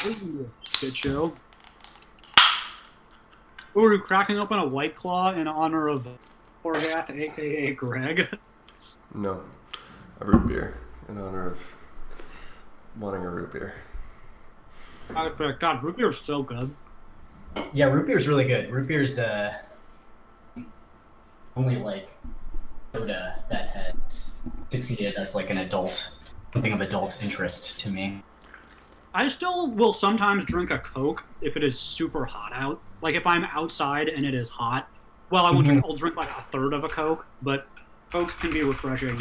Ooh, shit show. Ooh, we're cracking open a White Claw in honor of Horgath, aka Greg. No, a root beer in honor of wanting a root beer. God, root beer is so good. Yeah, root beer's really good. Root beer's only like soda that has succeeded as like an adult, something of adult interest to me. I still will sometimes drink a Coke if it is super hot out. Like if I'm outside and it is hot, well, I won't drink. I'll drink like a third of a Coke, but Coke can be refreshing.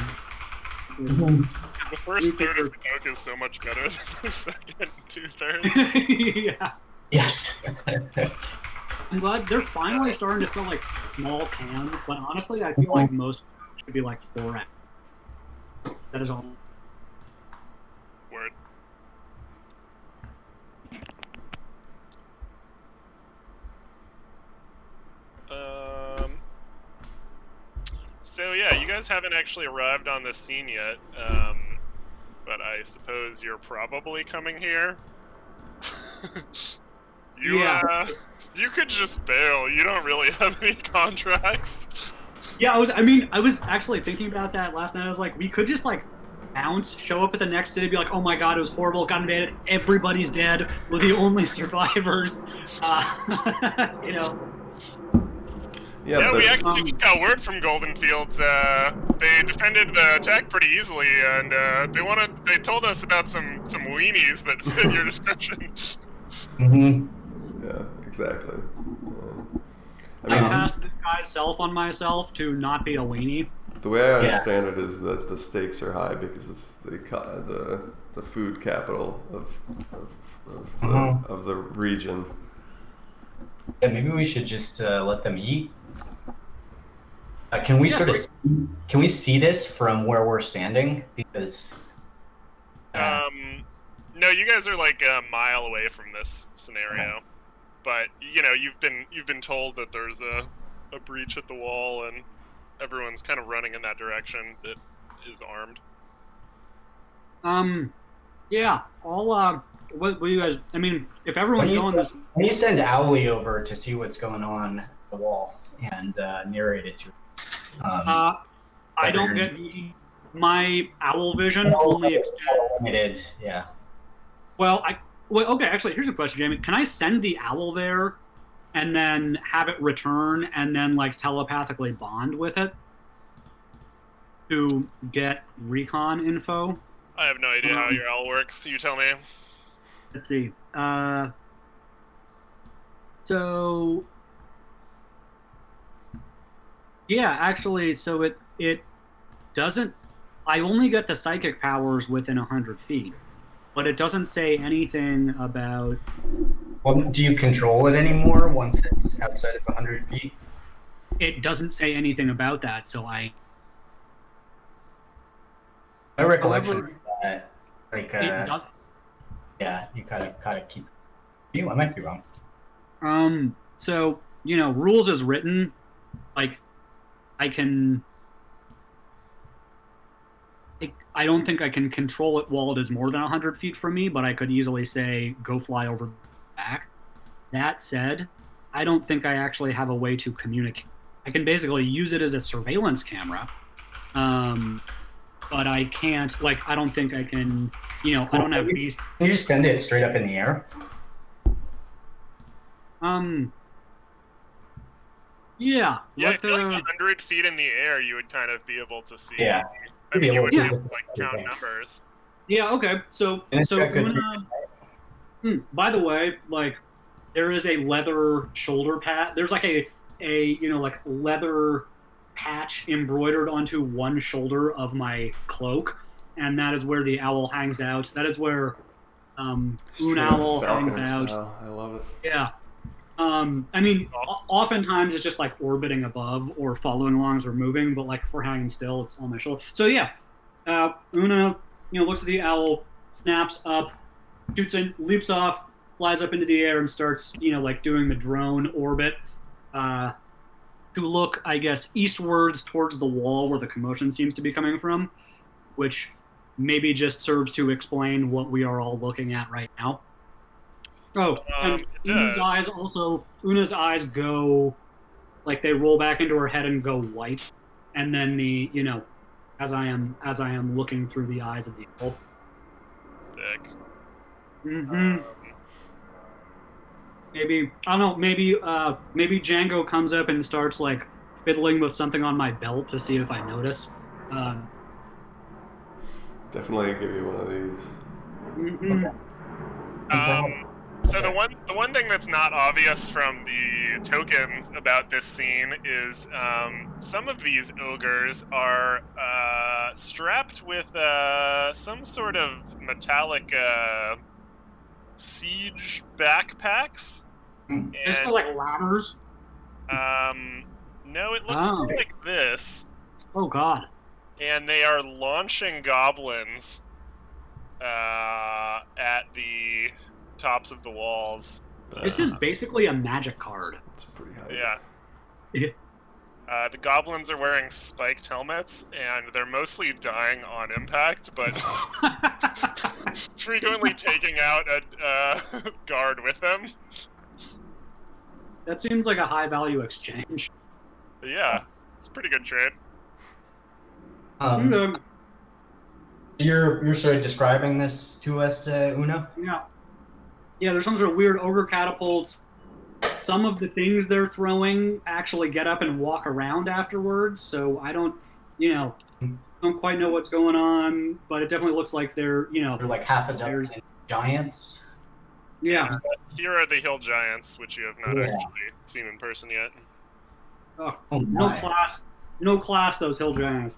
The first third of the Coke is so much better than the second 2/3. Yeah. Yes. I'm glad they're finally starting to sell like small cans, but honestly, I feel like most should be like 4X. That is all. Word. So yeah, you guys haven't actually arrived on the scene yet, but I suppose you're probably coming here. You could just bail. You don't really have any contracts. Yeah, I was actually thinking about that last night. I was like, we could just like bounce, show up at the next city, be like, oh my god, it was horrible, got invaded, everybody's dead, we're the only survivors. You know. Yeah, we actually just got word from Golden Fields. They defended the attack pretty easily, and they told us about some weenies that fit your description. Mm-hmm. Yeah, exactly. I cast disguise self on myself to not be a weenie. The way I understand it is that the stakes are high because it's the food capital of the region. Yeah, maybe we should just let them eat. Can we can we see this from where we're standing? Because no, you guys are like a mile away from this scenario, but you know you've been told that there's a breach at the wall and everyone's kind of running in that direction that is armed. Yeah, I'll what do you guys? I mean, if everyone's going this, can you send Owly over to see what's going on at the wall and narrate it to us? I don't get my owl vision only limited. Yeah. Well, okay. Actually, here's a question, Jamie. Can I send the owl there, and then have it return, and then like telepathically bond with it to get recon info? I have no idea how your owl works. You tell me. Let's see. So. Yeah, actually, so it doesn't. I only get the psychic powers within 100 feet, but it doesn't say anything about. Well, do you control it anymore once it's outside of 100 feet? It doesn't say anything about that, so My recollection is that, like, it does. Yeah, you kind of keep. I might be wrong. So you know, rules as written, like. I don't think I can control it while it is more than 100 feet from me, but I could easily say, go fly over the back. That said, I don't think I actually have a way to communicate. I can basically use it as a surveillance camera, but I can't, like, I don't think I can, you know, I don't have these. Can you just send it straight up in the air? Yeah. Yeah, I feel like 100 feet in the air, you would kind of be able to see. Yeah. I mean, you would be able to, like, count numbers. Yeah, okay. So Una, by the way, like, there is a leather shoulder pad. There's like a you know, like leather patch embroidered onto one shoulder of my cloak, and that is where the owl hangs out. That is where Owl hangs out. Style. I love it. Yeah. I mean, oftentimes it's just like orbiting above or following along as we're moving, but like if we're hanging still, it's on my shoulder. So yeah, Una, you know, looks at the owl, snaps up, shoots in, leaps off, flies up into the air, and starts, you know, like doing the drone orbit to look, I guess, eastwards towards the wall where the commotion seems to be coming from, which maybe just serves to explain what we are all looking at right now. Oh, and It Una's does. eyes also. Una's eyes go, like they roll back into her head and go white, and then as I am looking through the eyes of the owl. Sick. Mm-hmm. Maybe I don't know. Maybe Django comes up and starts like fiddling with something on my belt to see if I notice. Um, Definitely give you one of these. mhm. So the one thing that's not obvious from the tokens about this scene is some of these ogres are strapped with some sort of metallic siege backpacks, It's and like ladders. no, it looks Oh. more like this, Oh God. and they are launching goblins at the tops of the walls. This is basically a magic card. It's pretty high. Yeah. Yeah. The goblins are wearing spiked helmets, and they're mostly dying on impact, but frequently taking out a guard with them. That seems like a high value exchange. Yeah, it's a pretty good trade. Um, You're sort of describing this to us, Una? yeah, there's some sort of weird ogre catapults. Some of the things they're throwing actually get up and walk around afterwards, so I don't quite know what's going on, but it definitely looks like they're. They're like half a dozen There's- giants. Yeah. Here are the hill giants, which you have not Yeah. actually seen in person yet. Oh, Oh no my. class. No class, those hill giants.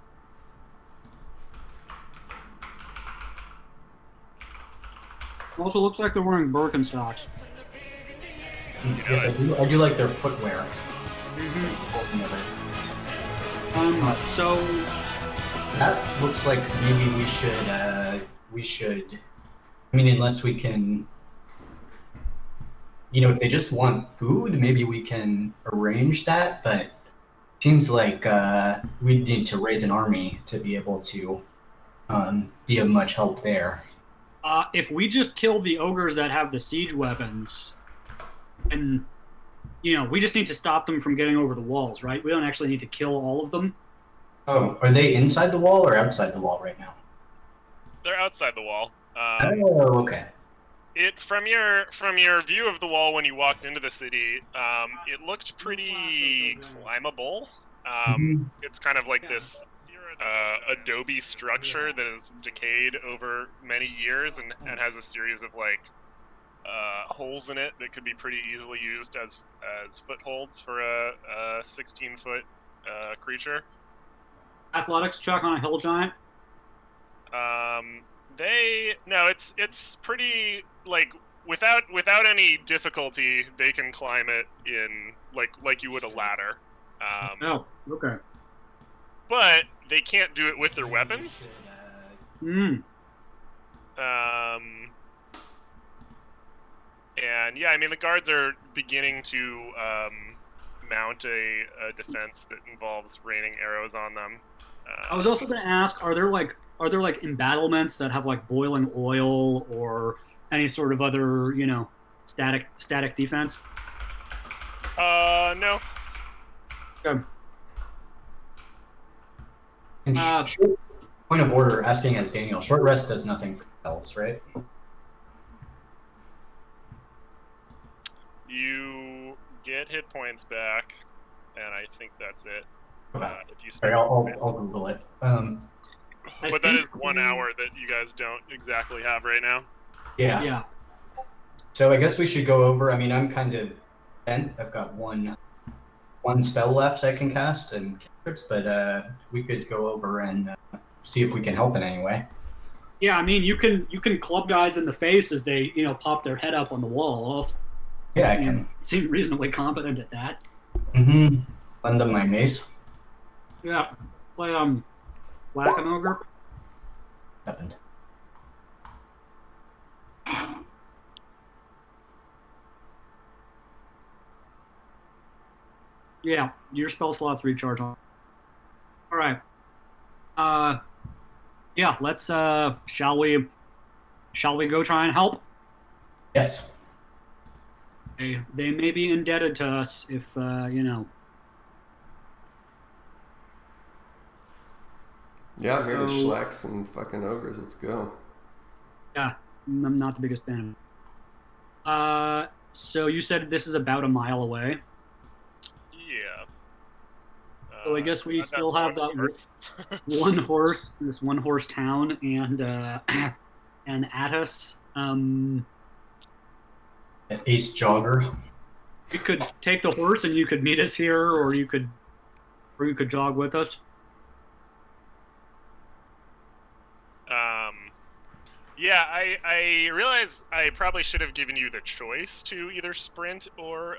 Also looks like they're wearing Birkenstocks. Yes, I do like their footwear. Mm-hmm. Ultimately. So That looks like maybe we should. I mean, unless we can, if they just want food, maybe we can arrange that. But seems like we need to raise an army to be able to be of much help there. if we just kill the ogres that have the siege weapons, and we just need to stop them from getting over the walls, right? We don't actually need to kill all of them. Oh, are they inside the wall or outside the wall right now? They're outside the wall. Oh, okay. It from your view of the wall when you walked into the city, it looked pretty climbable. It's kind of like this adobe structure that has decayed over many years and has a series of holes in it that could be pretty easily used as footholds for a 16-foot creature. Athletics check on a hill giant. It's pretty without any difficulty they can climb it in like you would a ladder. Oh, okay. But they can't do it with their weapons. Hmm. And yeah, I mean the guards are beginning to mount a defense that involves raining arrows on them. I was also going to ask: Are there embattlements that have like boiling oil or any sort of other static defense? No. Okay. And point of order, asking as Daniel, short rest does nothing for spells, right? You get hit points back, and I think that's it. Okay. If you Sorry, spend I'll Google it. but that is 1 hour that you guys don't exactly have right now. Yeah. Yeah. So I guess we should go over. I mean, I'm kind of bent. I've got one spell left I can cast and cantrips, but we could go over and see if we can help in any way. Yeah, I mean, you can club guys in the face as they pop their head up on the wall. Yeah, I You can. seem reasonably competent at that. Lend them my mace. Yeah. Play Whack an Ogre. Happened. Yeah, your spell slots recharge on. All right. Yeah, let's shall we go try and help? Yes. They may be indebted to us if you know. Yeah, I'm here to So- schlack some fucking ogres. Let's go. Yeah, I'm not the biggest fan. So you said this is about a mile away. Yeah. So I guess we still have that horse. one horse, this one horse town, and and Attis. Ace Jogger. You could take the horse and you could meet us here, or you could jog with us. Yeah, I realize I probably should have given you the choice to either sprint or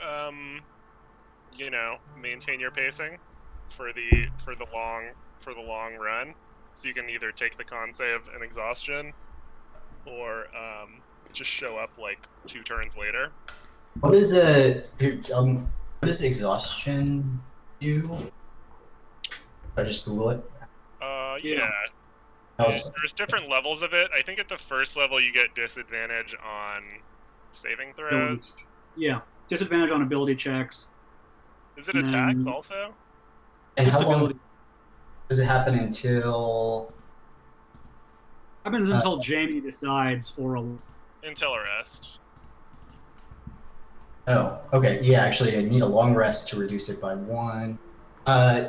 you know, maintain your pacing for the long run. So you can either take the con save and exhaustion, or just show up like 2 turns later. What is what does exhaustion do? I just Google it. Yeah. Oh, There's different levels of it. I think at the first level you get disadvantage on saving throws. Yeah, disadvantage on ability checks. Is it attacks Um, also? and Just how long ability does it happen until? happens until Jamie decides, or Until arrest. Oh, okay. Yeah, actually, I need a long rest to reduce it by 1.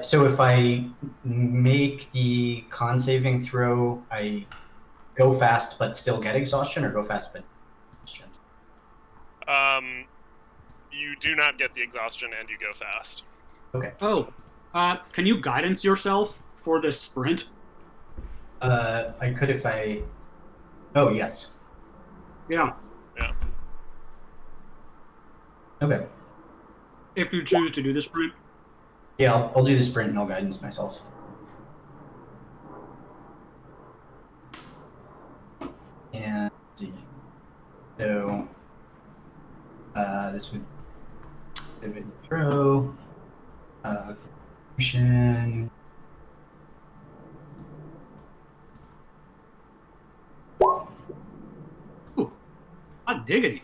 So if I make the con saving throw, I go fast but still get exhaustion, or go fast but exhaustion? You do not get the exhaustion and you go fast. Okay. can you guidance yourself for this sprint? I could if I. Oh yes. Yeah, Okay. if you choose to do the sprint. Yeah, I'll do the sprint and I'll guidance myself. And let's see. So this would pivot and throw. Motion. Ooh, hot diggity!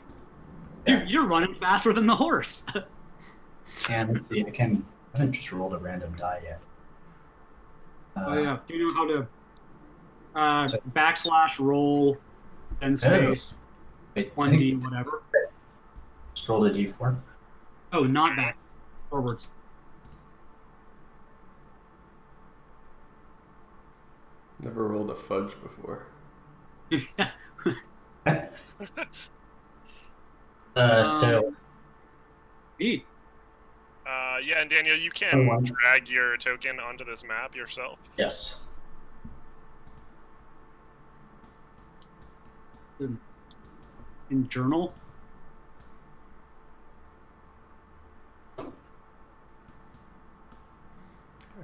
Yeah. You're running faster than the horse. And let's see, I haven't just rolled a random die yet. Oh yeah. Do you know how to So- backslash roll, then space Wait, I 1d think whatever? just rolled a d4. Oh, not back. Forwards. Never rolled a fudge before. So Neat. Yeah, and Daniel, you Oh, can wow. drag your token onto this map yourself. yes. In journal.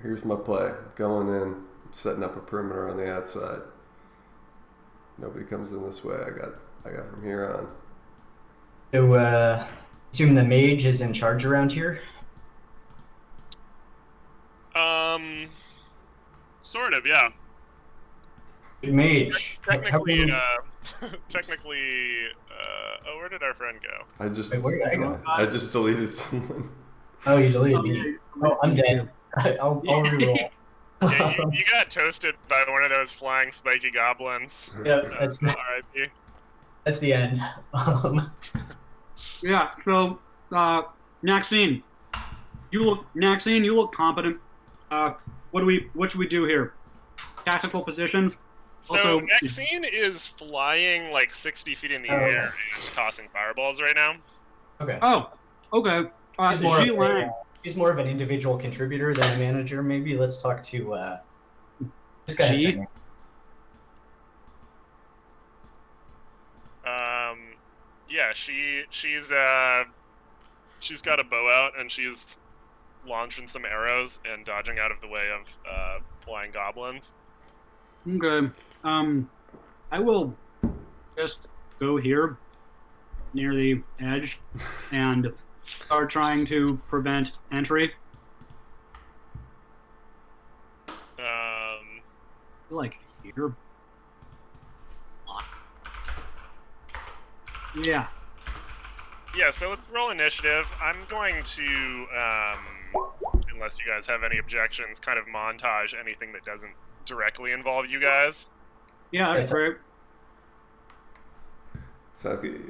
Here's my play. Going in, setting up a perimeter on the outside. Nobody comes in this way. I got from here on. So assume the mage is in charge around here. Sort of, yeah. Mage. Technically, How- technically, oh, where did our friend go? I just Wait, where did I go? I just deleted someone. Oh, you deleted Oh, me. yeah, Oh, I'm dead. I'll reroll. Yeah, you got toasted by one of those flying spiky goblins. Yeah, that's R.I.P. that's the end. Yeah. So, Naxine, you look competent. What should we do here? Tactical positions. So Also- Maxine is flying like 60 feet in the Oh. air and tossing fireballs right now. Okay. Oh, okay. She's more, Xi of Lang. a, she's more of an individual contributor than a manager. Maybe let's talk to this guy. Xi? Yeah, she's got a bow out and she's launching some arrows and dodging out of the way of flying goblins. Okay. I will just go here near the edge and start trying to prevent entry. Like here. Yeah. Yeah, so let's roll initiative. I'm going to, unless you guys have any objections, kind of montage anything that doesn't directly involve you guys. Yeah, that's great. Sounds good.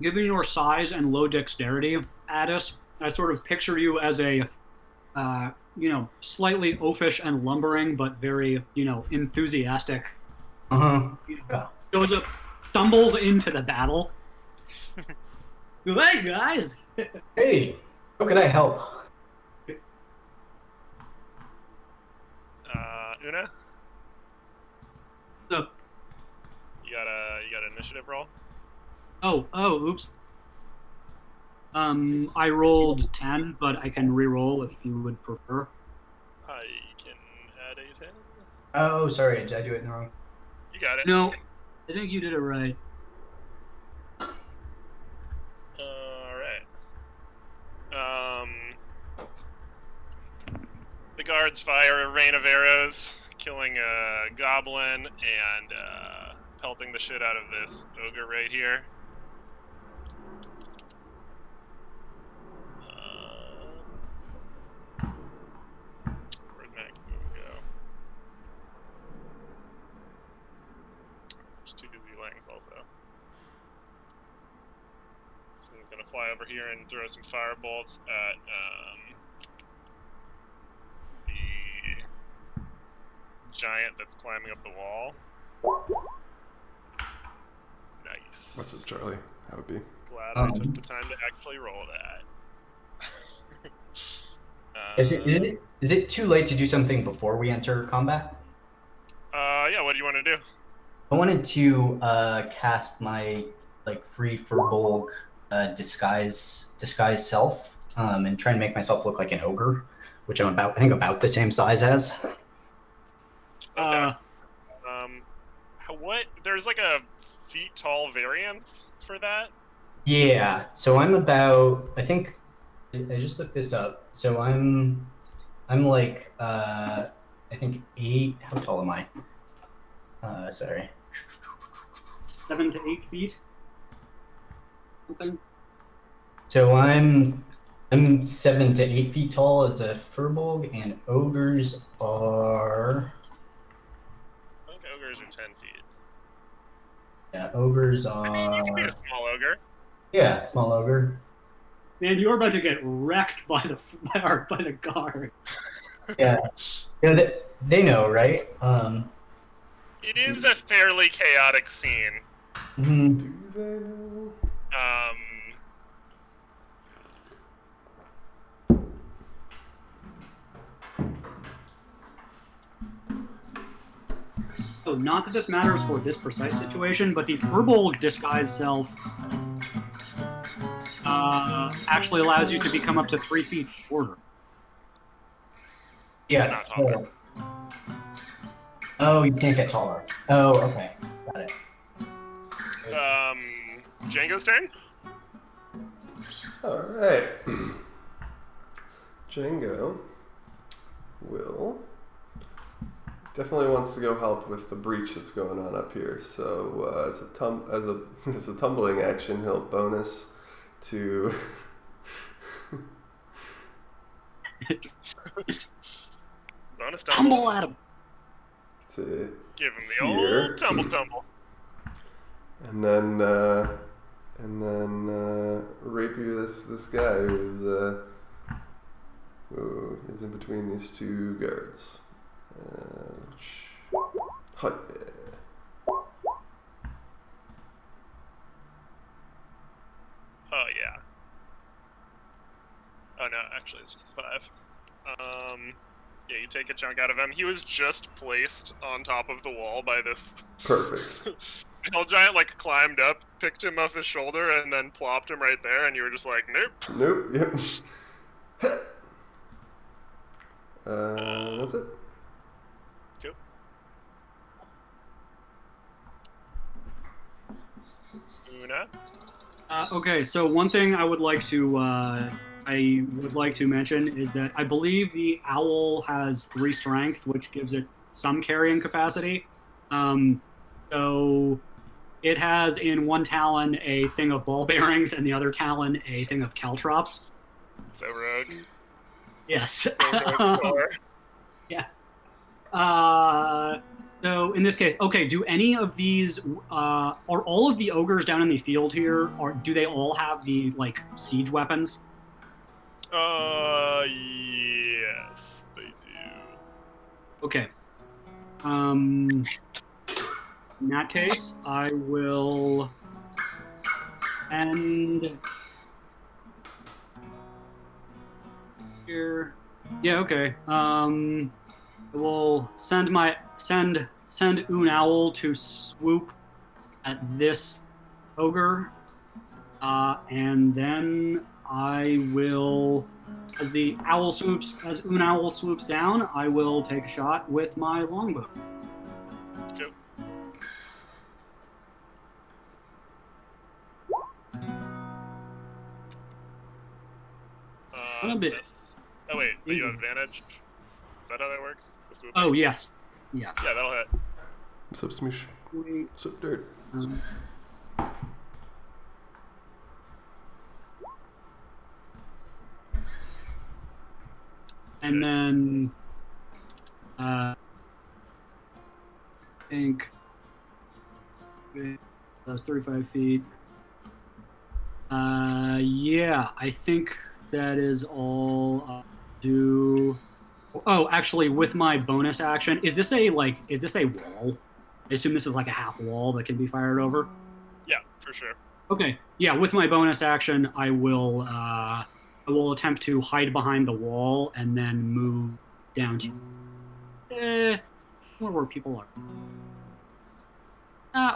Given your size and low dexterity, Addis, I sort of picture you as a, slightly oafish and lumbering, but very, enthusiastic. Uh-huh. Yeah. Goes up, stumbles into the battle. Hey guys! Hey, how can I help? Una, So, you got an initiative roll. oops. I rolled 10, but I can re-roll if you would prefer. I can add a 10. Oh, sorry, did I do it wrong? You got it. No, I think you did it right. Alright. The guards fire a rain of arrows, killing a goblin and pelting the shit out of this ogre right here. Where'd Maximum go? There's two dizzy langs also. So he's gonna fly over here and throw some fire bolts at the giant that's climbing up the wall. Nice. What's up, Charlie? How would be? Glad I took the time to actually roll that. Is it too late to do something before we enter combat? Yeah, what do you want to do? I wanted to cast my free Furbolg disguise self and try and make myself look like an ogre, which I think about the same size as. Okay. What? There's like a feet tall variance for that? Yeah, so I'm about, I think, I just looked this up. So I'm like, I think 8, how tall am I? Sorry. 7 to 8 feet. Something. So I'm 7 to 8 feet tall as a Furbolg, and ogres are... I think ogres are 10 feet. Yeah, ogres are... I mean, you can be a small ogre. Yeah, small ogre. Man, you're about to get wrecked by the guard. Yeah, they know, right? It is a fairly chaotic scene. Mhm. Do they know? So, not that this matters for this precise situation, but the Furbolg disguise self actually allows you to become up to 3 feet shorter. Yeah. Not taller. Oh, you can't get taller. Oh, okay. Got it. Django's turn? Alright. Django will definitely wants to go help with the breach that's going on up here. So as a tumbling action, he'll bonus to Bonus Tumble at him. to Give him the here. old tumble. and then rapier this guy who is in between these two guards. Hut. Oh, yeah. Oh, no, actually, it's just a 5. Yeah, you take a chunk out of him. He was just placed on top of the wall by this Perfect. hell giant, like, climbed up, picked him off his shoulder, and then plopped him right there, and you were just like, nope. Nope. Yep. That's it. Cool. Una? Okay, so one thing I would like to mention is that I believe the owl has 3 strength, which gives it some carrying capacity. So it has in one talon a thing of ball bearings, and the other talon a thing of caltrops. So rogue. Yes. So rogue sore. Yeah. So in this case, okay, do any of these are all of the ogres down in the field here, or do they all have the like siege weapons? Yes, they do. Okay. In that case, I will end here. Yeah, okay. I will send Un Owl to swoop at this ogre, and then I will, as Un Owl swoops down, I will take a shot with my longbow. Cool. A bit. Miss. Oh wait, but you Easy. have advantage? Is that how that works? The swooping? Oh yes, yeah. Yeah, that'll hit. What's up, Smoosh? What's up, Dirt? And then, I think that was 35 feet. Yeah, I think that is all I'll do. Oh, actually, with my bonus action, is this a wall? I assume this is like a half wall that can be fired over. Yeah, for sure. Okay, yeah, with my bonus action, I will attempt to hide behind the wall and then move down to where people are.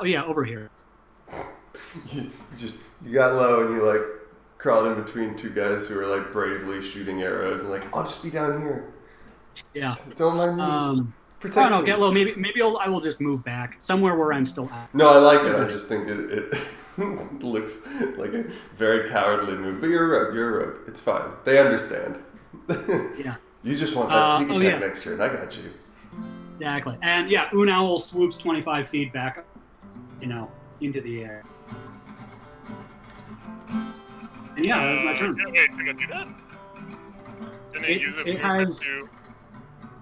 Oh yeah, over here. You got low and you like crawled in between 2 guys who are like bravely shooting arrows and like, I'll just be down here. Yeah. Don't mind me. Protect Oh no, me. get low. Maybe I will just move back somewhere where I'm still at. No, I like it. I just think it looks like a very cowardly move. But you're a rogue. It's fine. They understand. Yeah. You just want that sneak attack yeah. next turn. I got you. Exactly. And yeah, Un Owl swoops 25 feet back, into the air. And yeah, that's my turn. Wait, did it do that? Didn't it use its it movement has- to...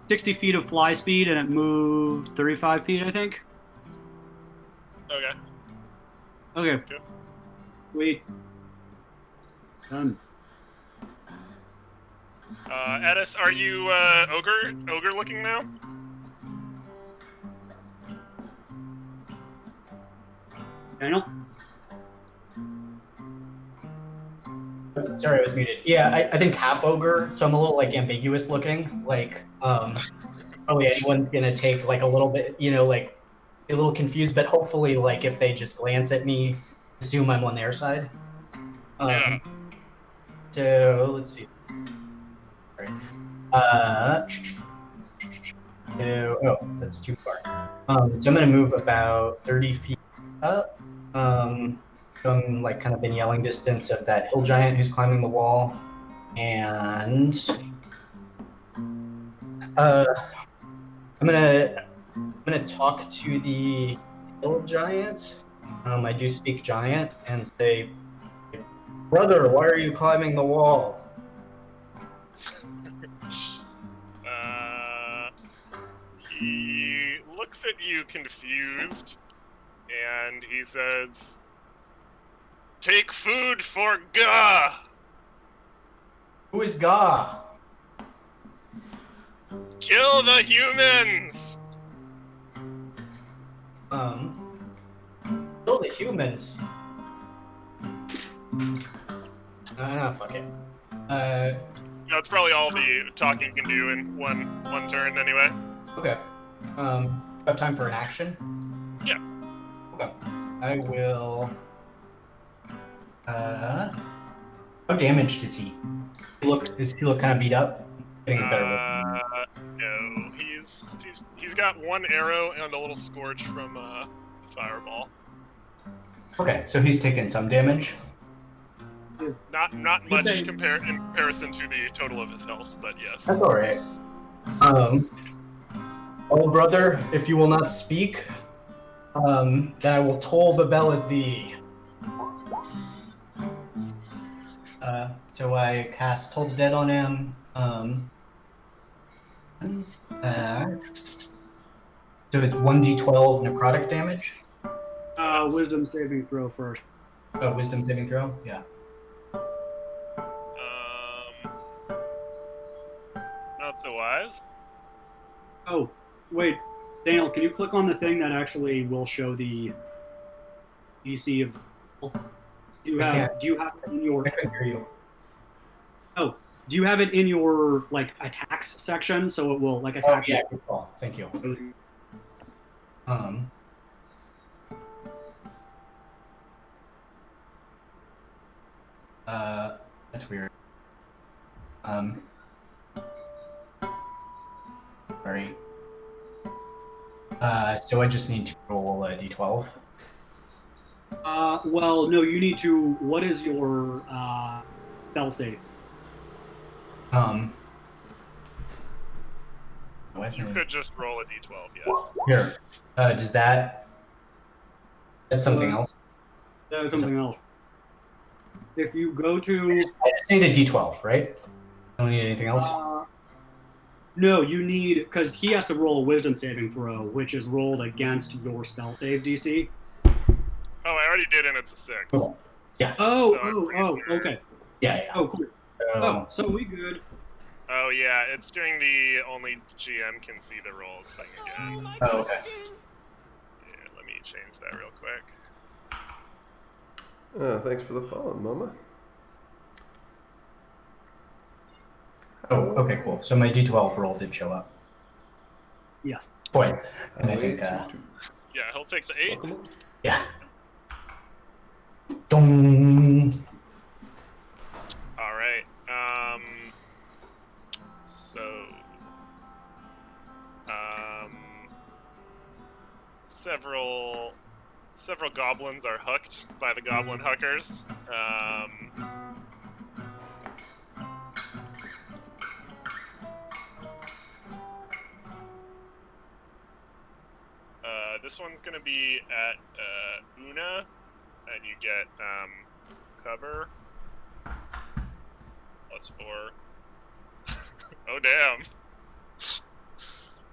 60 feet of fly speed, and it moved 35 feet, I think. Okay. Okay. Cool. Sweet. Done. Edis, are you ogre looking now? Daniel? Sorry, I was muted. Yeah, I think half ogre, so I'm a little like ambiguous looking. Like, probably anyone's gonna take like a little bit, like a little confused, but hopefully, like if they just glance at me, assume I'm on their side. Yeah. So let's see. Right. So that's too far. So I'm gonna move about 30 feet up. I'm like kind of in yelling distance of that hill giant who's climbing the wall, and I'm gonna talk to the hill giant. I do speak giant and say, "Brother, why are you climbing the wall?" He looks at you confused, and he says, "Take food for Ga! Who is Ga? Kill the humans!" Kill the humans. Fuck it. That's probably all the talking can do in one turn anyway. Okay. Have time for an action? Yeah. Okay. I will. How damaged is he? Does he look kind of beat up? Getting a better look. No, he's got 1 arrow and a little scorch from fireball. Okay, so he's taken some damage. Not He's much saying- in comparison to the total of his health, but yes. That's all right. Oh, brother, if you will not speak, then I will toll the bell at thee. So I cast Toll the Dead on him. So it's 1d12 necrotic damage. Wisdom saving throw first. Oh, wisdom saving throw? Yeah. Not so wise. Oh, wait, Daniel, can you click on the thing that actually will show the DC of? Do you I have? can't. Do you have it in your? I couldn't hear you. Oh, do you have it in your like attacks section so it will like Oh, attack? yeah, good call. Thank you. That's weird. Sorry. So I just need to roll a d12. Well, no, you need to. What is your spell save? Why isn't You it- could just roll a d12, yes. Here. Does that? That's something else. That's something else. If you go to, I just need a d12, right? I don't need anything else. no, you need because he has to roll a wisdom saving throw, which is rolled against your spell save DC. Oh, I already did, and it's a 6. Cool. Yeah. So I'm pretty sure. Okay. Yeah. Oh, cool. So, Oh, so we good. Oh yeah, it's doing the only GM can see the rolls thing again. oh, okay. Yeah, let me change that real quick. Thanks for the follow, Mama. Oh, okay, cool. So my d12 roll did show up. Yeah. Twice. And I Way think, Yeah, he'll take the 8. welcome. yeah. Dong. All right. So, several goblins are hooked by the goblin hookers. This one's gonna be at Una, and you get cover +4. Oh damn!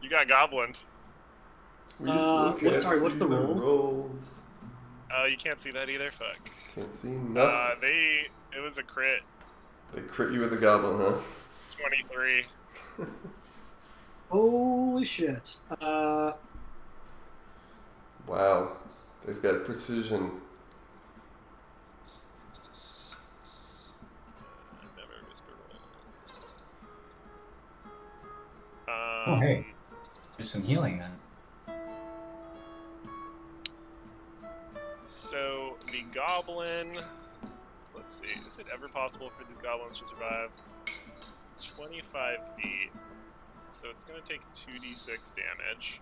You got goblined. We still can't what's see the roll? rolls. Oh, you can't see that either. Fuck. Can't see nothing. It was a crit. They crit you with a goblin, huh? 23. Holy shit. Wow. They've got precision. Never whisper rolls. Oh, hey. Do some healing then. So the goblin. Let's see. Is it ever possible for these goblins to survive? 25 feet. So it's gonna take 2d6 damage.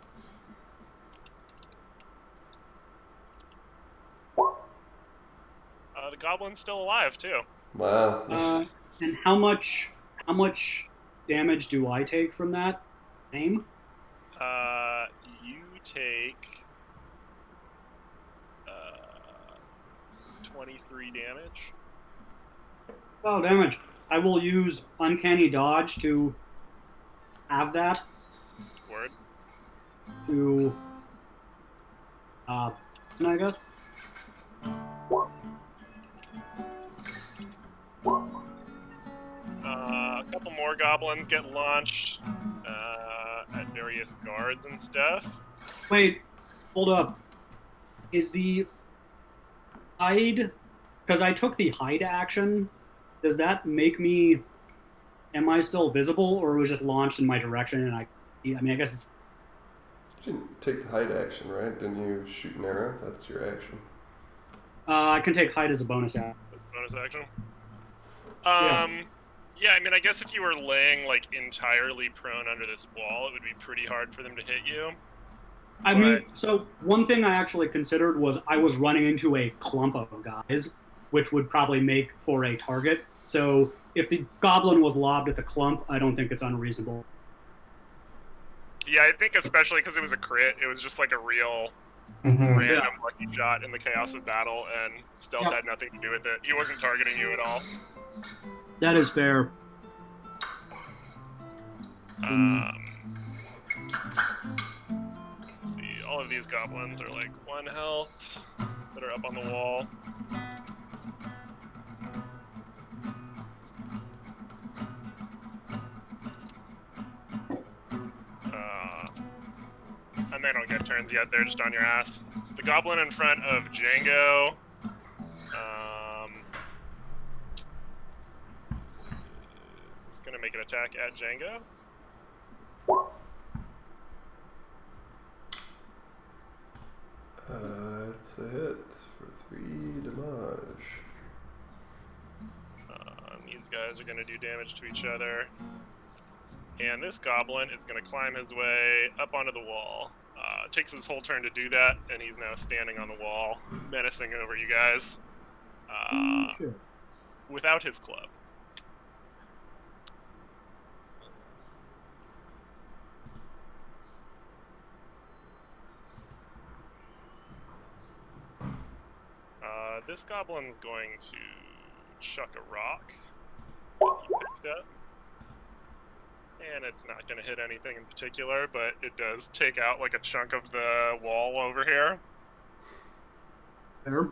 The goblin's still alive too. Wow. And how much damage do I take from that? Same? You take 23 damage. Oh, damage. I will use Uncanny Dodge to have that. Word. To, I guess. A couple more goblins get launched at various guards and stuff. Wait, hold up. Is the hide... Because I took the hide action, does that make me... Am I still visible, or it was just launched in my direction and I mean, I guess it's... You didn't take the hide action, right? Didn't you shoot an arrow? That's your action. I can take hide as a bonus action. That's a bonus action. Yeah. Yeah, I mean, I guess if you were laying, like, entirely prone under this wall, it would be pretty hard for them to hit you. I mean, so one thing I actually considered was I was running into a clump of guys, which would probably make for a target. So if the goblin was lobbed at the clump, I don't think it's unreasonable. Yeah, I think especially because it was a crit, it was just like a real Mhm. random lucky shot in the chaos of battle, and stealth Yep. had nothing to do with it. He wasn't targeting you at all. That is fair. Let's see, all of these goblins are like 1 health that are up on the wall. And they don't get turns yet, they're just on your ass. The goblin in front of Django. Is gonna make an attack at Django. It's a hit for 3 damage. These guys are gonna do damage to each other. And this goblin is gonna climb his way up onto the wall. Takes his whole turn to do that, and he's now standing on the wall, menacing over you guys. Sure. Without his club. This goblin's going to chuck a rock that he picked up. And it's not going to hit anything in particular, but it does take out like a chunk of the wall over here. Fair.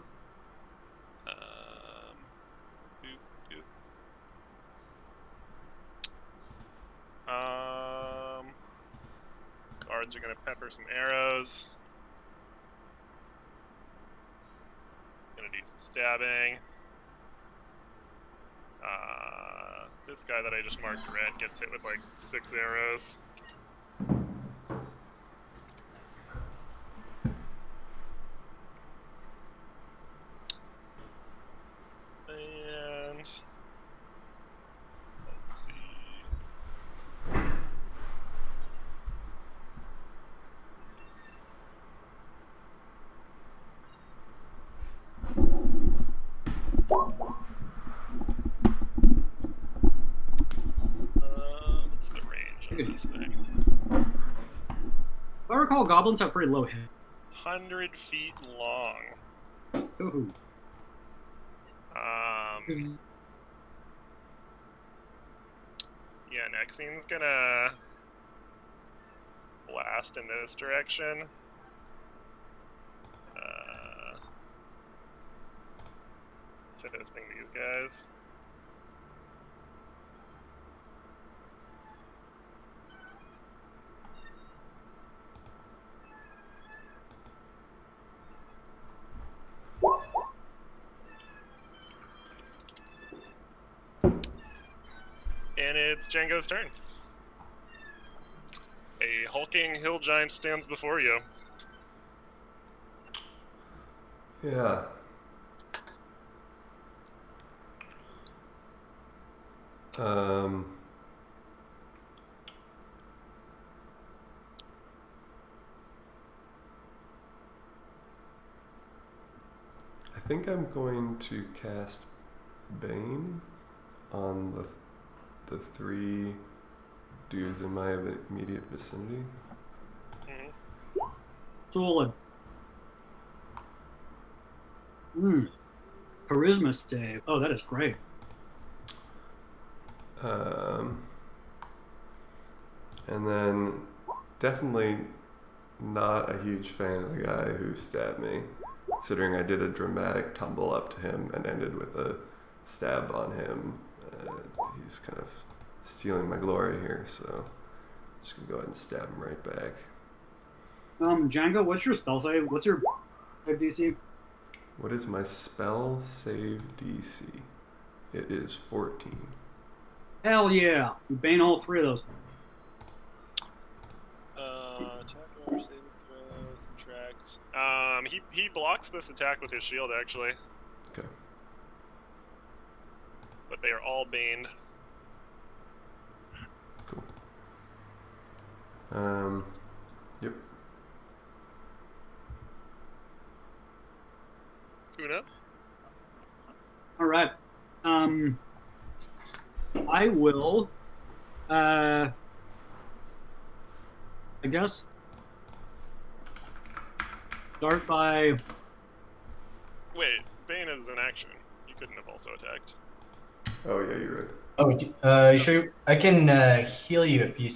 Guards are going to pepper some arrows. Going to do some stabbing. This guy that I just marked red gets hit with like 6 arrows. And let's see. What's the range of this thing? If I recall, goblins have pretty low hit. 100 feet long. Ooh. Yeah, Nexine's gonna blast in this direction. Toasting these guys. And it's Django's turn. A hulking hill giant stands before you. Yeah. I think I'm going to cast Bane on the 3 dudes in my immediate vicinity. Solid. Charisma save. Oh, that is great. And then definitely not a huge fan of the guy who stabbed me, considering I did a dramatic tumble up to him and ended with a stab on him. He's kind of stealing my glory here, so I'm just gonna go ahead and stab him right back. Django, what's your spell save? What's your DC? What is my spell save DC? It is 14. Hell yeah! You bane all 3 of those. Attack roll, save throw, subtract. He blocks this attack with his shield, actually. Okay. But they are all baned. Cool. Yep. Una? All right. I will. I guess start by. Wait, Bane is an action. You couldn't have also attacked. Oh yeah, you're right. Oh, you sure? I can heal you if you.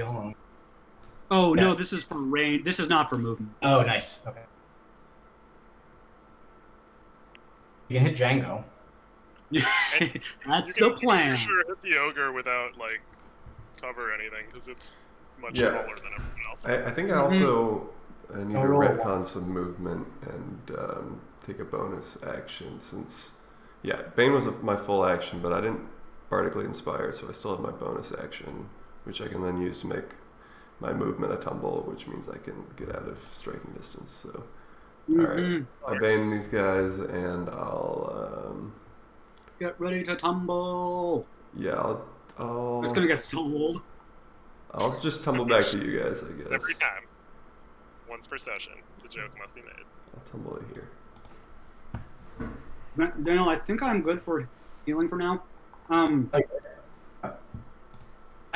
Hold on. Oh Yeah. no, this is for range. This is not for movement. Oh, nice. Okay. You can hit Django. That's You the can plan. for sure hit the ogre without like cover or anything because it's much Yeah. smaller than everyone else. I think I also need to I'll roll a retcon some movement and take a bonus action since, yeah, Bane was my full action, but I didn't Bardically Inspire, so I still have my bonus action, which I can then use to make my movement a tumble, which means I can get out of striking distance. So, Mhm. I'll Bane these guys, and I'll Get ready to tumble. yeah, I'll It's gonna get so old. I'll just tumble back to you guys, I guess. Every time. Once per session. The joke must be made. I'll tumble it here. Daniel, I think I'm good for healing for now. I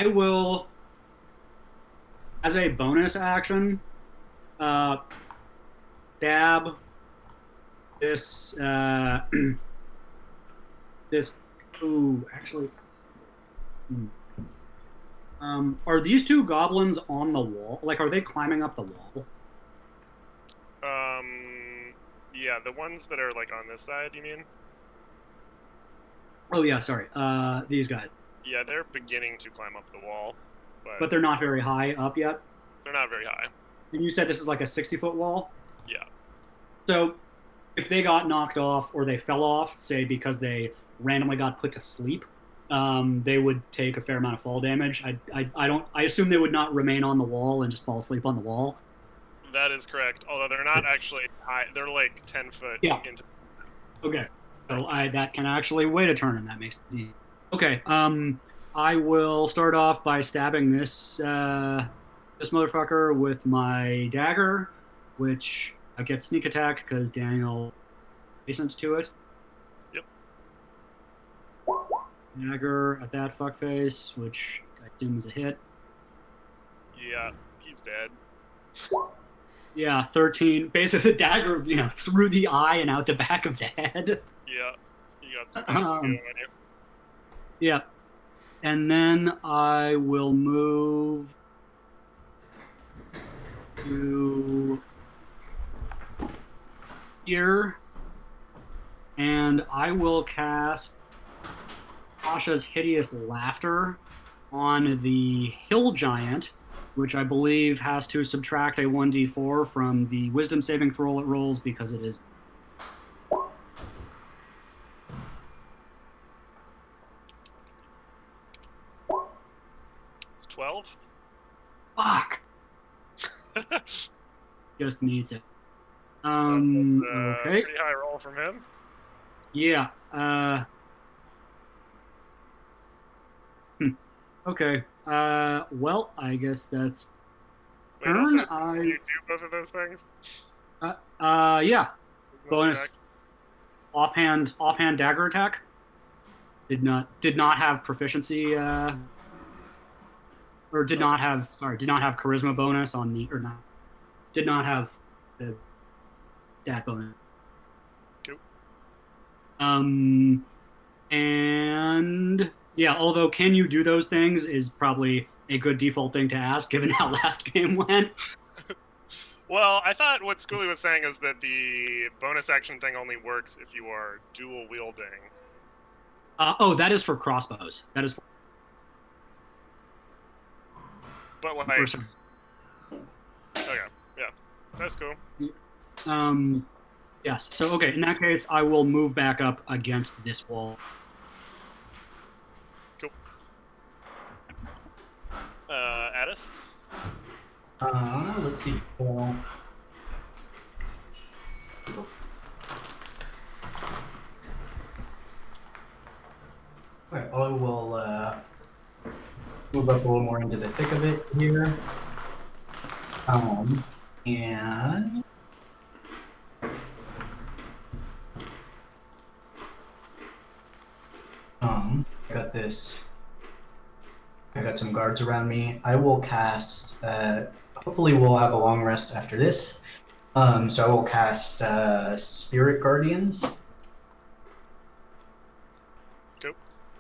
will, as a bonus action, stab this. This. Ooh, actually. Are these two goblins on the wall? Like, are they climbing up the wall? Yeah, the ones that are like on this side, you mean? Oh yeah, sorry. These guys. Yeah, they're beginning to climb up the wall, But they're not very high up yet. they're not very high. And you said this is like a 60-foot wall? Yeah. So if they got knocked off or they fell off, say because they randomly got put to sleep, they would take a fair amount of fall damage. I assume they would not remain on the wall and just fall asleep on the wall. That is correct. Although they're not actually high. They're like 10 foot Yeah. into. Okay. So that can actually wait a turn, and that makes it easy. Okay. I will start off by stabbing this this motherfucker with my dagger, which I get sneak attack because Daniel listens to it. Yep. Dagger at that fuckface, which I assume is a hit. Yeah, he's dead. Yeah, 13. Basically, the dagger, through the eye and out the back of the head. Yeah, you got some damage on you. Yeah. And then I will move to here, and I will cast Tasha's Hideous Laughter on the Hill Giant, which I believe has to subtract a 1d4 from the Wisdom saving throw it rolls because it is. It's 12. Fuck! Just needs it. That's Okay. pretty high roll from him. Yeah. Okay. Well, I guess that's Wait, also, turn. can you do both of those things? Yeah. One Bonus. check. Offhand dagger attack. Did not have proficiency. Or did not have charisma bonus on the or not. Did not have the stat bonus. Cool. And yeah, although can you do those things is probably a good default thing to ask given how last game went. Well, I thought what Schooly was saying is that the bonus action thing only works if you are dual wielding. That is for crossbows. That is for But like, okay, yeah, that's cool. Yes. So okay, in that case, I will move back up against this wall. Cool. Addis? Let's see. Well, alright, I will move up a little more into the thick of it here. And I got this. I got some guards around me. I will cast. Hopefully, we'll have a long rest after this. So I will cast Spirit Guardians.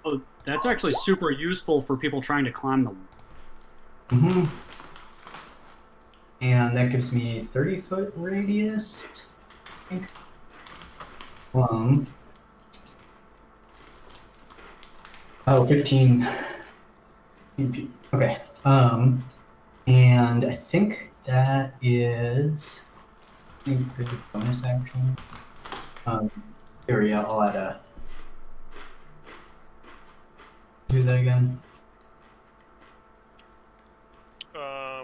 Oh, that's actually super useful for people trying to climb the. Mm-hmm. And that gives me 30-foot radius. I think. Oh, 15 feet. Okay. And I think that is a good bonus action. Here, yeah, I'll add a. Do that again. Yeah.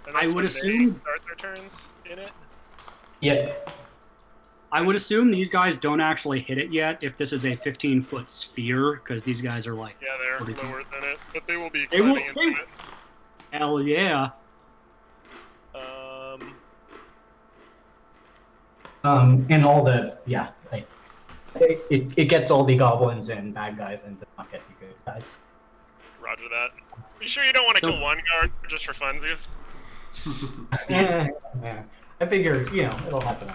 And I that's would when assume- they start their turns in it. Yeah. I would assume these guys don't actually hit it yet if this is a 15-foot sphere, because these guys are like, Yeah, they're What do you lower than it, but they will be They will- climbing into it. hell yeah. And all the like it gets all the goblins and bad guys and does not get the good guys. Roger that. You sure you don't want to kill one guard just for funsies? Yeah. I figure it'll happen.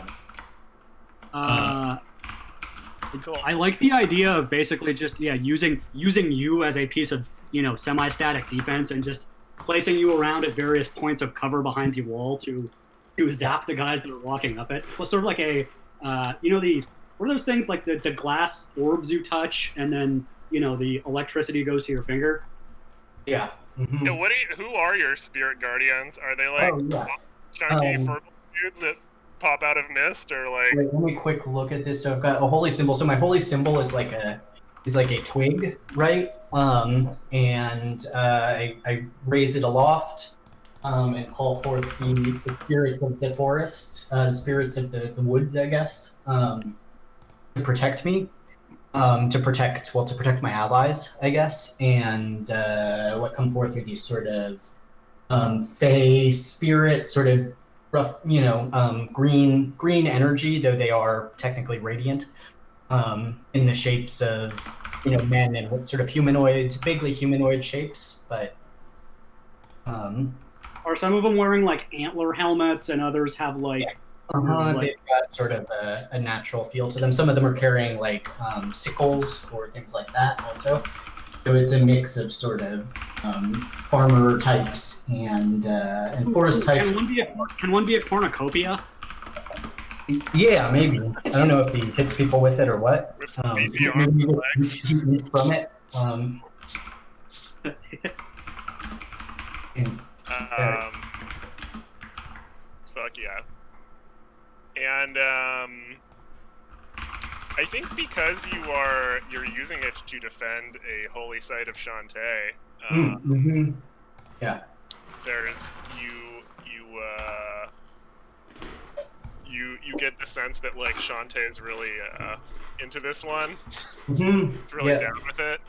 Cool. I like the idea of basically just using you as a piece of semi-static defense and just placing you around at various points of cover behind the wall to zap the guys that are walking up it. It's sort of like a what are those things like the glass orbs you touch and then the electricity goes to your finger. Yeah. Mm-hmm. Yeah, who are your spirit guardians? Are they like chunky purple dudes that pop out of mist, or like? Wait, let me quick look at this. So I've got a holy symbol. So my holy symbol is like a twig, right? And I raise it aloft and call forth the spirits of the forest, the spirits of the woods, I guess, to protect me, to protect my allies, I guess, and what come forth are these sort of fey spirit, sort of rough, green energy, though they are technically radiant, in the shapes of men and sort of vaguely humanoid shapes, but Are some of them wearing like antler helmets and others have like they've got sort of a natural feel to them. Some of them are carrying like sickles or things like that also. So it's a mix of sort of farmer types and forest types. Can one be a cornucopia? Yeah, maybe. I don't know if he hits people with it or what. With beefy arms Maybe and legs. he eats from it. Fuck yeah. And I think because you're using it to defend a holy site of Shantae, Yeah. there's you get the sense that like Shantae is really into this one. It's really Yeah. down with it.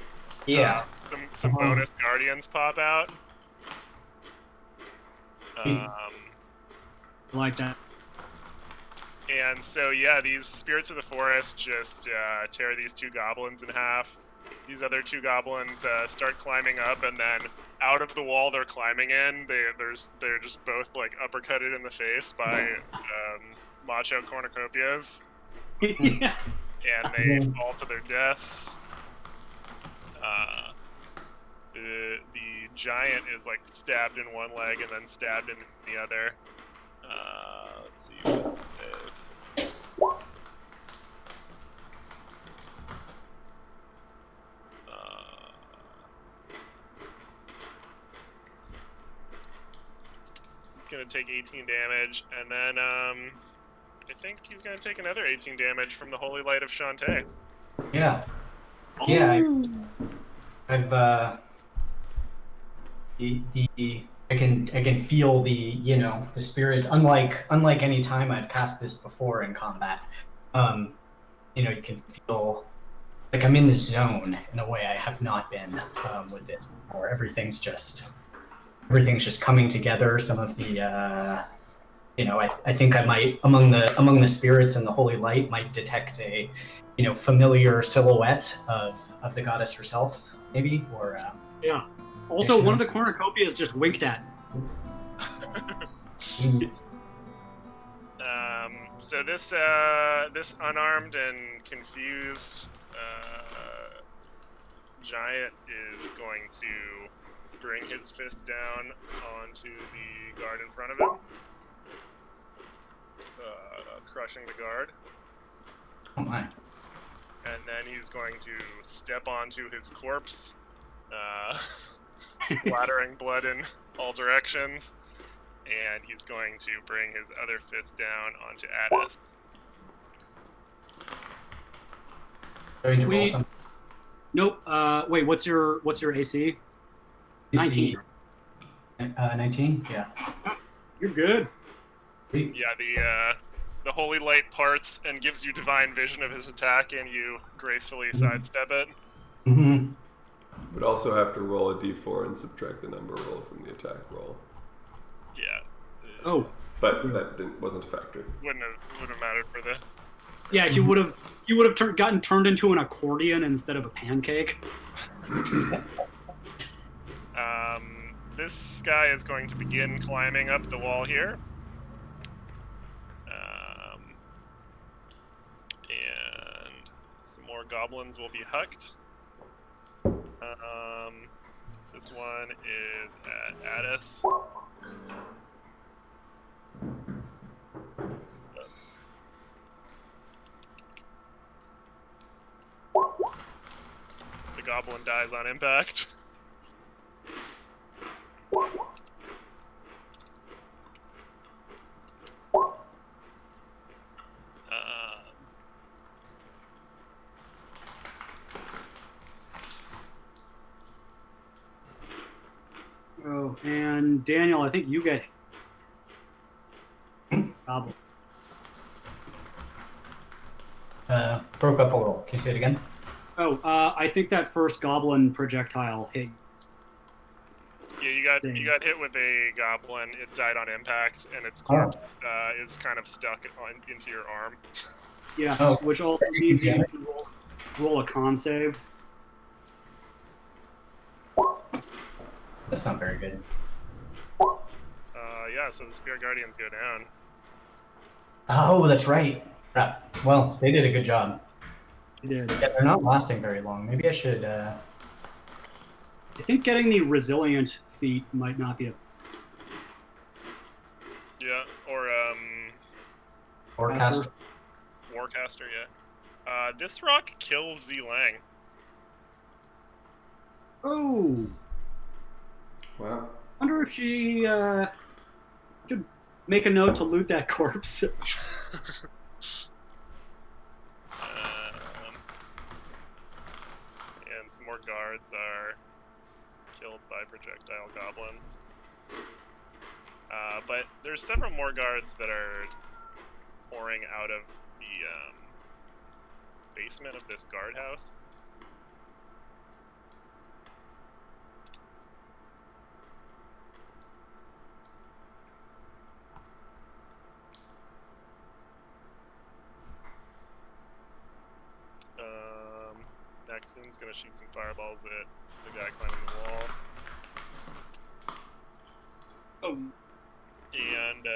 Yeah. Some bonus guardians pop out. Like that. And so yeah, these spirits of the forest just tear these two goblins in half. These other two goblins start climbing up, and then out of the wall they're climbing in, they're just both like uppercutted in the face by macho cornucopias, Yeah. and they fall to their deaths. The giant is like stabbed in one leg and then stabbed in the other. Let's see what does it save. He's gonna take 18 damage, and then I think he's gonna take another 18 damage from the Holy Light of Shantae. Yeah. Yeah. I've I can feel the the spirits. Unlike any time I've cast this before in combat, you can feel like I'm in the zone in a way I have not been with this before. Everything's just coming together. Some of the I think I might among the spirits and the holy light might detect a familiar silhouette of the goddess herself, maybe, or Yeah. Also, one of the cornucopias just winked at. So this unarmed and confused giant is going to bring his fist down onto the guard in front of him, crushing the guard. Oh my. And then he's going to step onto his corpse, splattering blood in all directions. And he's going to bring his other fist down onto Addis. Going to roll some. Nope. Wait. What's your AC? 19. 19. Yeah. You're good. Yeah, the holy light parts and gives you divine vision of his attack, and you gracefully sidestep it. Mm-hmm. Would also have to roll a d4 and subtract the number roll from the attack roll. Yeah. Oh. But that wasn't a factor. Wouldn't have mattered for the. Yeah, he would have gotten turned into an accordion instead of a pancake. This guy is going to begin climbing up the wall here. And some more goblins will be hucked. This one is at Addis. The goblin dies on impact. Oh, and Daniel, I think you get goblin. Broke up a little. Can you say it again? Oh, I think that first goblin projectile hit. Yeah, you got hit with a goblin. It died on impact, and its corpse is kind of stuck into your arm. Yeah, Oh. which also means you can roll a con save. That's not very good. Yeah, so the Spirit Guardians go down. Oh, that's right. Crap. Well, they did a good job. You did. Yeah, they're not lasting very long. Maybe I should. I think getting the resilient feat might not be a. Yeah, Or cast. Warcaster, yeah. This rock kills Z Lang. Oh, Wow. wonder if she should make a note to loot that corpse. And some more guards are killed by projectile goblins. But there's several more guards that are pouring out of the basement of this guardhouse. Nexon's gonna shoot some fireballs at the guy climbing the wall. Oh, And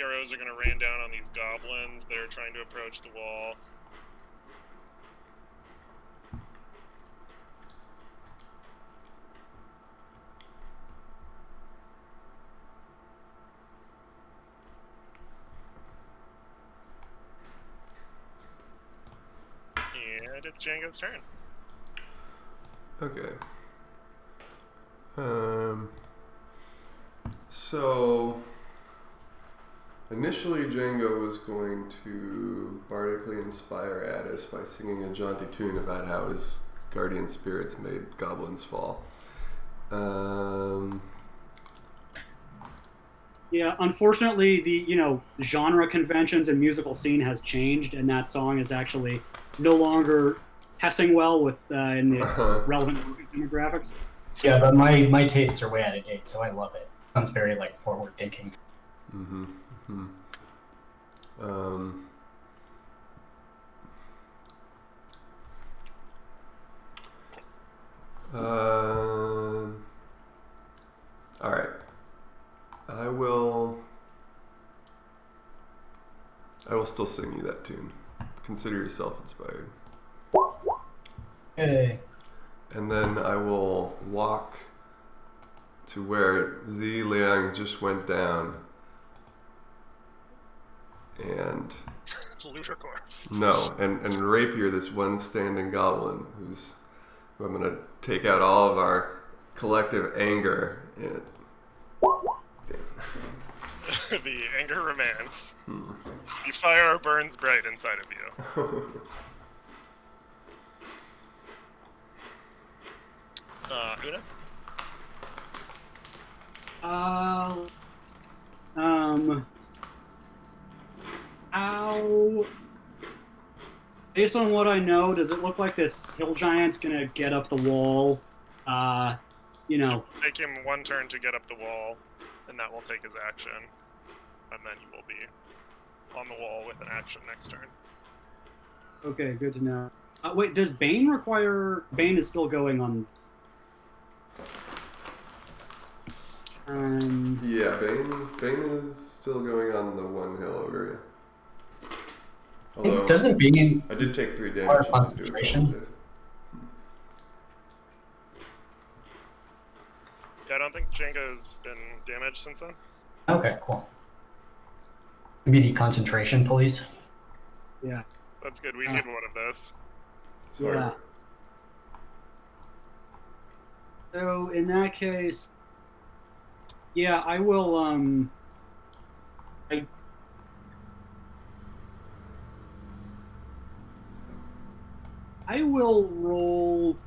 arrows are gonna rain down on these goblins that are trying to approach the wall. And it's Django's turn. Okay. So initially Django was going to bardically inspire Addis by singing a jaunty tune about how his guardian spirits made goblins fall. yeah. Unfortunately, the genre conventions and musical scene has changed, and that song is actually no longer testing well with in the relevant demographics. Yeah, but my tastes are way out of date, so I love it. Sounds very forward thinking. Mm-hmm. Mm-hmm. All right. I will still sing you that tune. Consider yourself inspired. Hey. And then I will walk to where Zi Liang just went down. And Ludercorpse. no, and Rapier, this one standing goblin who I'm gonna take out all of our collective anger in. The anger remains. The fire burns bright inside of you. Una? Based on what I know, does it look like this hill giant's gonna get up the wall? Take him one turn to get up the wall, and that will take his action. And then you will be on the wall with an action next turn. Okay, good to know. Wait, does Bane require... Bane is still going on... Yeah, Bane is still going on the one hill over here. Although Doesn't Bane I did take 3 require damage. concentration? Yeah, I don't think Jenga's been damaged since then. Okay, cool. Maybe the concentration police. Yeah. That's good, we need one of those. Sorry. Yeah. So, in that case... Yeah, I will, I will roll...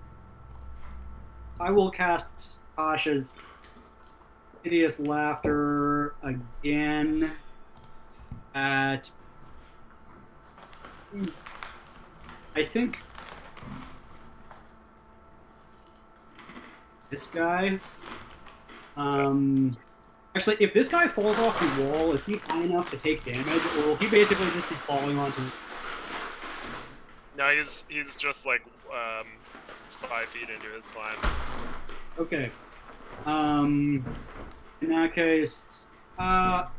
I will cast Tasha's Hideous Laughter again at... I think... this guy... Actually, if this guy falls off the wall, is he high enough to take damage, or will he basically just be falling onto... No, he's just like 5 feet into his climb. Okay. In that case, I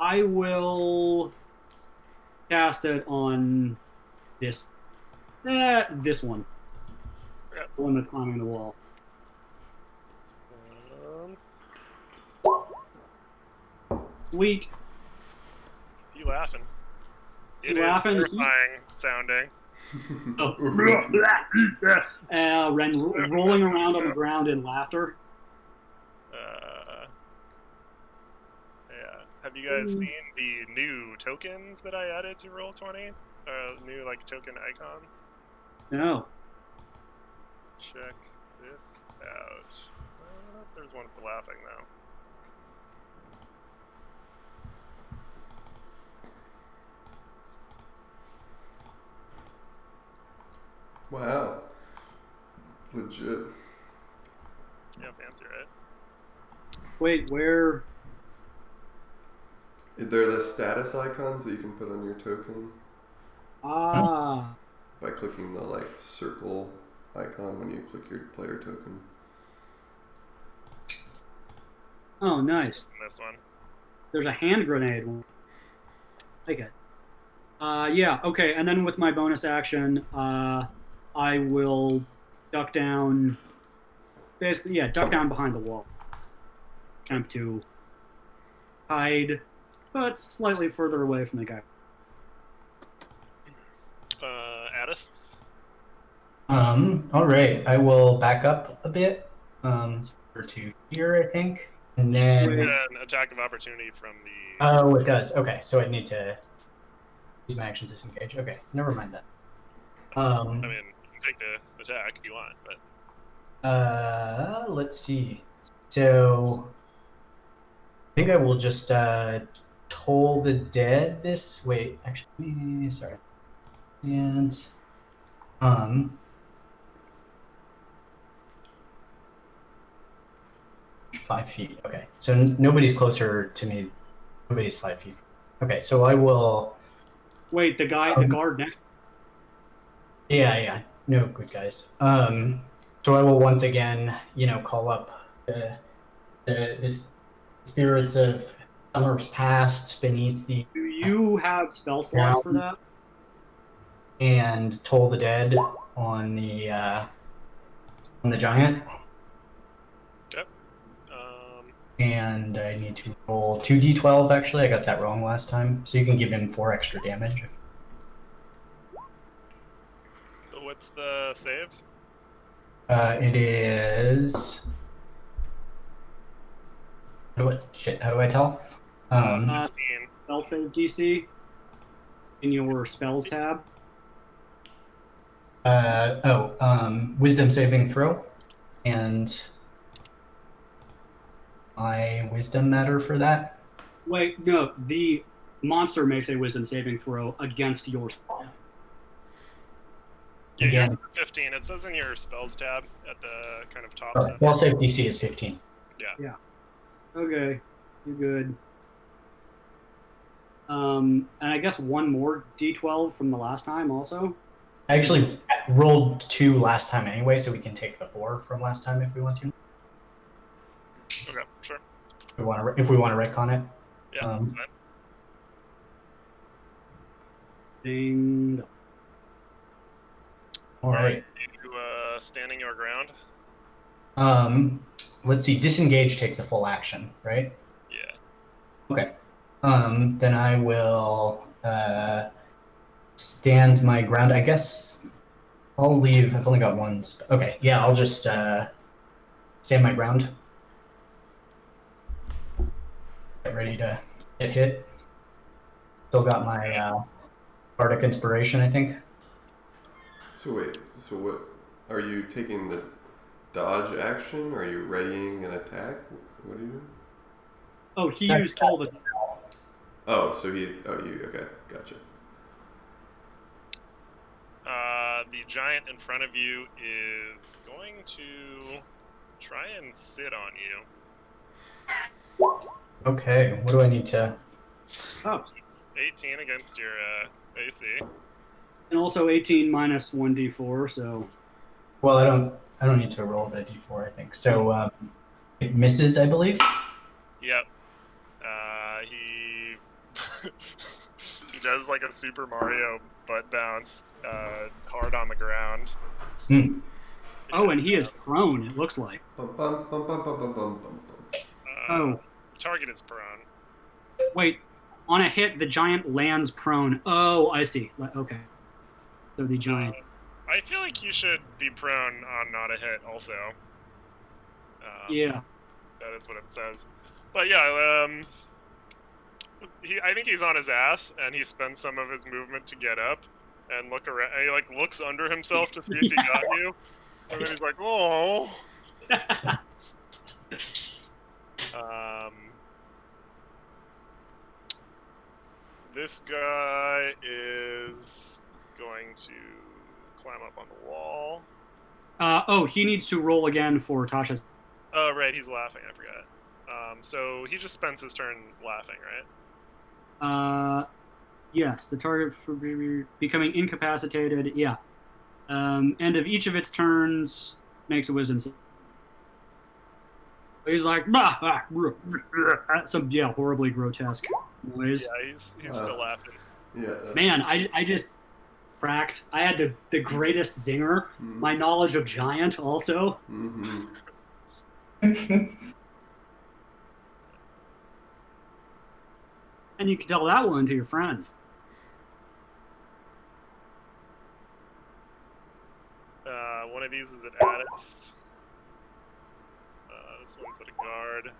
will cast it on this one. Yep. The one that's climbing the wall. Sweet. You laughing? It You laughing? is terrifying sounding. Oh. Ren rolling around on the ground in laughter. Yeah. Have you guys seen the new tokens that I added to Roll20? New like token icons? No. Check this out. I don't know if there's one for laughing though. Wow. Legit. Yeah, fancy, right? Wait, where? They're the status icons that you can put on your token Ah. by clicking the circle icon when you click your player token. Oh, nice. This one. There's a hand grenade one. Take it. Yeah, okay, and then with my bonus action, I will duck down. Basically, yeah, duck down behind the wall. Attempt to hide, but slightly further away from the guy. Addis? All right. I will back up a bit. Over to here, I think. And then... Wait. An attack of opportunity from the... Oh, it does. Okay, so I need to use my action to disengage. Okay, never mind that. I mean, you can take the attack if you want, but... Let's see. So, I think I will just toll the dead this... Wait, actually, sorry. And, 5 feet. Okay, so nobody's closer to me. Nobody's 5 feet. Okay, so I will... Wait, the guard next. Yeah, no good guys. So I will once again, call up the spirits of summers past beneath the Do you have spell slots ground for that? and toll the dead on the giant. Okay. And I need to roll 2d12, actually. I got that wrong last time. So you can give him 4 extra damage. What's the save? It is... How do I tell? 15. Spell save DC in your spells tab. Wisdom saving throw. And my wisdom matter for that. Wait, no, the monster makes a wisdom saving throw against your spell. Yeah, Again. yours is 15. It says in your spells tab at the kind of top Oh, center. spell save DC is 15. Okay, you're good. And I guess one more D12 from the last time also. I actually rolled 2 last time anyway, so we can take the 4 from last time if we want to. Okay, sure. If we want to retcon it. Yeah, that's fine. Ding. All right. You standing your ground? Let's see. Disengage takes a full action, right? Yeah. Okay. Then I will stand my ground. I guess I'll leave. I've only got one. Okay. Yeah, I'll just stand my ground. Get ready to get hit. Still got my Bardic Inspiration, I think. So wait, so what? Are you taking the dodge action? Are you readying an attack? What are you doing? Oh, he used toll the. Oh, so you, okay, gotcha. The giant in front of you is going to try and sit on you. Okay. What do I need to? Oh, It's 18 against your AC. and also 18 minus 1d4, so. Well, I don't need to roll the d4. I think so. It misses, I believe. Yep. He he does like a Super Mario butt bounce hard on the ground. Hmm. Oh, and he is prone, it looks like. Bum, bum, bum, bum, bum, bum, bum, bum. Oh, The target is prone. wait. On a hit, the giant lands prone. Oh, I see. Okay. So the giant. I feel like you should be prone on not a hit also. Yeah. That is what it says. But yeah, I think he's on his ass, and he spends some of his movement to get up and look around. And he like looks under himself to see if he got you, and then he's like, "Oh." This guy is going to climb up on the wall. Oh, he needs to roll again for Tasha's. Oh, right, he's laughing. I forgot. So he just spends his turn laughing, right? Yes, the target for becoming incapacitated. Yeah. End of each of its turns makes a wisdom save. He's like, bah, bah, some horribly grotesque noise. Yeah, he's still laughing. Yeah. Man, I just cracked. I had the greatest zinger. My knowledge of giant also. Mm-hmm. And you can tell that one to your friends. One of these is at Addis. This one's at a guard.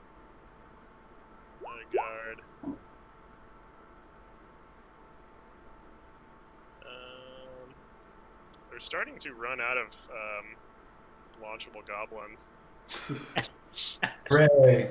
Another guard. They're starting to run out of launchable goblins. Hooray.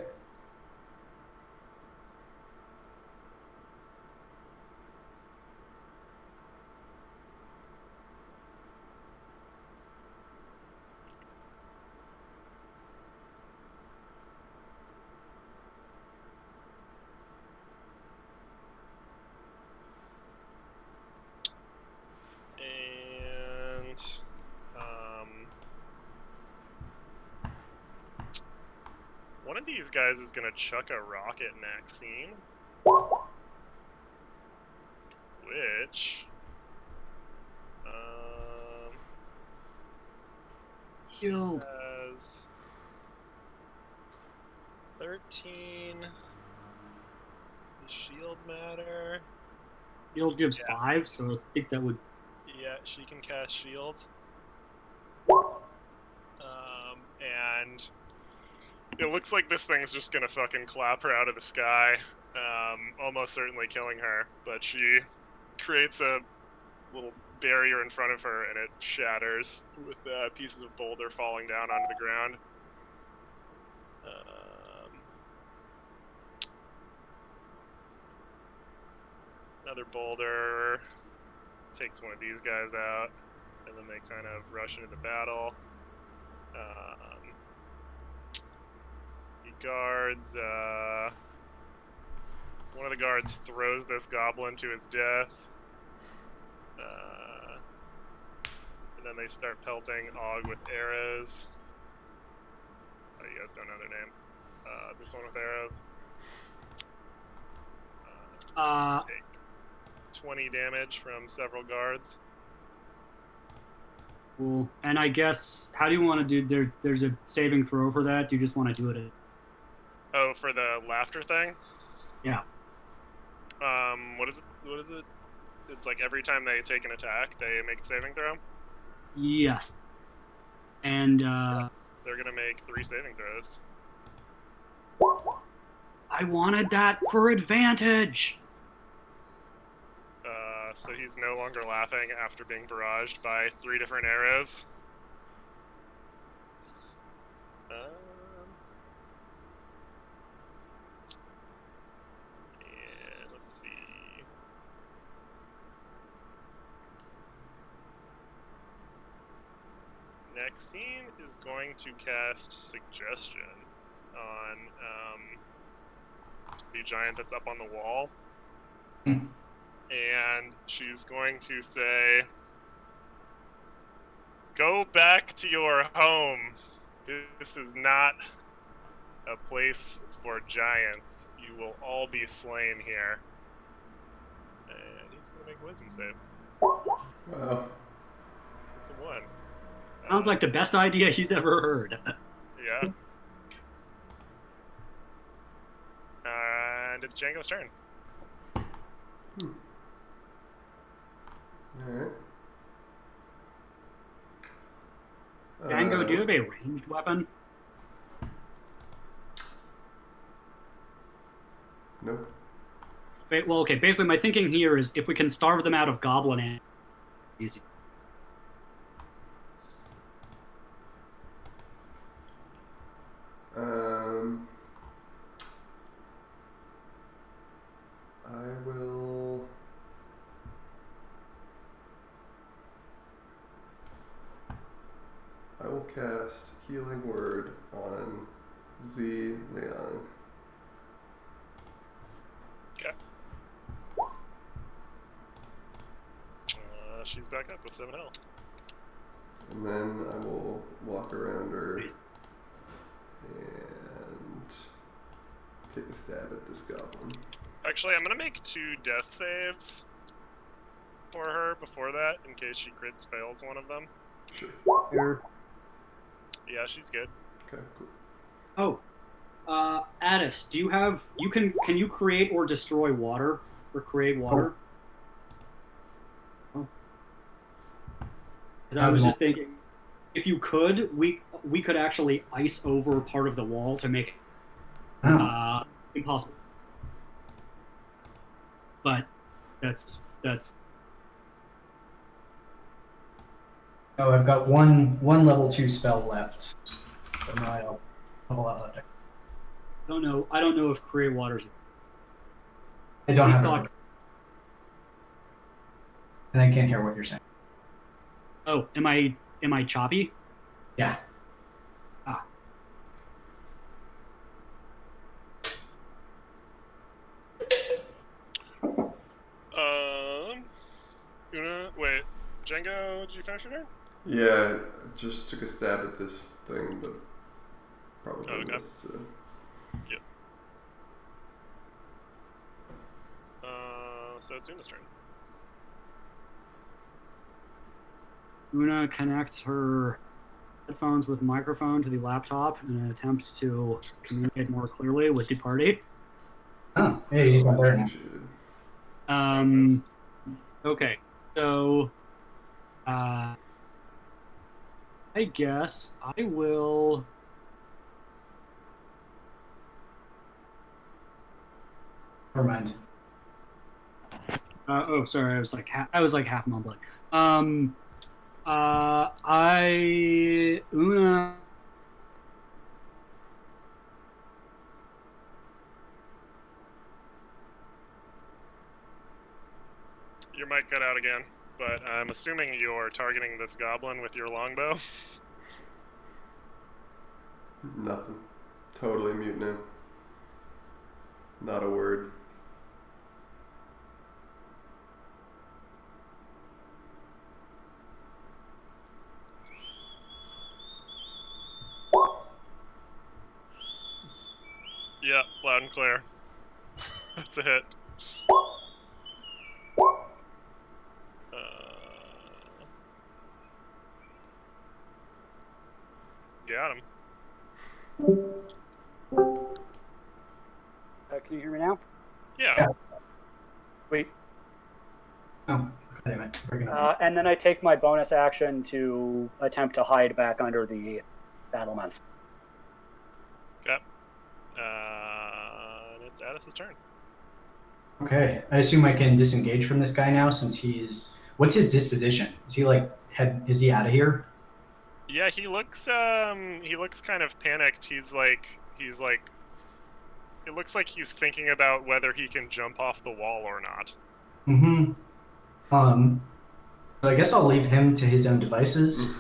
these guys is gonna chuck a rock at Maxine, which she Shield. has 13. Does shield matter? Shield gives Yeah. 5, so I think that would. Yeah, she can cast shield. And it looks like this thing's just gonna fucking clap her out of the sky, almost certainly killing her. But she creates a little barrier in front of her, and it shatters with pieces of boulder falling down onto the ground. Another boulder takes one of these guys out, and then they kind of rush into the battle. The guards, one of the guards throws this goblin to his death. And then they start pelting Og with arrows. Oh, you guys don't know their names. This one with arrows. Take 20 damage from several guards. Cool. And I guess, how do you want to do? There's a saving throw for that. Do you just want to do it? Oh, for the laughter thing? Yeah. What is it? It's like every time they take an attack, they make a saving throw? Yes. And They're gonna make 3 saving throws. I wanted that for advantage. So he's no longer laughing after being barraged by 3 different arrows. And let's see. Maxine is going to cast Suggestion on the giant that's up on the wall. And she's going to say, "Go back to your home. This is not a place for giants. You will all be slain here." And he's going to make a wisdom save. Wow. It's a 1. Sounds like the best idea he's ever heard. Yeah. And it's Django's turn. Alright. Django, do you have a ranged weapon? Nope. Wait, well, okay. Basically, my thinking here is if we can starve them out of goblin ammo, easy. I will cast Healing Word on Z Leon. Okay. She's back up with 7 health. And then I will walk around her and take a stab at this goblin. Actually, I'm gonna make 2 death saves for her before that, in case she crits fails one of them. Sure. Yeah, she's good. Okay, cool. Oh, Addis, do you have? Can you create or destroy water or create water? Oh. Because I was just thinking, if you could, we could actually ice over part of the wall to make it impossible. But that's. Oh, I've got one level 2 spell left. So now I don't have a lot left. I don't know if create waters. I don't have thought- it. And I can't hear what you're saying. Oh, am I choppy? Yeah. Ah. Wait, Django, did you finish your turn? Yeah, just took a stab at this thing, but probably Okay. missed. Yep. So it's Una's turn. Una connects her headphones with microphone to the laptop and attempts to communicate more clearly with the party. Oh, hey, he's not there now. Um, okay, so I guess I will. Never mind. Oh, sorry, I was like half mumbling. Una. Your mic cut out again, but I'm assuming you're targeting this goblin with your longbow. Nothing. Totally mute now. Not a word. Yeah, loud and clear. That's a hit. Got him. Can you hear me now? Yeah. Sweet. Oh, okay, mate. Bring it up. And then I take my bonus action to attempt to hide back under the battlements. Okay. It's Addis's turn. Okay, I assume I can disengage from this guy now since he's. What's his disposition? Is he like Is he out of here? Yeah, he looks kind of panicked. He's like it looks like he's thinking about whether he can jump off the wall or not. Mm-hmm. So I guess I'll leave him to his own devices.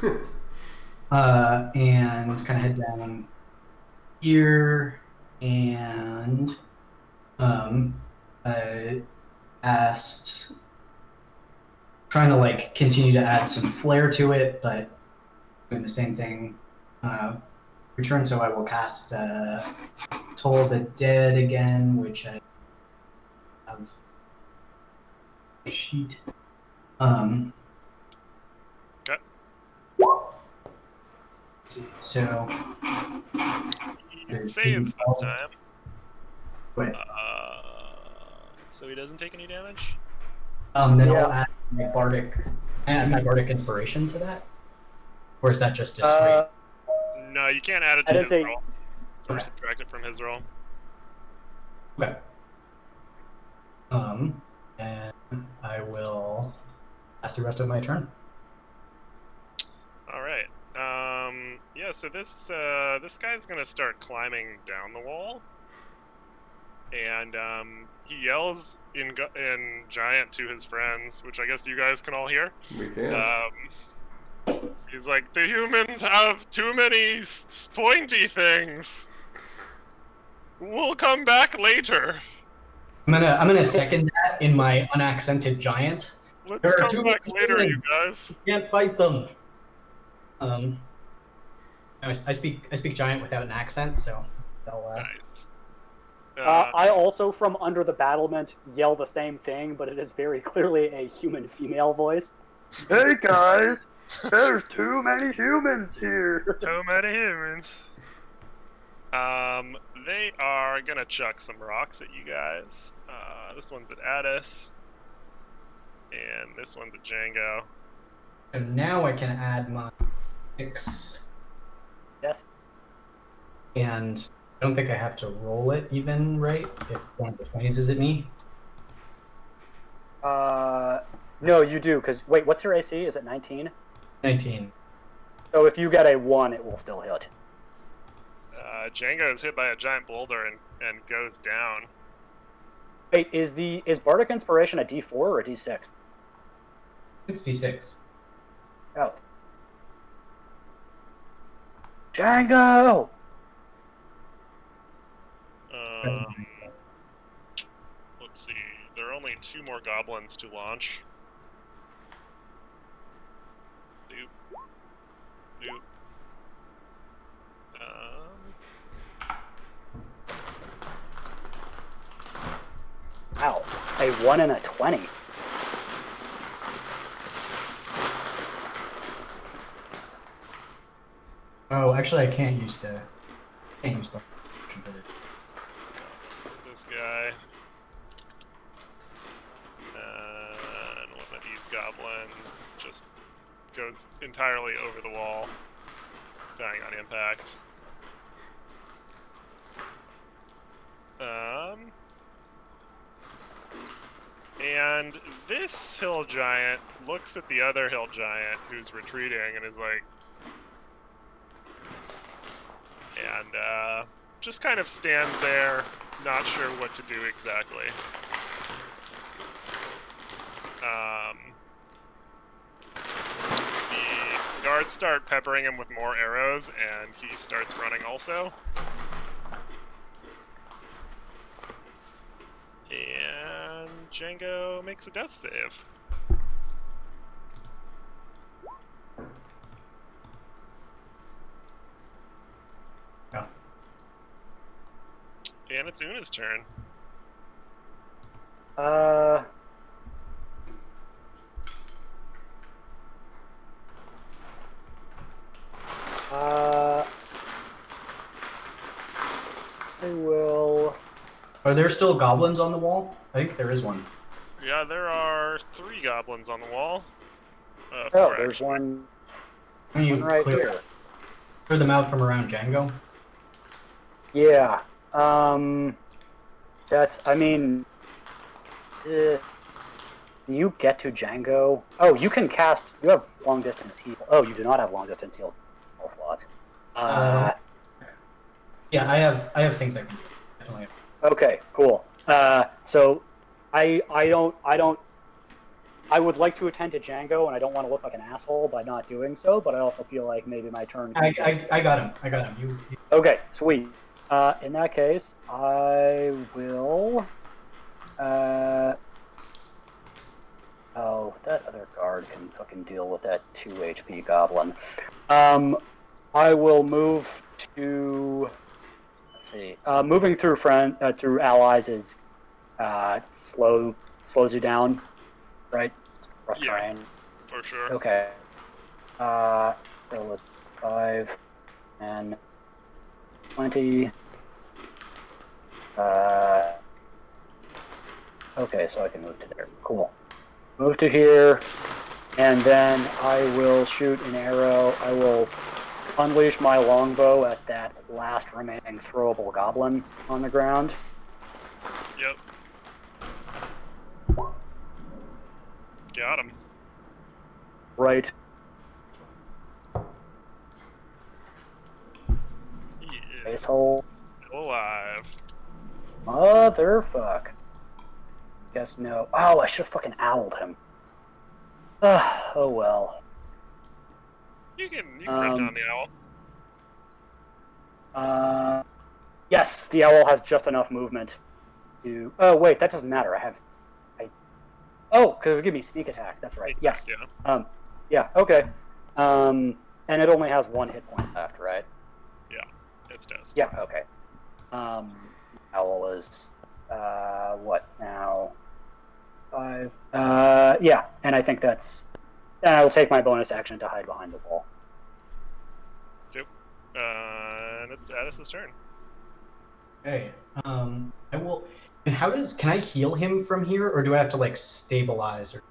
And kind of head down here and trying to like continue to add some flair to it, but doing the same thing. Return, so I will cast Toll the Dead again, which I have a sheet. Okay. So He saves this time. Wait. So he doesn't take any damage? Then Yeah. I'll add my bardic inspiration to that? Or is that just a straight? No, you can't add it to That his is a- roll. Or Okay. subtract it from his roll. Okay. And I will pass the rest of my turn. Alright. Yeah, so this guy's gonna start climbing down the wall. And he yells in giant to his friends, which I guess you guys can all hear. We can. He's like, the humans have too many pointy things. We'll come back later. I'm gonna second that in my unaccented giant. There Let's are come too back many later, you humans. guys. You can't fight them. I speak giant without an accent, so they'll. Nice. I also, from under the battlement, yell the same thing, but it is very clearly a human female voice. Hey guys, there's too many humans here. So many humans. They are gonna chuck some rocks at you guys. This one's at Addis. And this one's at Django. So now I can add my 6. Yes. And I don't think I have to roll it even, right? If one of the 20s is at me. No, you do, because, wait, what's your AC? Is it 19? 19. So if you get a 1, it will still hit. Django is hit by a giant boulder and goes down. Wait, is Bardic Inspiration a D4 or a D6? 66. Oh. Django! Let's see. There are only 2 more goblins to launch. Doop. Doop. A 1 and a 20. Oh, actually, I can't use the. It's this guy. And one of these goblins just goes entirely over the wall, dying on impact. And this hill giant looks at the other hill giant who's retreating and is like, and just kind of stands there, not sure what to do exactly. The guards start peppering him with more arrows, and he starts running also. And Django makes a death save. Yeah. And it's Una's turn. I will. Are there still goblins on the wall? I think there is one. Yeah, there are 3 goblins on the wall. Oh, 4 there's actually. one Can you right clear here. them out from around Django? Yeah. That's. I mean. You get to Django. Oh, you can cast. You have long distance heal. Oh, you do not have long distance heal slot. Yeah, I have things I can do. Definitely. Okay, cool. So I would like to attend to Django, and I don't want to look like an asshole by not doing so, but I also feel like maybe my turn. I got him. I got him. You. Okay, sweet. In that case, I will. Oh, that other guard can fucking deal with that 2 HP goblin. I will move to. Let's see. Moving through through allies is slows you down, right? Rough Yeah. terrain. For sure. Okay. So let's 5 and 20. Okay, so I can move to there. Cool. Move to here, and then I will shoot an arrow. I will unleash my longbow at that last remaining throwable goblin on the ground. Yep. Got him. Right. He is Asshole. still alive. Motherfuck. Guess no. Oh, I should have fucking owled him. Oh well. You can run down the owl. Yes, the owl has just enough movement to. Oh wait, that doesn't matter. Oh, because it'll give me sneak attack. That's right. Yes. Yeah. Yeah. Okay. And it only has 1 hit point left, right? It does. Yeah. Okay. Owl is what now? 5. Yeah, and I think that's. And I will take my bonus action to hide behind the wall. And it's Addis's turn. Okay. I will. And can I heal him from here, or do I have to like stabilize? Or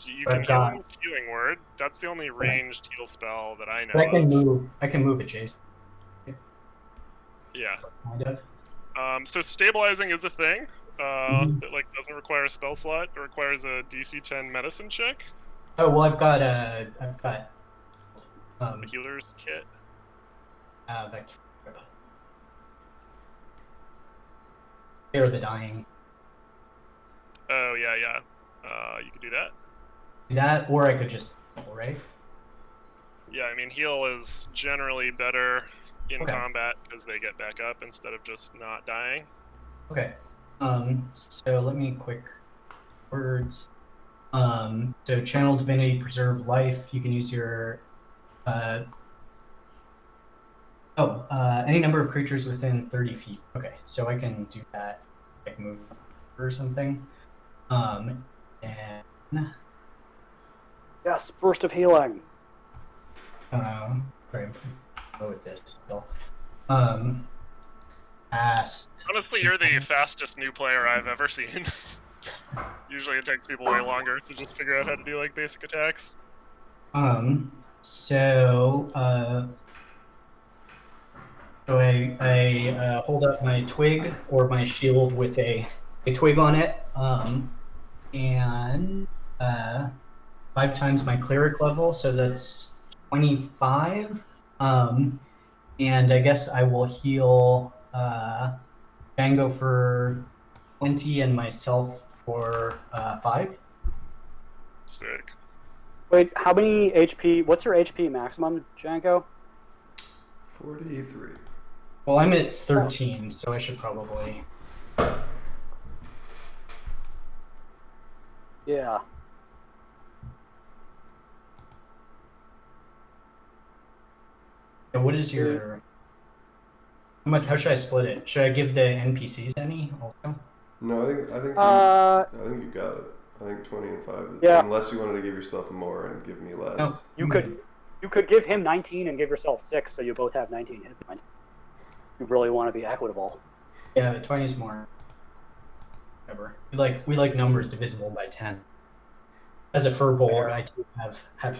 You can heal him with Healing Word. That's the only ranged heal spell that I know I can of. move. I can move adjacent. Yeah. Kind of. So stabilizing is a thing. That like doesn't require a spell slot. It requires a DC 10 medicine check. Oh well, I've got a Healer's kit. that Spare the Dying. Oh yeah. You could do that. That, or I could just right. Yeah, I mean heal is generally better in Okay. combat because they get back up instead of just not dying. Okay. So let me quick words. So Channel Divinity, Preserve Life. You can use your any number of creatures within 30 feet. Okay, so I can do that. like move or something. And Yes, burst of healing. sorry, I'm low with this still. Cast. Honestly, you're the fastest new player I've ever seen. Usually it takes people way longer to just figure out how to do like basic attacks. So I hold up my twig or my shield with a twig on it, and 5 times my cleric level, so that's 25. And I guess I will heal Django for 20 and myself for 5. Sick. Wait, how many HP? What's your HP maximum, Janko? 43. Well, I'm at 13, so I should probably. Yeah. What is your? How should I split it? Should I give the NPCs any also? No, I think Uh, I think you got it. I think 20 and 5 is, Yeah. unless you wanted to give yourself more and give me less. No. you could give him 19 and give yourself 6, so you both have 19 hit points. You really want to be equitable. Yeah, the 20 is more. Whatever. We like numbers divisible by 10. As a furbolg, I do have 10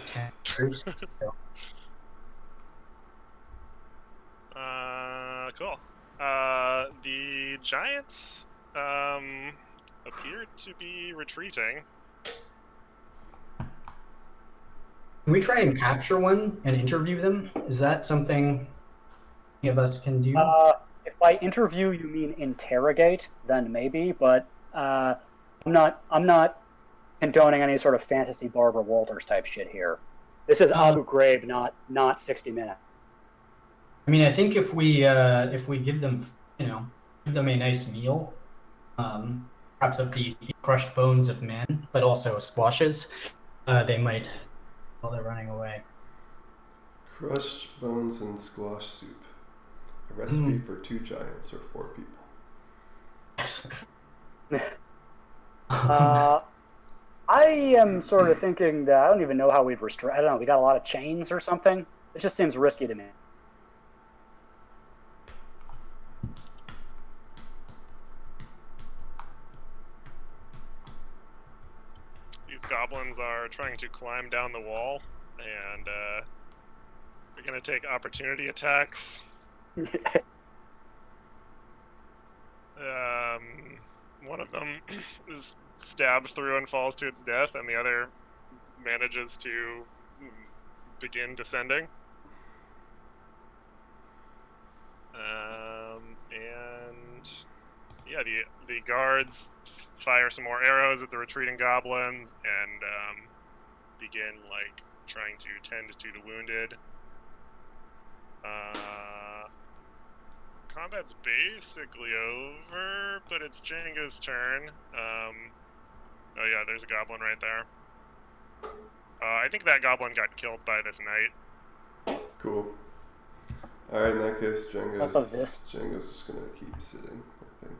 numbers, so. Cool. The giants appear to be retreating. Can we try and capture one and interview them? Is that something any of us can do? If by interview you mean interrogate, then maybe, but I'm not condoning any sort of fantasy Barbara Walters type shit here. This is Abu Ghraib, not 60 Minutes. I mean, I think if we give them, give them a nice meal, perhaps of the crushed bones of men, but also squashes, they might. While they're running away. Crushed bones and squash soup. A recipe for 2 giants or 4 people. I am sort of thinking that I don't even know how we'd restrain. I don't know. We got a lot of chains or something. It just seems risky to me. These goblins are trying to climb down the wall, and they're going to take opportunity attacks. One of them is stabbed through and falls to its death, and the other manages to begin descending. And yeah, the guards fire some more arrows at the retreating goblins and begin like trying to tend to the wounded. Combat's basically over, but it's Jenga's turn. Oh yeah, there's a goblin right there. I think that goblin got killed by this knight. Cool. Alright, in that case, Also this. Jenga's just gonna keep sitting, I think.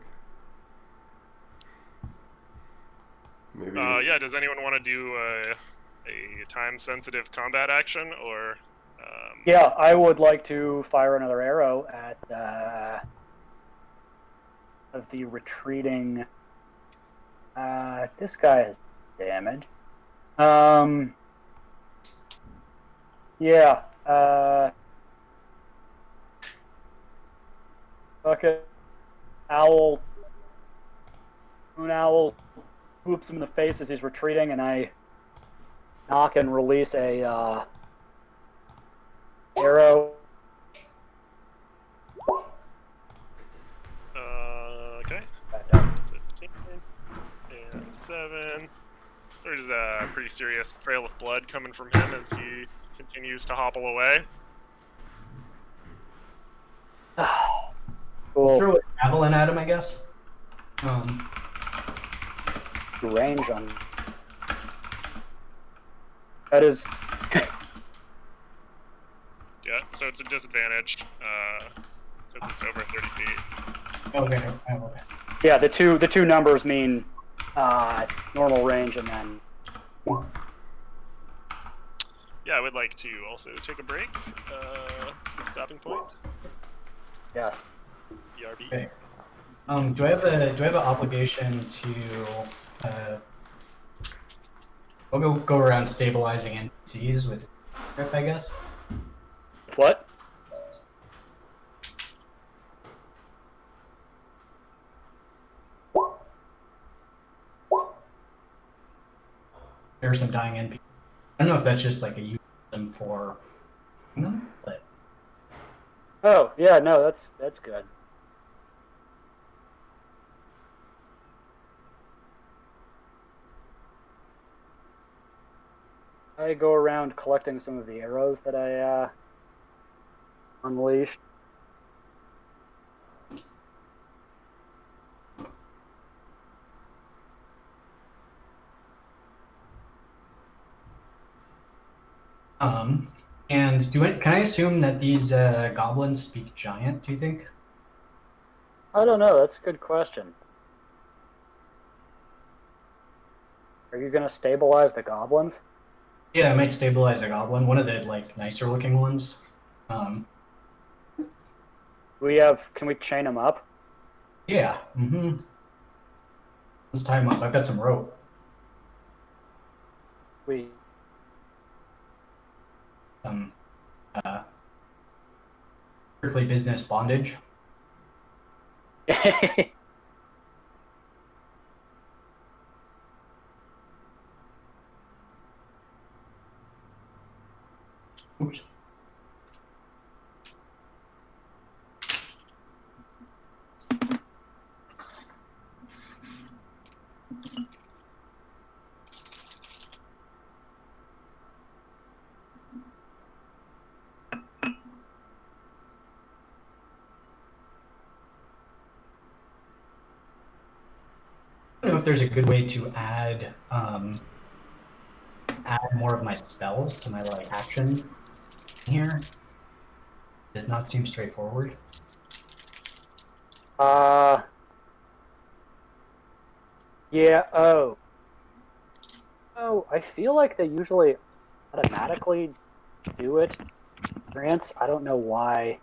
Maybe. Yeah, does anyone want to do a time-sensitive combat action, or? Yeah, I would like to fire another arrow at of the retreating. This guy has damage. Yeah. Okay. Moon Owl whoops him in the face as he's retreating, and I knock and release a arrow. Okay. 15 and 7. There's a pretty serious trail of blood coming from him as he continues to hobble away. Cool. Throw a javelin at him, I guess. Range on. That is. Yeah, so it's a disadvantage, since it's over 30 feet. Okay. Yeah, the two numbers mean normal range, and then Yeah, I would like to also take a break. Let's get a stopping point. yes. BRB. Okay. Do I have an obligation to I'll go around stabilizing NPCs with grip, I guess. What? There are some dying NPCs. I don't know if that's just like a euphemism for them, but Oh, yeah, no, that's good. I go around collecting some of the arrows that I unleashed. And can I assume that these goblins speak giant? Do you think? I don't know. That's a good question. Are you gonna stabilize the goblins? Yeah, I might stabilize a goblin, one of the like nicer looking ones. Can we chain them up? Yeah. Let's tie him up. I've got some rope. We Some strictly business bondage. Oops. I don't know if there's a good way to add more of my spells to my like action here. Does not seem straightforward. Yeah. Oh. Oh, I feel like they usually automatically do it. Grants. I don't know why.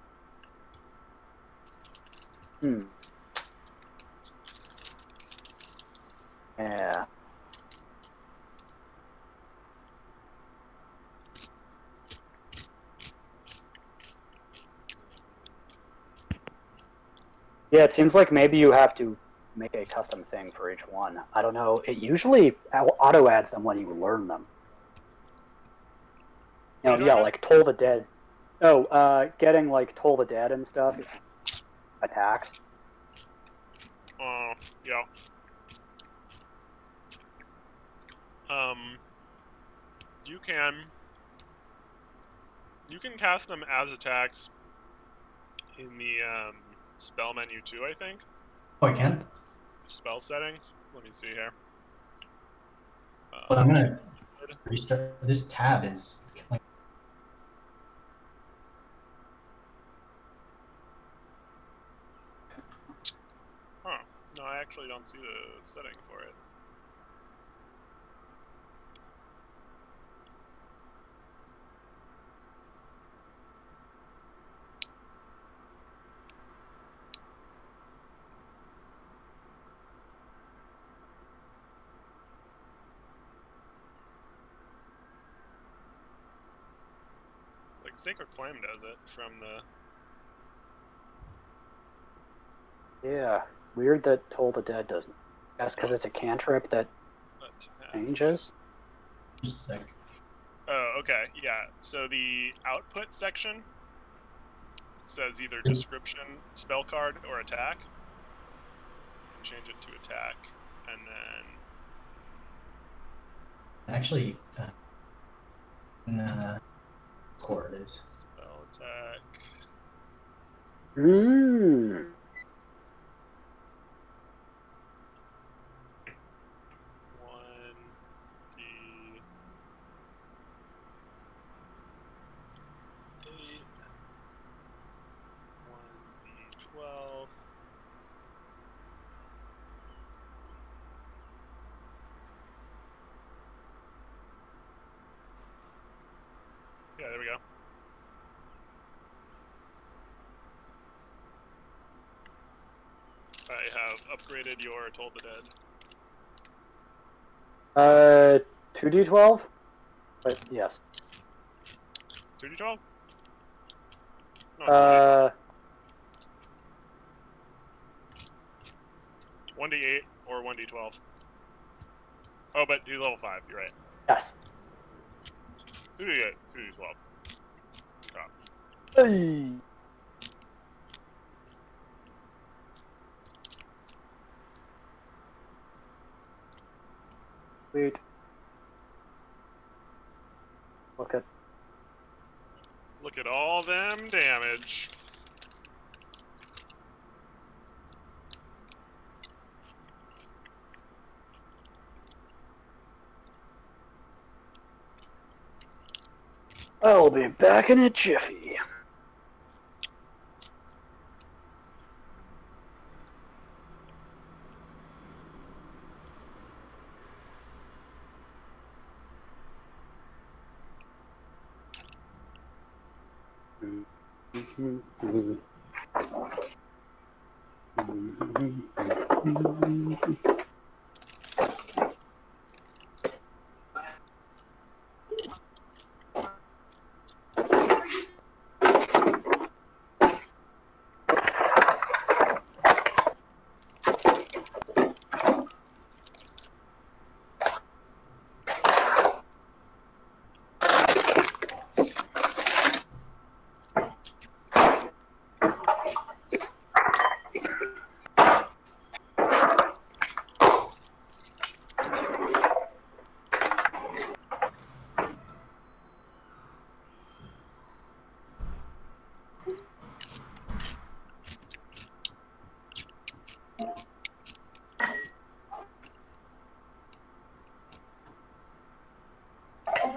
Yeah. Yeah, it seems like maybe you have to make a custom thing for each one. I don't know. It usually auto adds them when you learn them. You know, yeah, like Toll the Dead. Oh, getting like Toll the Dead and stuff attacks. Yeah. You can cast them as attacks in the spell menu too, I think. Oh, I can. Spell settings. Let me see here. But I'm gonna restart. This tab is like. Huh. No, I actually don't see the setting for it. Like Sacred Flame does it from the. Yeah, weird that Toll the Dead doesn't. That's because it's a cantrip that changes. Just a sec. Oh, okay, yeah. So the output section says either description, spell card, or attack. You can change it to attack, and then Actually, Discord is. spell attack. Hmm. One D 8, 1 D 12. go. I have upgraded your Toll the Dead. 2d12? But yes. 2d12? No, 1d8 or 1d12. Oh, but he's level 5, you're right. Yes. 2d8, 2d12. Hey. Sweet. Okay. Look at all them damage. I'll be back in a jiffy.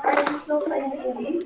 Are you still playing the game?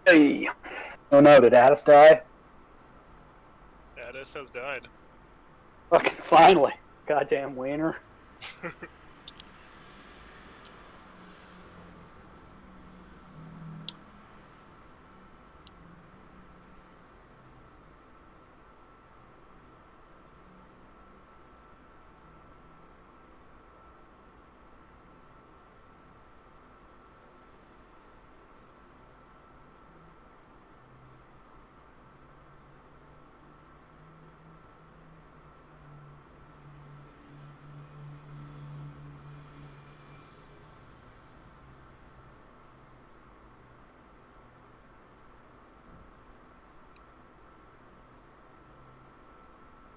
Hey. Oh no, did Addis die? Addis has died. Fucking finally. Goddamn wiener.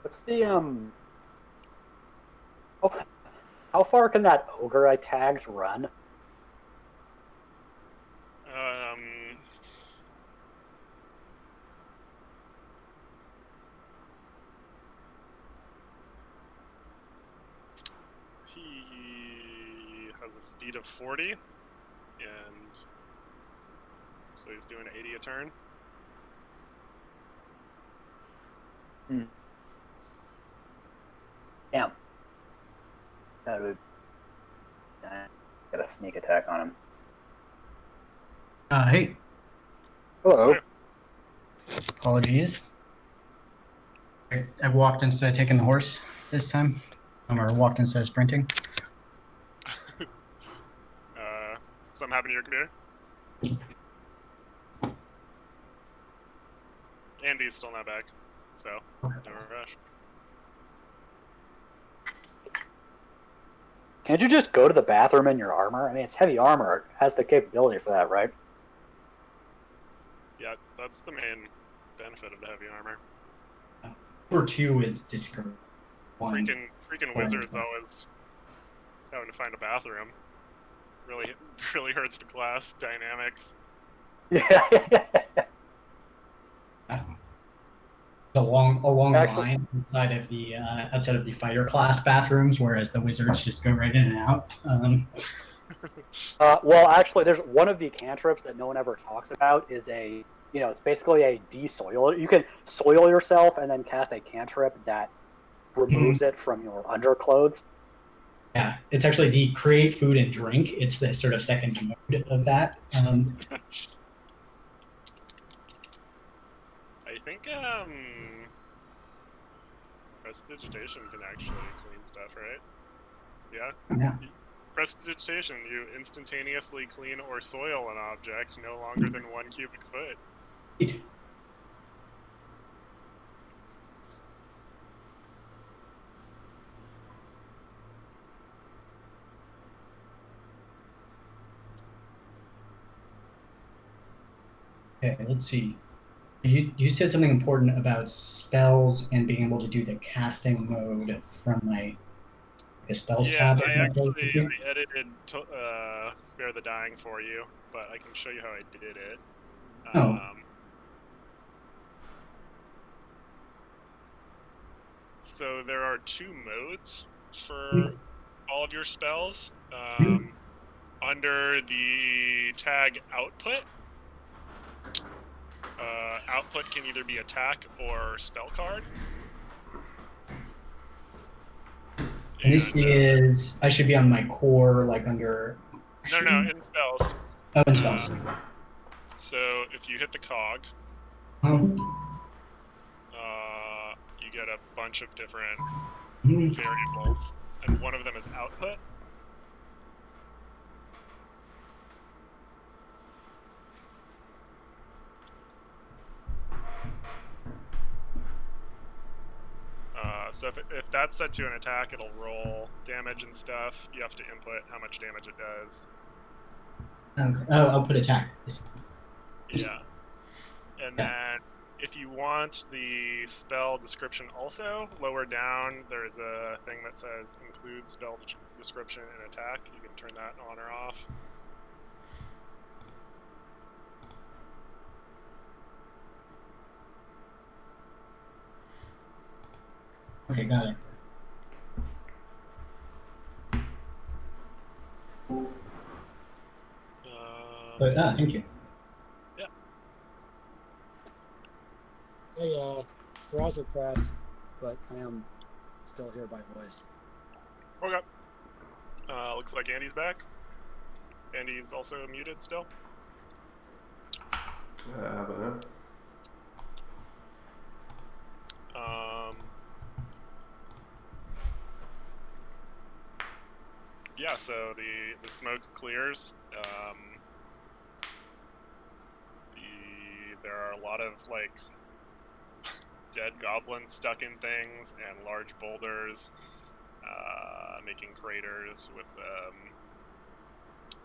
What's the how far can that ogre I tagged run? He has a speed of 40, and so he's doing 80 a turn. Damn. That would get a sneak attack on him. Hey, Hello. apologies. I walked instead of taking the horse this time. Or walked instead of sprinting. Something happened to your computer? Andy's still not back, so no rush. Can't you just go to the bathroom in your armor? I mean, it's heavy armor. It has the capability for that, right? Yeah, that's the main benefit of the heavy armor. Or 2 is discouraged. Freaking wizards always having to find a bathroom. Really hurts the class dynamics. Yeah. A long Actually- line outside of the fighter class bathrooms, whereas the wizards just go right in and out. Well, actually, there's one of the cantrips that no one ever talks about is it's basically a de-soil. You can soil yourself and then cast a cantrip that removes it from your underclothes. Yeah, it's actually the create food and drink. It's the sort of second mode of that. I think prestidigitation can actually clean stuff, right? Yeah. Yeah. Prestidigitation, you instantaneously clean or soil an object no longer than 1 cubic foot. Okay, let's see. You said something important about spells and being able to do the casting mode from my spells Yeah, tab. I edited Spare the Dying for you, but I can show you how I did it. So there are 2 modes for all of your spells. Under the tag output, output can either be attack or spell card. And this is, I should be on my core, like under. No, in spells. Oh, in spells. So if you hit the cog, you get a bunch of different variables, and one of them is output. So if that's set to an attack, it'll roll damage and stuff. You have to input how much damage it does. Okay. Oh, output attack. Yeah. And then if you want the spell description also, lower down there's a thing that says include spell description and attack. You can turn that on or off. Okay, got it. But thank you. Hey, browser crashed, but I am still here by voice. Okay. Looks like Andy's back. Andy's also muted still. How about now? Yeah, so the smoke clears. There are a lot of like dead goblins stuck in things and large boulders, making craters with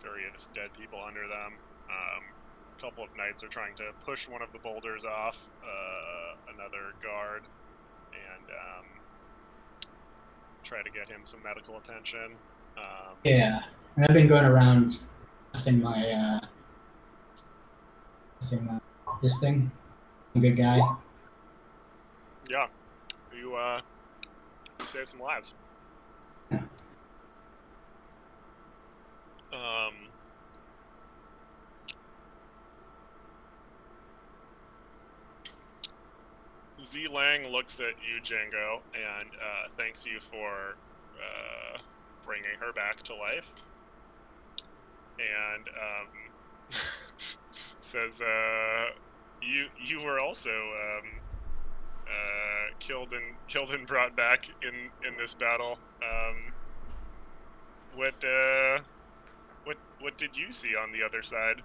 various dead people under them. A couple of knights are trying to push one of the boulders off another guard and try to get him some medical attention. Yeah, and I've been going around testing my this thing. I'm a good guy. Yeah, you saved some lives. Yeah. Z Lang looks at you, Django, and thanks you for bringing her back to life. And says, you were also killed and brought back in this battle. What did you see on the other side?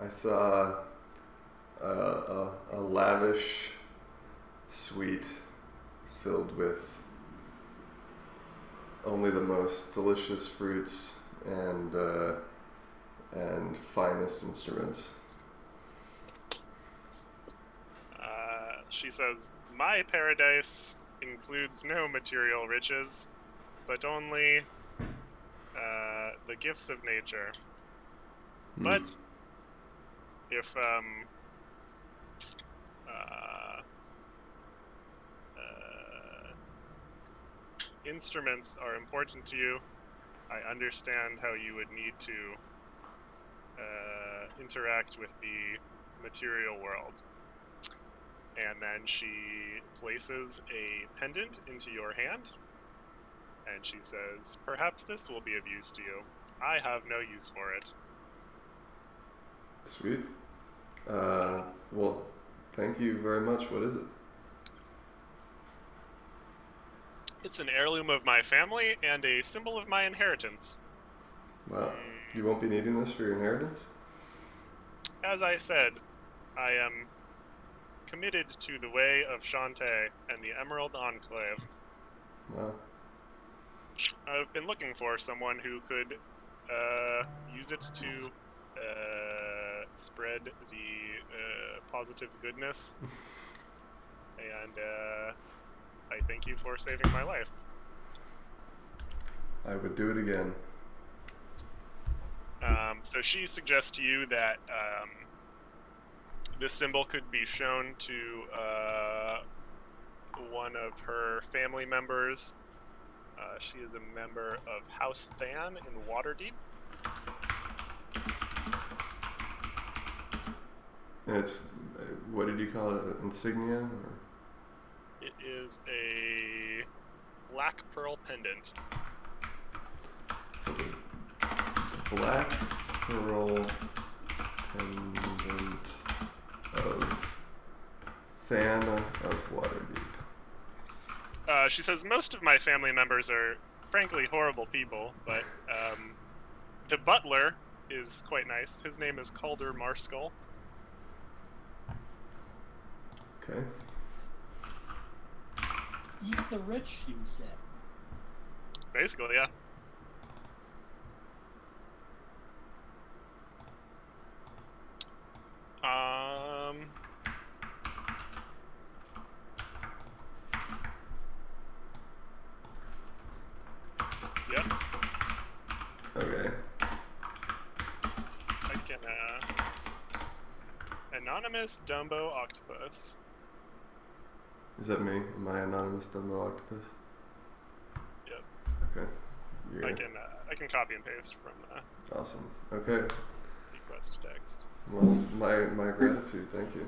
I saw a lavish suite filled with only the most delicious fruits and finest instruments. She says, "My paradise includes no material riches, but only the gifts of nature. But if instruments are important to you, I understand how you would need to interact with the material world." And then she places a pendant into your hand, and she says, "Perhaps this will be of use to you. I have no use for it." Sweet. Well, thank you very much. What is it? It's an heirloom of my family and a symbol of my inheritance. Wow. You won't be needing this for your inheritance? As I said, I am committed to the way of Shantae and the Emerald Enclave. Wow. I've been looking for someone who could use it to spread the positive goodness. And I thank you for saving my life. I would do it again. So she suggests to you that this symbol could be shown to one of her family members. She is a member of House Than in Waterdeep. And it's, what did you call it? Insignia? Or? It is a black pearl pendant. So the black pearl pendant of Thana of Waterdeep. She says most of my family members are frankly horrible people, but the butler is quite nice. His name is Calder Marskull. Okay. Eat the rich, you said. Basically, yeah. Yep. Okay. Anonymous Dumbo Octopus. Is that me? Am I anonymous Dumbo Octopus? Yep. Okay. I You're can copy and paste from awesome. Okay. request text. Well, my gratitude. Thank you.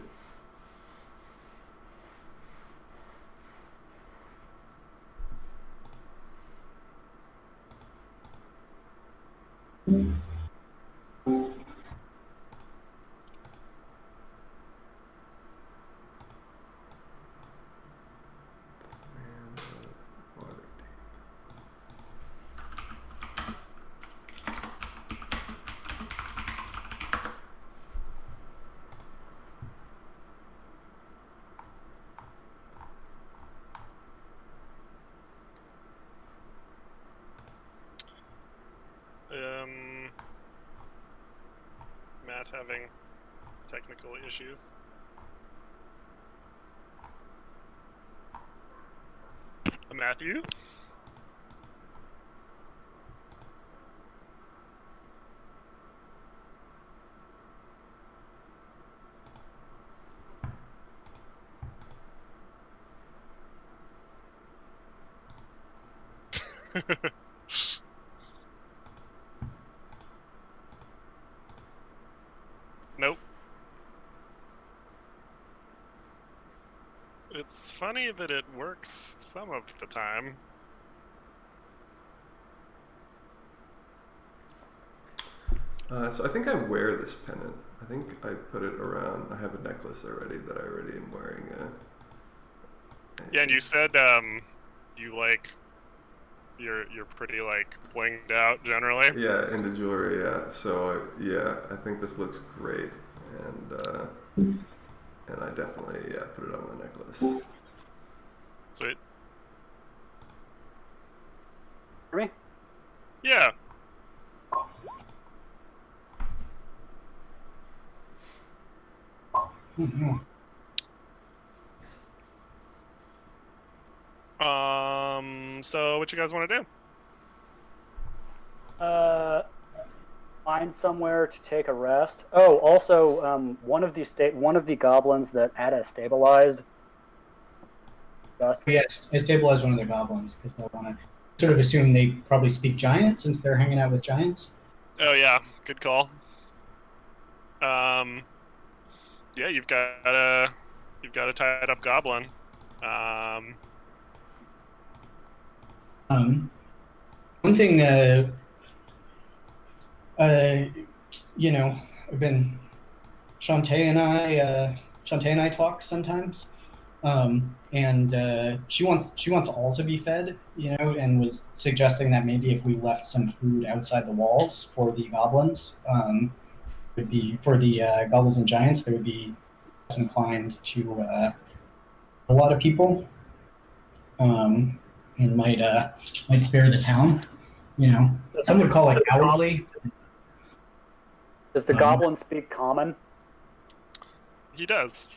And, Waterdeep. Matt having technical issues. Matthew? Nope. It's funny that it works some of the time. So I think I wear this pennant. I think I put it around. I have a necklace already that I already am wearing. Yeah, and you said you like you're pretty like blinged out generally. Yeah, into jewelry. Yeah. So yeah, I think this looks great, and I definitely put it on my necklace. Sweet. For me? Yeah. So what you guys want to do? Find somewhere to take a rest. Oh, also, one of the goblins that Ada stabilized. Yes, I stabilized one of the goblins because they want to sort of assume they probably speak giant since they're hanging out with giants. Oh yeah, good call. Yeah, you've got a tied up goblin. One thing, you know, Shantae and I talk sometimes, and she wants all to be fed, you know, and was suggesting that maybe if we left some food outside the walls for the goblins, would be for the goblins and giants, they would be less inclined to a lot of people, and might spare the town. You know, some would call it cowardly. Does the goblin speak common? He does.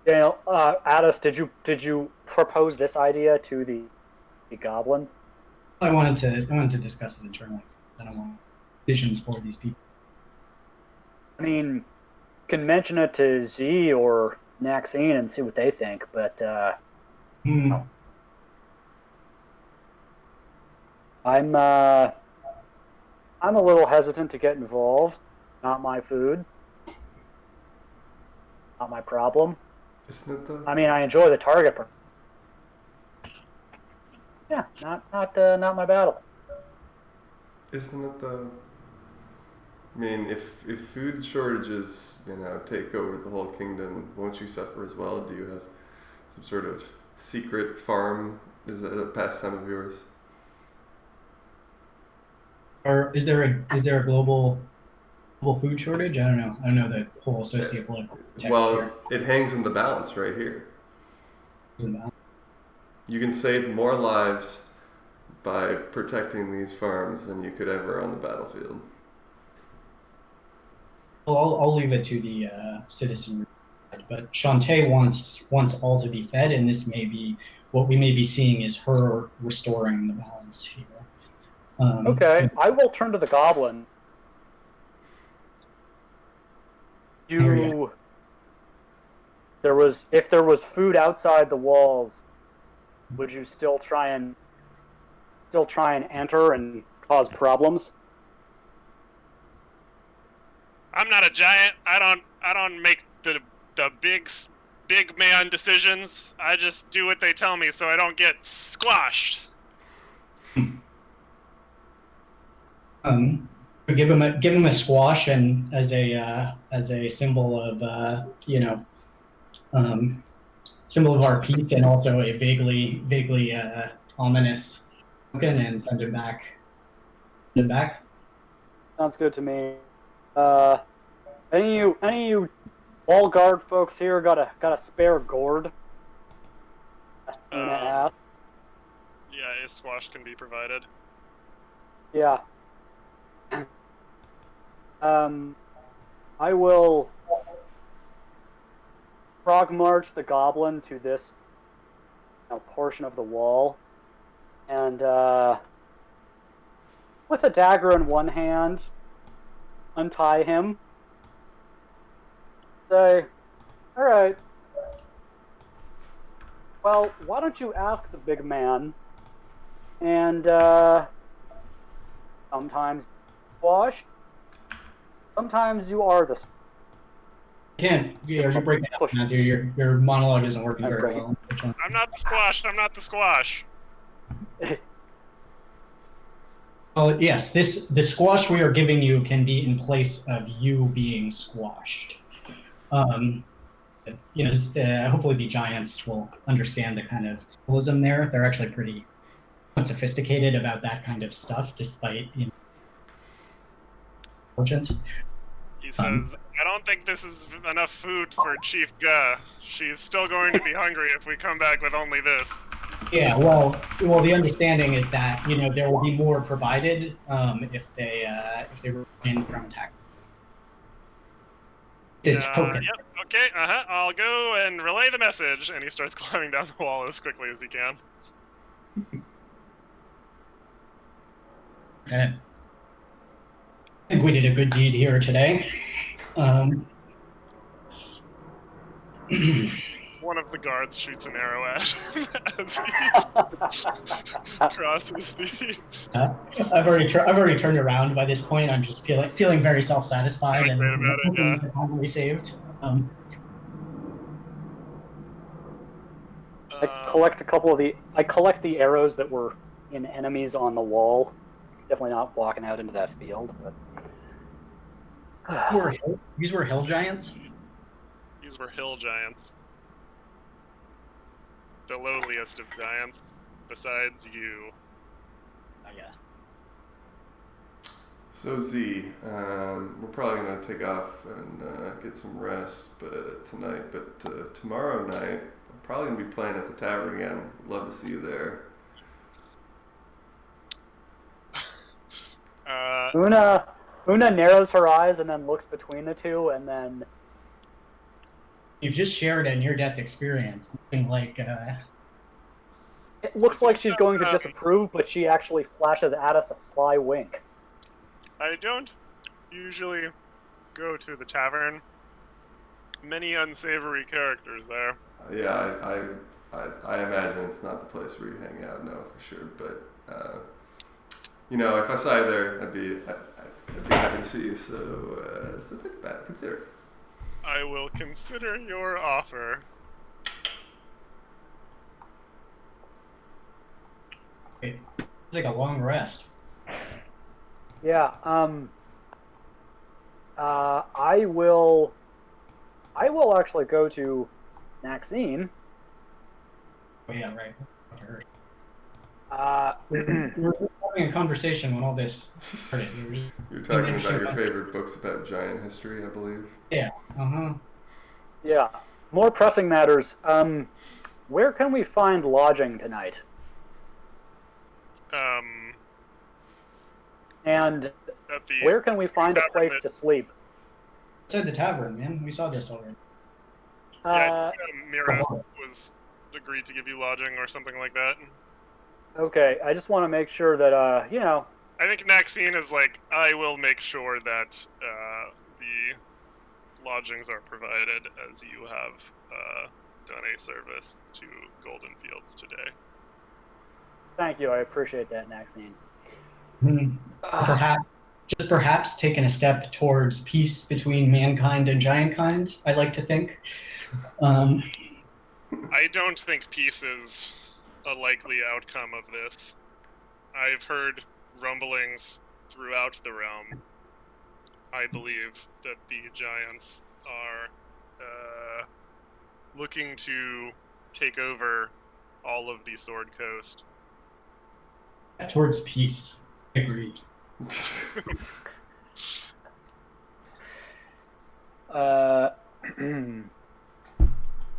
Daniel, Addis, did you propose this idea to the goblin? I wanted to discuss it internally. I don't want decisions for these people. I mean, you can mention it to Z or Naxine and see what they think, but I'm a little hesitant to get involved. Not my food. Not my problem. Isn't it though? I mean, I enjoy the target. Yeah, not my battle. Isn't it though? I mean, if food shortages, you know, take over the whole kingdom, won't you suffer as well? Do you have some sort of secret farm? Is that a pastime of yours? Or is there a global food shortage? I don't know. I don't know the whole sociopolitical text Well, here. it hangs in the balance right here. You can save more lives by protecting these farms than you could ever on the battlefield. Well, I'll leave it to the citizenry, but Shantae wants all to be fed, and this may be what we may be seeing is her restoring the balance here. Okay, I will turn to the goblin. hear ya. If there was food outside the walls, would you still try and enter and cause problems? I'm not a giant. I don't make the big man decisions. I just do what they tell me so I don't get squashed. We give him a squash, and as a symbol of symbol of our peace, and also a vaguely ominous token, and send him back. Send him back. Sounds good to me. Any of you wall guard folks here got a spare gourd? Una asked. Yeah, a squash can be provided. Yeah. I will frog march the goblin to this portion of the wall, and with a dagger in one hand, untie him. Say, all right. Well, why don't you ask the big man? And sometimes squash. Sometimes you are the. Can't. You're breaking up, Matthew. Your monologue isn't working very well. I'm not the squash. I'm not the squash. Oh yes, the squash we are giving you can be in place of you being squashed. Hopefully the giants will understand the kind of symbolism there. They're actually pretty sophisticated about that kind of stuff, despite intelligence. He says, I don't think this is enough food for Chief Ga. She's still going to be hungry if we come back with only this. Yeah, well, the understanding is that there will be more provided if they refrain from attack. It's token. Yep. Okay. I'll go and relay the message, and he starts climbing down the wall as quickly as he can. Okay. I think we did a good deed here today. One of the guards shoots an arrow at him as he crosses the. I've already turned around by this point. I'm just feeling very self-satisfied and great about it, yeah. totally saved. I collect the arrows that were in enemies on the wall. Definitely not walking out into that field, but. These were hill giants? These were hill giants. The lowliest of giants, besides you. I guess. So Z, we're probably gonna take off and get some rest, tonight. But tomorrow night, I'm probably gonna be playing at the tavern again. Love to see you there. Una narrows her eyes and then looks between the two, and then. You've just shared a near-death experience. Nothing like. It looks like she's going to disapprove, but she actually flashes at us a sly wink. I don't usually go to the tavern. Many unsavory characters there. Yeah, I imagine it's not the place where you hang out, no, for sure. But if I saw you there, I'd be happy to see you. So think about it, consider it. I will consider your offer. It's like a long rest. Yeah. I will actually go to Maxine. Oh yeah, right. We're having a conversation when all this started. You're talking about your favorite books about giant history, I believe. Yeah. Yeah. More pressing matters. Where can we find lodging tonight? And where can we find a place to sleep? Inside the tavern, man. We saw this already. Mira was agreed to give you lodging or something like that. Okay, I just want to make sure that, I think Maxine is like, I will make sure that the lodgings are provided as you have done a service to Golden Fields today. Thank you. I appreciate that, Maxine. Perhaps taking a step towards peace between mankind and giant kind, I like to think. I don't think peace is a likely outcome of this. I've heard rumblings throughout the realm. I believe that the giants are looking to take over all of the Sword Coast. Towards peace. Agreed.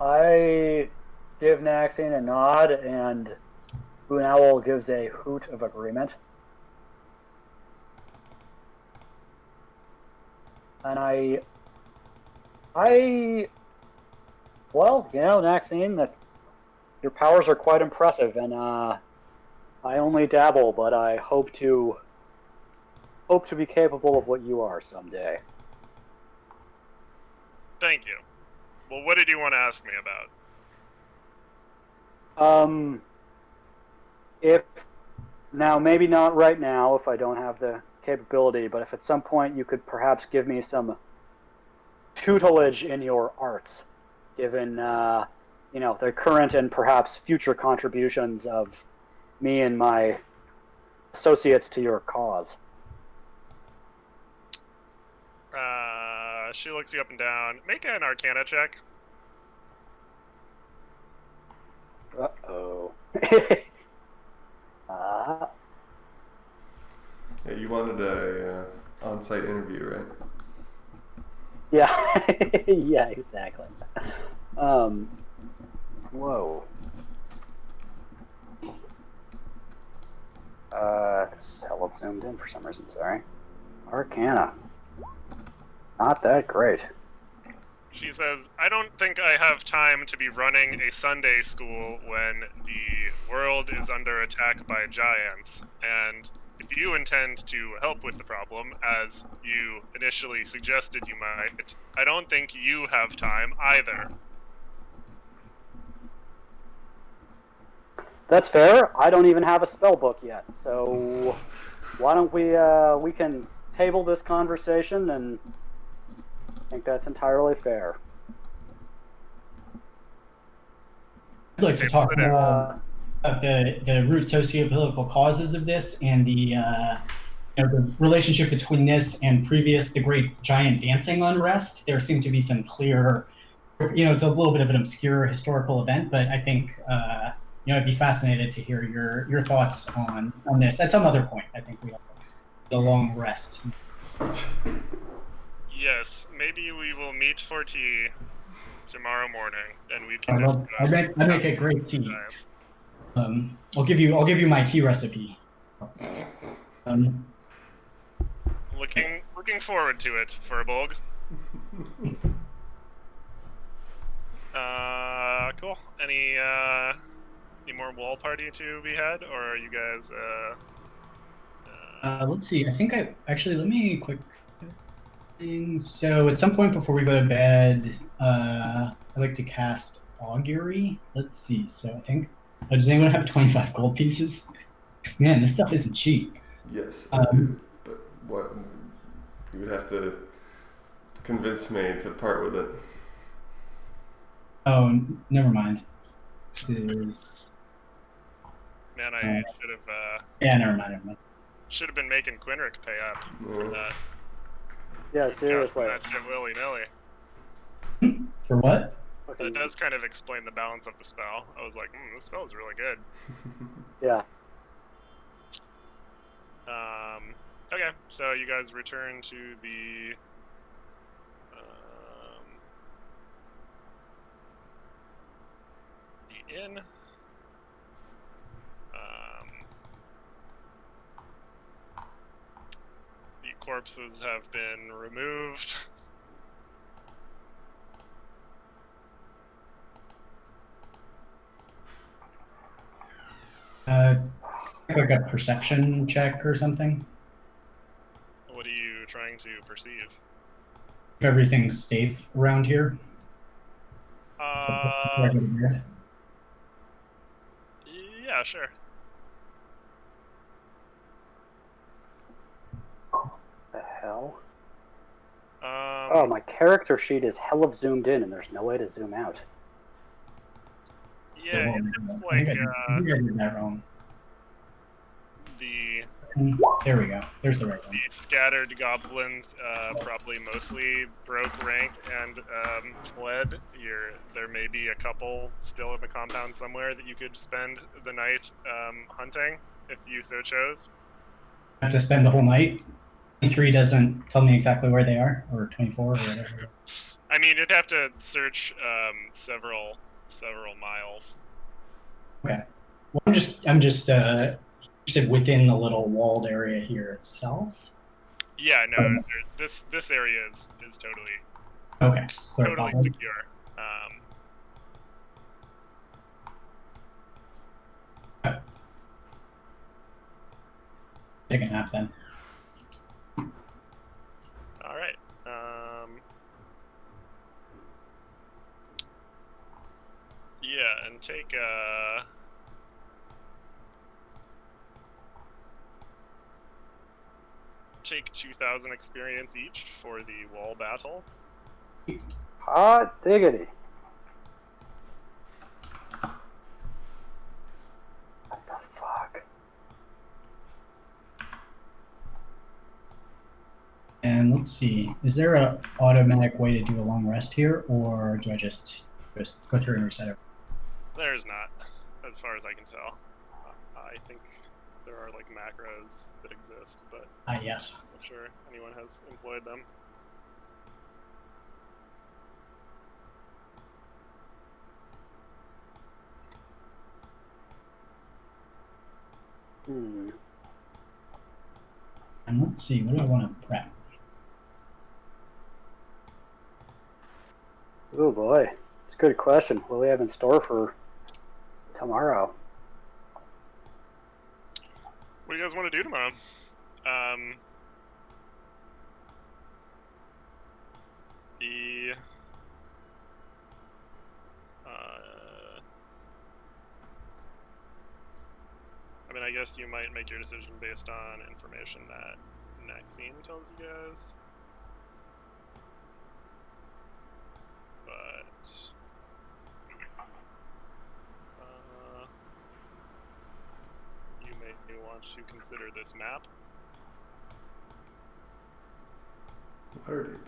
I give Naxine a nod, and Boon Owl gives a hoot of agreement. And well, you know, Naxine, that your powers are quite impressive, and I only dabble, but I hope to be capable of what you are someday. Thank you. Well, what did you want to ask me about? If now, maybe not right now, if I don't have the capability, but if at some point you could perhaps give me some tutelage in your arts, given you know, the current and perhaps future contributions of me and my associates to your cause. She looks you up and down. Make an Arcana check. Uh-oh. Yeah, you wanted a on-site interview, right? Yeah, yeah, exactly. Whoa. This hell zoomed in for some reason, sorry. Arcana. Not that great. She says, I don't think I have time to be running a Sunday school when the world is under attack by giants, and if you intend to help with the problem, as you initially suggested you might, I don't think you have time either. That's fair. I don't even have a spell book yet, so why don't we can table this conversation, and I think that's entirely fair. I'd like to talk about the root socio-political causes of this and the you know, the relationship between this and the great giant dancing unrest. There seem to be some clear, you know, it's a little bit of an obscure historical event, but I think you know, I'd be fascinated to hear your thoughts on this at some other point. I think we have the long rest. Yes, maybe we will meet for tea tomorrow morning, and we can discuss. I make a great tea. I'll give you my tea recipe. Looking forward to it, Furbolg. Cool. Any more wall party to be had, or are you guys? Let's see. I think let me quick. So at some point before we go to bed, I'd like to cast Augury. Let's see. So I think. Does anyone have 25 gold pieces? Man, this stuff isn't cheap. Yes, I do. But what? You would have to convince me to part with it. Oh, never mind. This is... Man, I should have. Yeah, never mind. Should have been making Quinric pay up for that. Yeah, seriously. That shit willy-nilly. For what? That does kind of explain the balance of the spell. I was like, this spell is really good. Yeah. Okay, so you guys return to the inn. The corpses have been removed. Like a perception check or something. What are you trying to perceive? everything's safe around here. Yeah, sure. The hell? Um, Oh, my character sheet is hell of zoomed in, and there's no way to zoom out. yeah, it's I like think I did that wrong. the There we go. There's the right one. the scattered goblins probably mostly broke rank and fled. There may be a couple still in the compound somewhere that you could spend the night hunting if you so chose. I have to spend the whole night. 23 doesn't tell me exactly where they are, or 24 or whatever. I mean, you'd have to search several miles. Okay. Well, I'm just interested within the little walled area here itself. Yeah, no, this area is totally Okay. totally secure. Take a nap then. All right. Yeah, and take 2,000 experience each for the wall battle. Hot diggity. What the fuck? And let's see, is there a automatic way to do a long rest here, or do I just go through and reset it? There's not, as far as I can tell. I think there are like macros that exist, but Yes. I'm not sure anyone has employed them. And let's see, what do I want to prep? Oh boy, it's a good question. What do we have in store for tomorrow? What do you guys want to do tomorrow? I mean, I guess you might make your decision based on information that Maxine tells you guys. But you may want to consider this map. Waterdeep.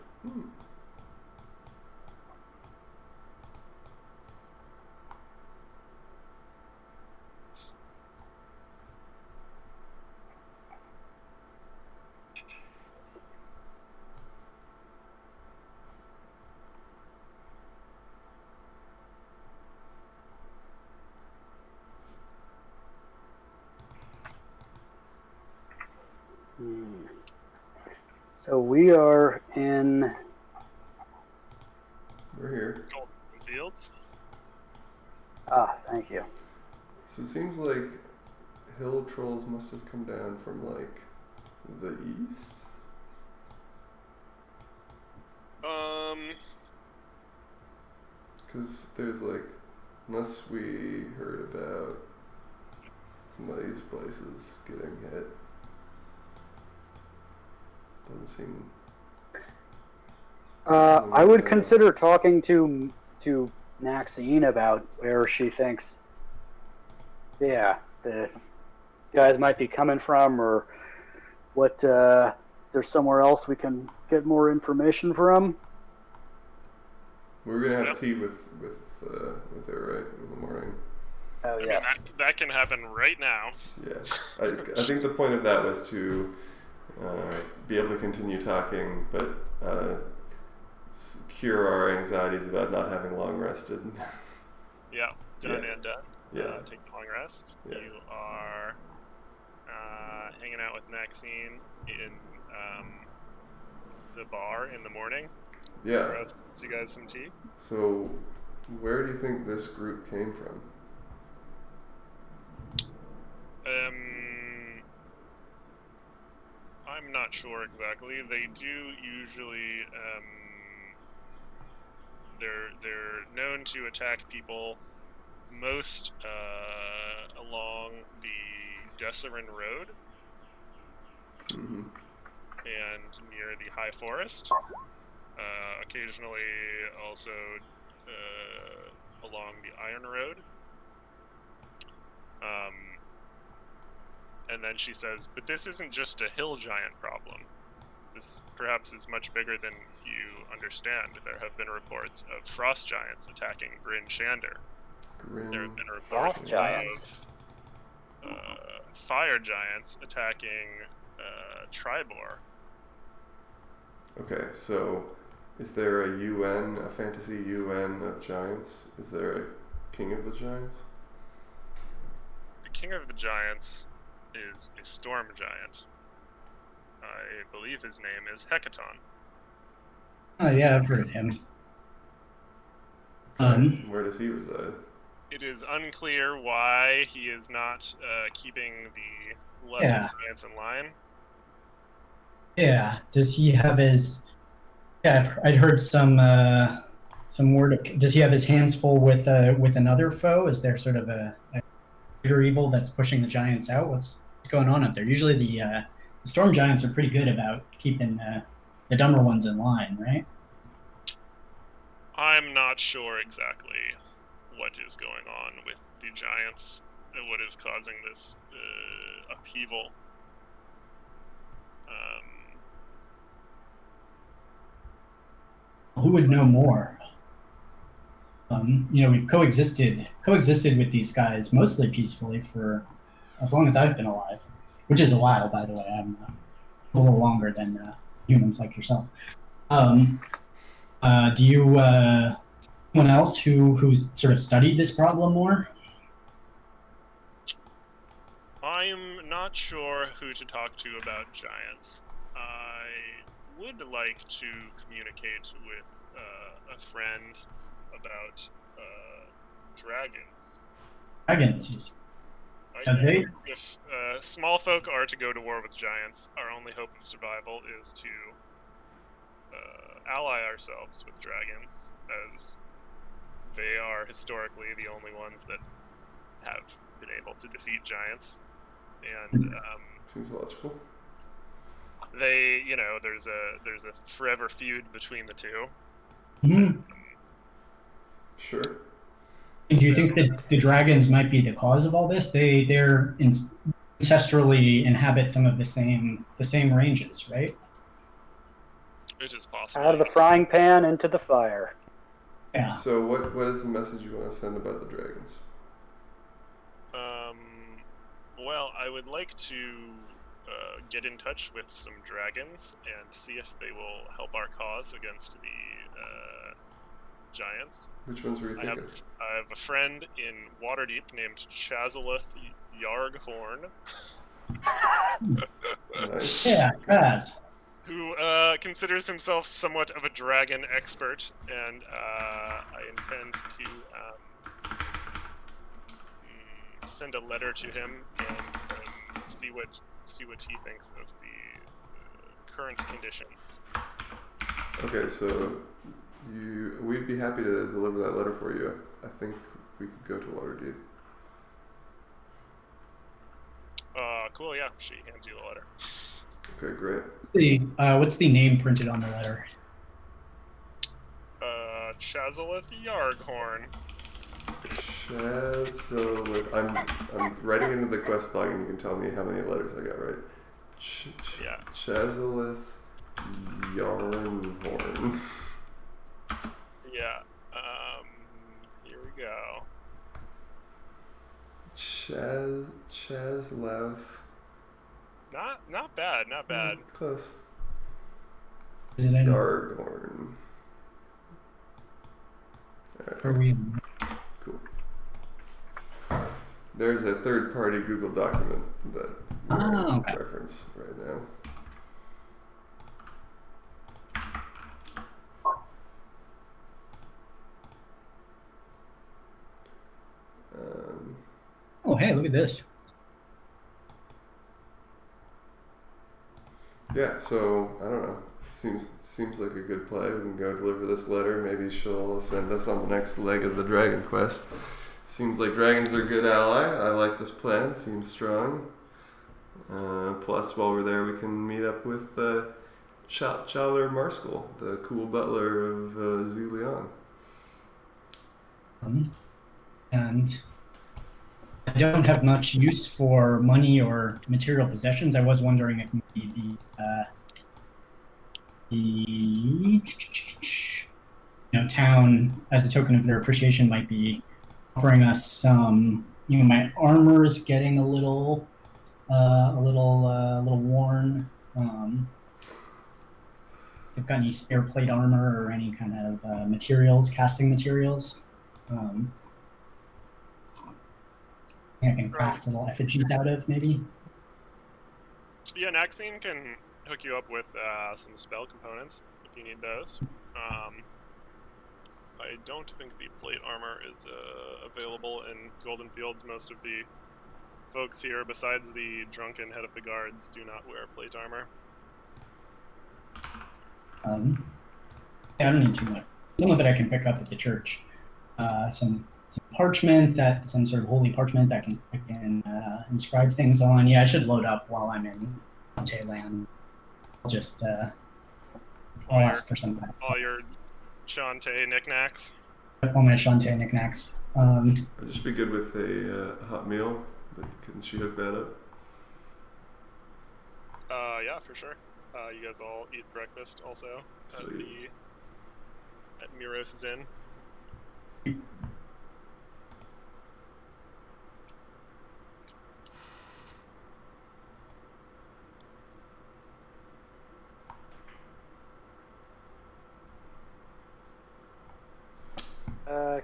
So we are in. We're here. Golden Fields. Ah, thank you. So it seems like hill trolls must have come down from like the east. Because there's like, unless we heard about some of these places getting hit, doesn't seem. I would consider talking to Maxine about where she thinks, the guys might be coming from, or what. There's somewhere else we can get more information from. We're gonna have tea with her, right, in the morning. Oh I yeah. mean, that can happen right now. Yeah, I think the point of that was to be able to continue talking, but cure our anxieties about not having long rested. Yeah, done Yeah. and done. Yeah. Take a long rest. Yeah. You are hanging out with Maxine in the bar in the morning. Yeah. Roasts you guys some tea. So, where do you think this group came from? I'm not sure exactly. They do usually they're known to attack people most along the Desserin Road Mm-hmm. and near the High Forest. Occasionally, also along the Iron Road. And then she says, but this isn't just a hill giant problem. This perhaps is much bigger than you understand. There have been reports of frost giants attacking Bryn Shander. There have been reports Frost giants? of fire giants attacking Tribor. Okay, so is there a fantasy UN of giants? Is there a king of the giants? The king of the giants is a storm giant. I believe his name is Hecaton. Oh yeah, I've heard of him. Where does he reside? It is unclear why he is not keeping the lesser Yeah. giants in line. Yeah. Does he have his? Yeah, I'd heard some word of. Does he have his hands full with another foe? Is there sort of a greater evil that's pushing the giants out? What's going on up there? Usually the storm giants are pretty good about keeping the dumber ones in line, right? I'm not sure exactly what is going on with the giants and what is causing this upheaval. Who would know more? We've coexisted with these guys mostly peacefully for as long as I've been alive, which is a while, by the way. I'm a little longer than humans like yourself. Do you anyone else who's sort of studied this problem more? I'm not sure who to talk to about giants. I would like to communicate with a friend about dragons. Dragons. You see. I Have they? think if small folk are to go to war with giants, our only hope of survival is to ally ourselves with dragons, as they are historically the only ones that have been able to defeat giants. And Seems logical. they, there's a forever feud between the two. Mm-hmm. Sure. Do you think that the dragons might be the cause of all this? They're ancestrally inhabit some of the same ranges, right? It is possible. Out of the frying pan into the fire. Yeah. So what is the message you want to send about the dragons? Well, I would like to get in touch with some dragons and see if they will help our cause against the giants. Which ones were you thinking? I have a friend in Waterdeep named Chazalith Yarghorn. Nice. Yeah, guys. Who considers himself somewhat of a dragon expert, and I intend to send a letter to him and see what he thinks of the current conditions. Okay, so we'd be happy to deliver that letter for you. I think we could go to Waterdeep. Cool, yeah. She hands you the letter. Okay, great. What's the name printed on the letter? Chazalith Yarghorn. I'm writing into the quest log, and you can tell me how many letters I got right. Yeah. Chazalith Yarnhorn. Yeah. Here we go. Chazleth. Not bad. Close. Is it in? Yarghorn. Are we? Cool. There's a third-party Google document that we Okay. reference right now. Oh, hey, look at this. Yeah, so I don't know. Seems like a good play. We can go deliver this letter. Maybe she'll send us on the next leg of the dragon quest. Seems like dragons are a good ally. I like this plan. Seems strong. Plus, while we're there, we can meet up with Chowler Marskell, the cool butler of Zelion. And I don't have much use for money or material possessions. I was wondering if maybe the town, as a token of their appreciation, might be offering us some. My armor is getting a little worn. If you've got any spare plate armor or any kind of materials, casting materials, I can craft little effigies out of, maybe. Yeah, Naxine can hook you up with some spell components if you need those. I don't think the plate armor is available in Golden Fields. Most of the folks here, besides the drunken head of the guards, do not wear plate armor. I don't need too much. Some of it I can pick up at the church. Some parchment, some sort of holy parchment that I can inscribe things on. Yeah, I should load up while I'm in Shantae land. I'll just I'll ask for some. All your Shantae knickknacks. All my Shantae knickknacks. I'd just be good with a hot meal. But can she hook that up? Yeah, for sure. You guys all eat breakfast also at Miros' Inn.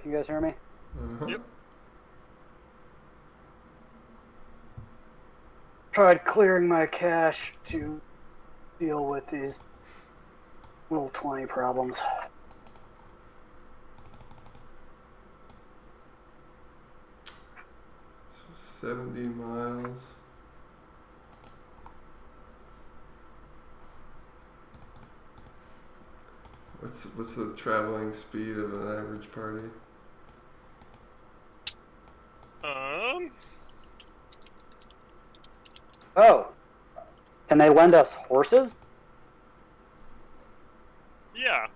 Can you guys hear me? Yep. Tried clearing my cache to deal with these little 20 problems. So 70 miles. What's the traveling speed of an average party? Oh, can they lend us horses? Yeah.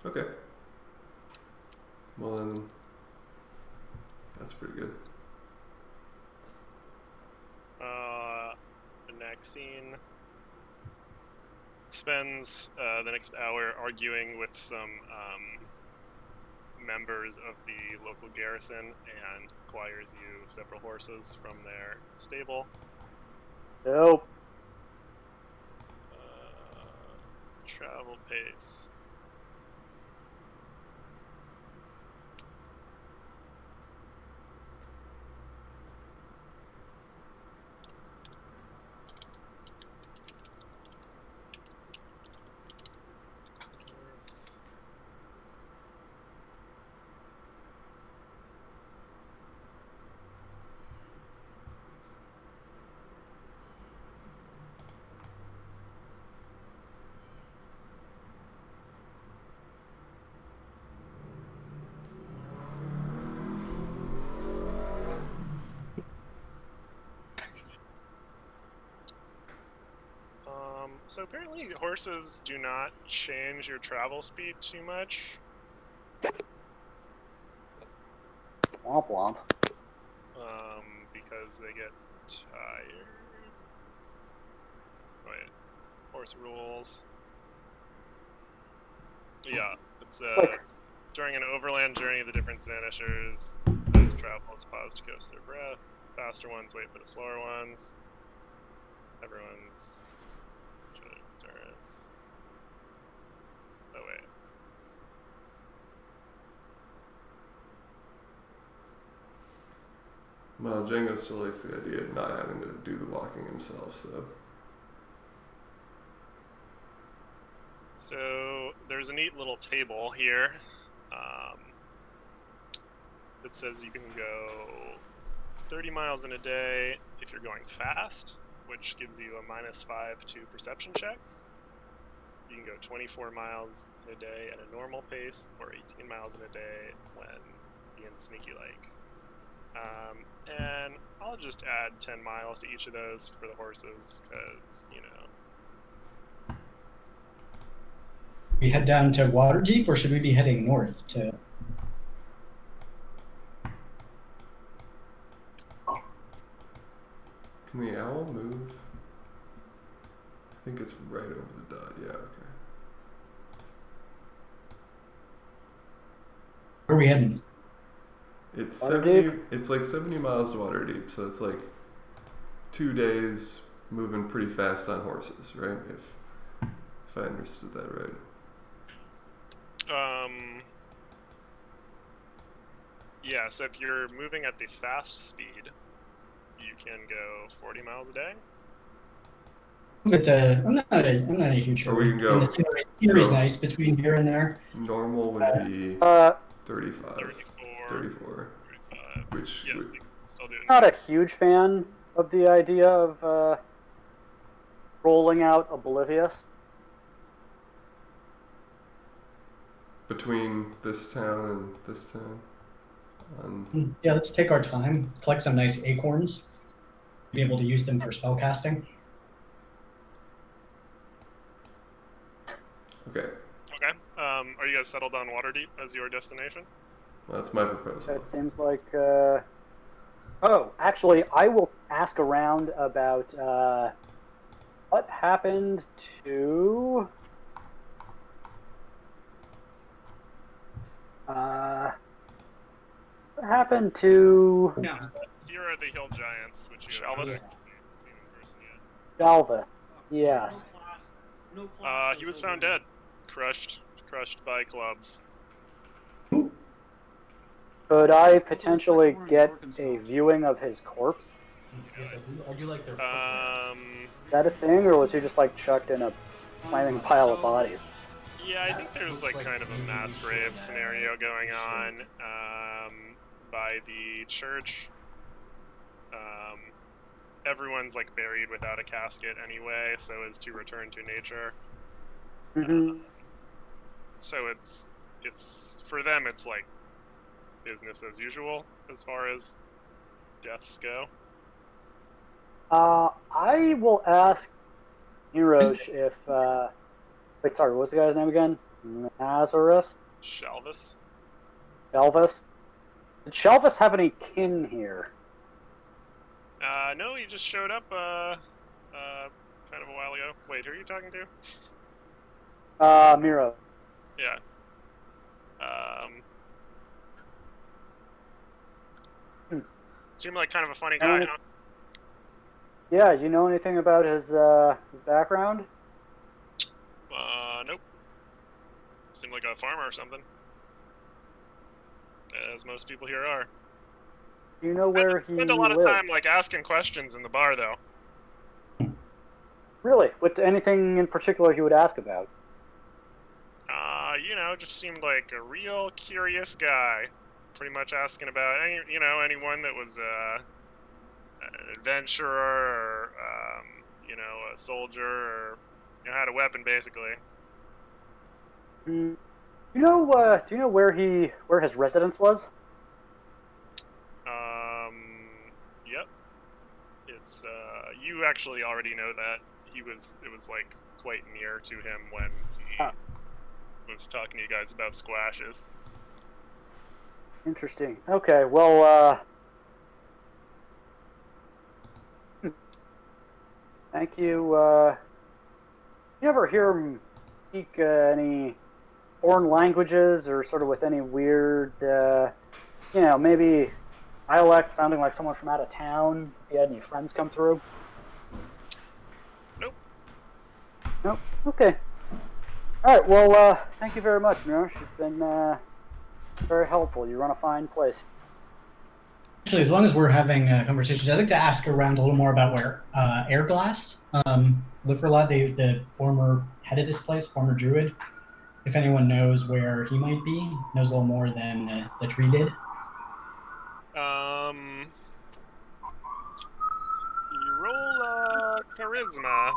Okay. Well then, that's pretty good. Naxine spends the next hour arguing with some members of the local garrison and acquires you several horses from their stable. Nope. Travel pace. So apparently horses do not change your travel speed too much. Womp womp. Because they get tired. Wait, horse rules. Yeah, it's during an overland journey, the different vanishers, those travelers pause to catch their breath. Faster ones wait for the slower ones. Everyone's endurance. Oh wait. Well, Django still likes the idea of not having to do the walking himself, so. So there's a neat little table here that says you can go 30 miles in a day if you're going fast, which gives you a -5 to perception checks. You can go 24 miles in a day at a normal pace, or 18 miles in a day when being sneaky like. And I'll just add 10 miles to each of those for the horses, because, you know. We head down to Waterdeep, or should we be heading north to? Can the owl move? I think it's right over the dot. Yeah, okay. Where are we heading? It's Waterdeep? 70. It's like 70 miles to Waterdeep, so it's like 2 days moving pretty fast on horses, right? If I understood that right. Yeah, so if you're moving at the fast speed, you can go 40 miles a day. But I'm not a huge Or we can go- and the scenery's so- nice between here and there. Normal would be 35, 34, 34, 35. which Yes, would, you can still do it. Not a huge fan of the idea of rolling out Oblivious. between this town and this town. Yeah, let's take our time, collect some nice acorns, be able to use them for spell casting. Okay, Okay. Are you guys settled on Waterdeep as your destination? well, that's my proposal. It seems like. Oh, actually, I will ask around about what happened to. What happened to Yeah. Here are the hill giants, which you Shalvis? haven't seen in person yet. Dalva? Yes. No class He was found dead, crushed by clubs. Could I potentially get a viewing of his corpse? I do like their. Is that a thing, or was he just like chucked in a flaming pile of bodies? Yeah, I think there's like kind of a mass grave scenario going on by the church. Everyone's like buried without a casket anyway, so as to return to nature. Mm-hmm. So it's for them, it's like business as usual as far as deaths go. I will ask Nirosh if. Wait, sorry, what's the guy's name again? Nazarus? Shalvis? Shelvis? Did Shelvis have any kin here? No, he just showed up kind of a while ago. Wait, who are you talking to? Miro. Yeah. Seemed like kind of a funny guy, huh? Yeah, do you know anything about his background? Nope. Seemed like a farmer or something. As most people here are. Do you know where he Spent a lot of lives? time like asking questions in the bar, though. Really? What anything in particular he would ask about? Just seemed like a real curious guy. Pretty much asking about anyone that was an adventurer or a soldier or had a weapon, basically. Do you know where his residence was? Yep. It's you actually already know that it was like quite near to him when he was talking to you guys about squashes. Interesting. Okay, well, thank you. You ever hear him speak any foreign languages or sort of with any weird, maybe dialect sounding like someone from out of town? If you had any friends come through? Nope. Nope. Okay. All right. Well, thank you very much, Mirosh. You've been very helpful. You run a fine place. Actually, as long as we're having conversations, I'd like to ask around a little more about where Airglass lived for a lot. The former head of this place, former druid. If anyone knows where he might be, knows a little more than the tree did. charisma.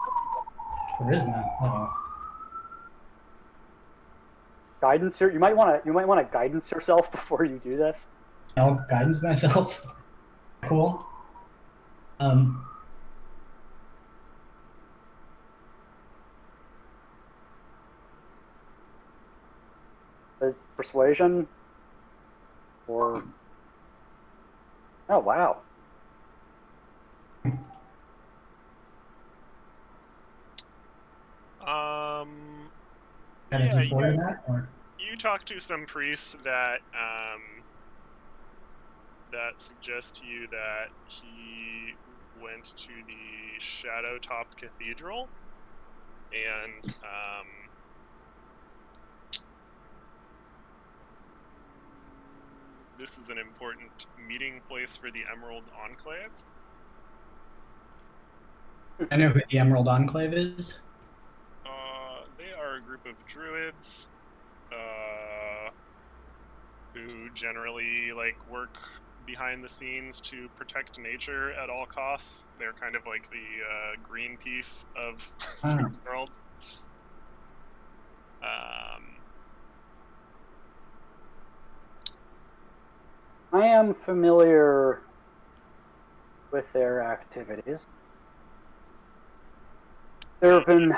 Charisma. Uh-oh. Guidance. You might want to guidance yourself before you do this. I'll guidance myself. Cool. Is persuasion or oh wow. Got a Yeah, D4 in that, or you talk to some priests that that suggest to you that he went to the Shadowtop Cathedral, and this is an important meeting place for the Emerald Enclave. I know who the Emerald Enclave is. They are a group of druids who generally like work behind the scenes to protect nature at all costs. They're kind of like the Greenpeace of the world. I am familiar with their activities. There have been.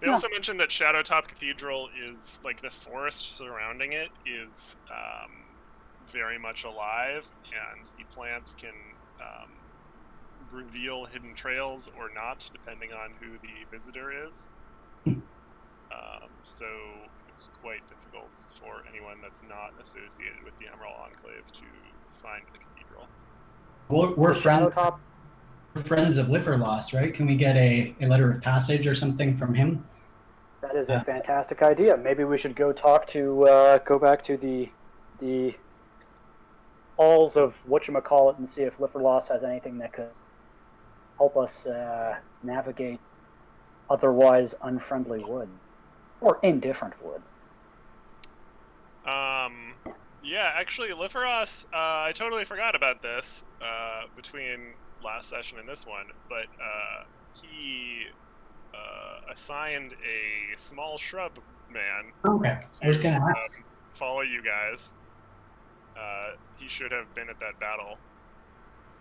They also mentioned that Shadowtop Cathedral is like the forest surrounding it is very much alive, and the plants can reveal hidden trails or not, depending on who the visitor is. So it's quite difficult for anyone that's not associated with the Emerald Enclave to find the cathedral. We're friends of Liverlost, right? Can we get a letter of passage or something from him? That is a fantastic idea. Maybe we should go talk to go back to the halls of whatchamacallit and see if Liverlost has anything that could help us navigate otherwise unfriendly wood. Or indifferent woods. Yeah, actually, Liferos, I totally forgot about this between last session and this one, but he assigned a small shrub man Okay, I was gonna ask. follow you guys. He should have been at that battle,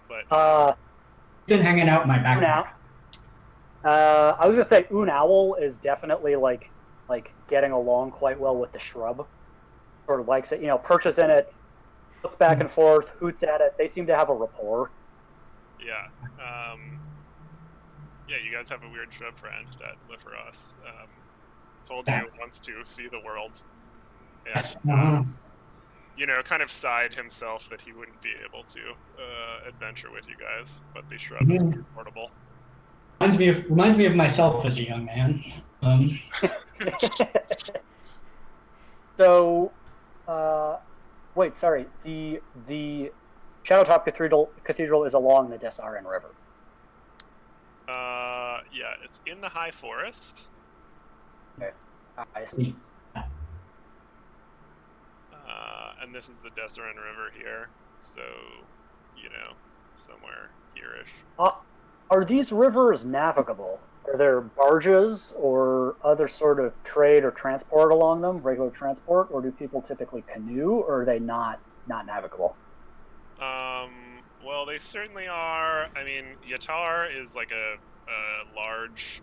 but Been hanging out in my backpack. I was gonna say Owl is definitely like getting along quite well with the shrub. Sort of likes it, perches in it, looks back and forth, hoots at it. They seem to have a rapport. yeah. Yeah, you guys have a weird shrub friend that Liferos told you wants to see the world. And, kind of sighed himself that he wouldn't be able to adventure with you guys, but the shrub is pretty portable. Reminds me of myself as a young man. So, wait, sorry. The Shadowtop Cathedral is along the Desarin River. Yeah, it's in the High Forest. Okay. I see. And this is the Desarin River here, so, somewhere here-ish. Are these rivers navigable? Are there barges or other sort of trade or transport along them, regular transport, or do people typically canoe, or are they not navigable? Well, they certainly are. I mean, Yatar is like a large,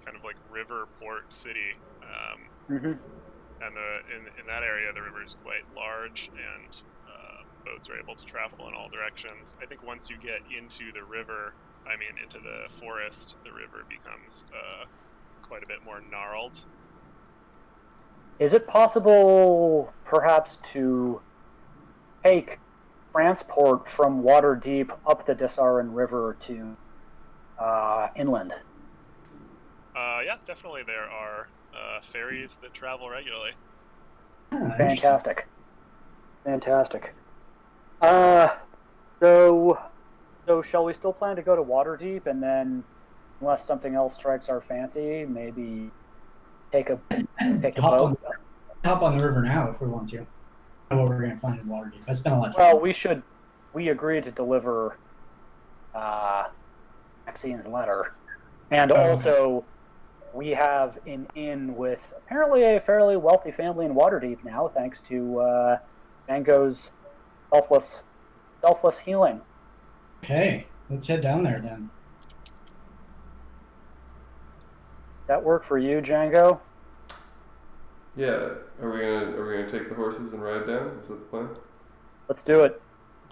kind of like river port city. Mm-hmm. And in that area, the river is quite large, and boats are able to travel in all directions. I think once you get into the river, into the forest, the river becomes quite a bit more gnarled. Is it possible, perhaps, to take transport from Waterdeep up the Desarin River to inland? Yeah, definitely there are ferries that travel regularly. Fantastic. So shall we still plan to go to Waterdeep, and then, unless something else strikes our fancy, maybe take a boat? Hop on the river now if we want to. Know what we're going to find in Waterdeep. I spent a lot of time. Well, we agreed to deliver Maxine's letter. And also, we have an inn with apparently a fairly wealthy family in Waterdeep now, thanks to Django's selfless healing. Okay, let's head down there then. That work for you, Django? Yeah. Are we gonna take the horses and ride down? Is that the plan? Let's do it.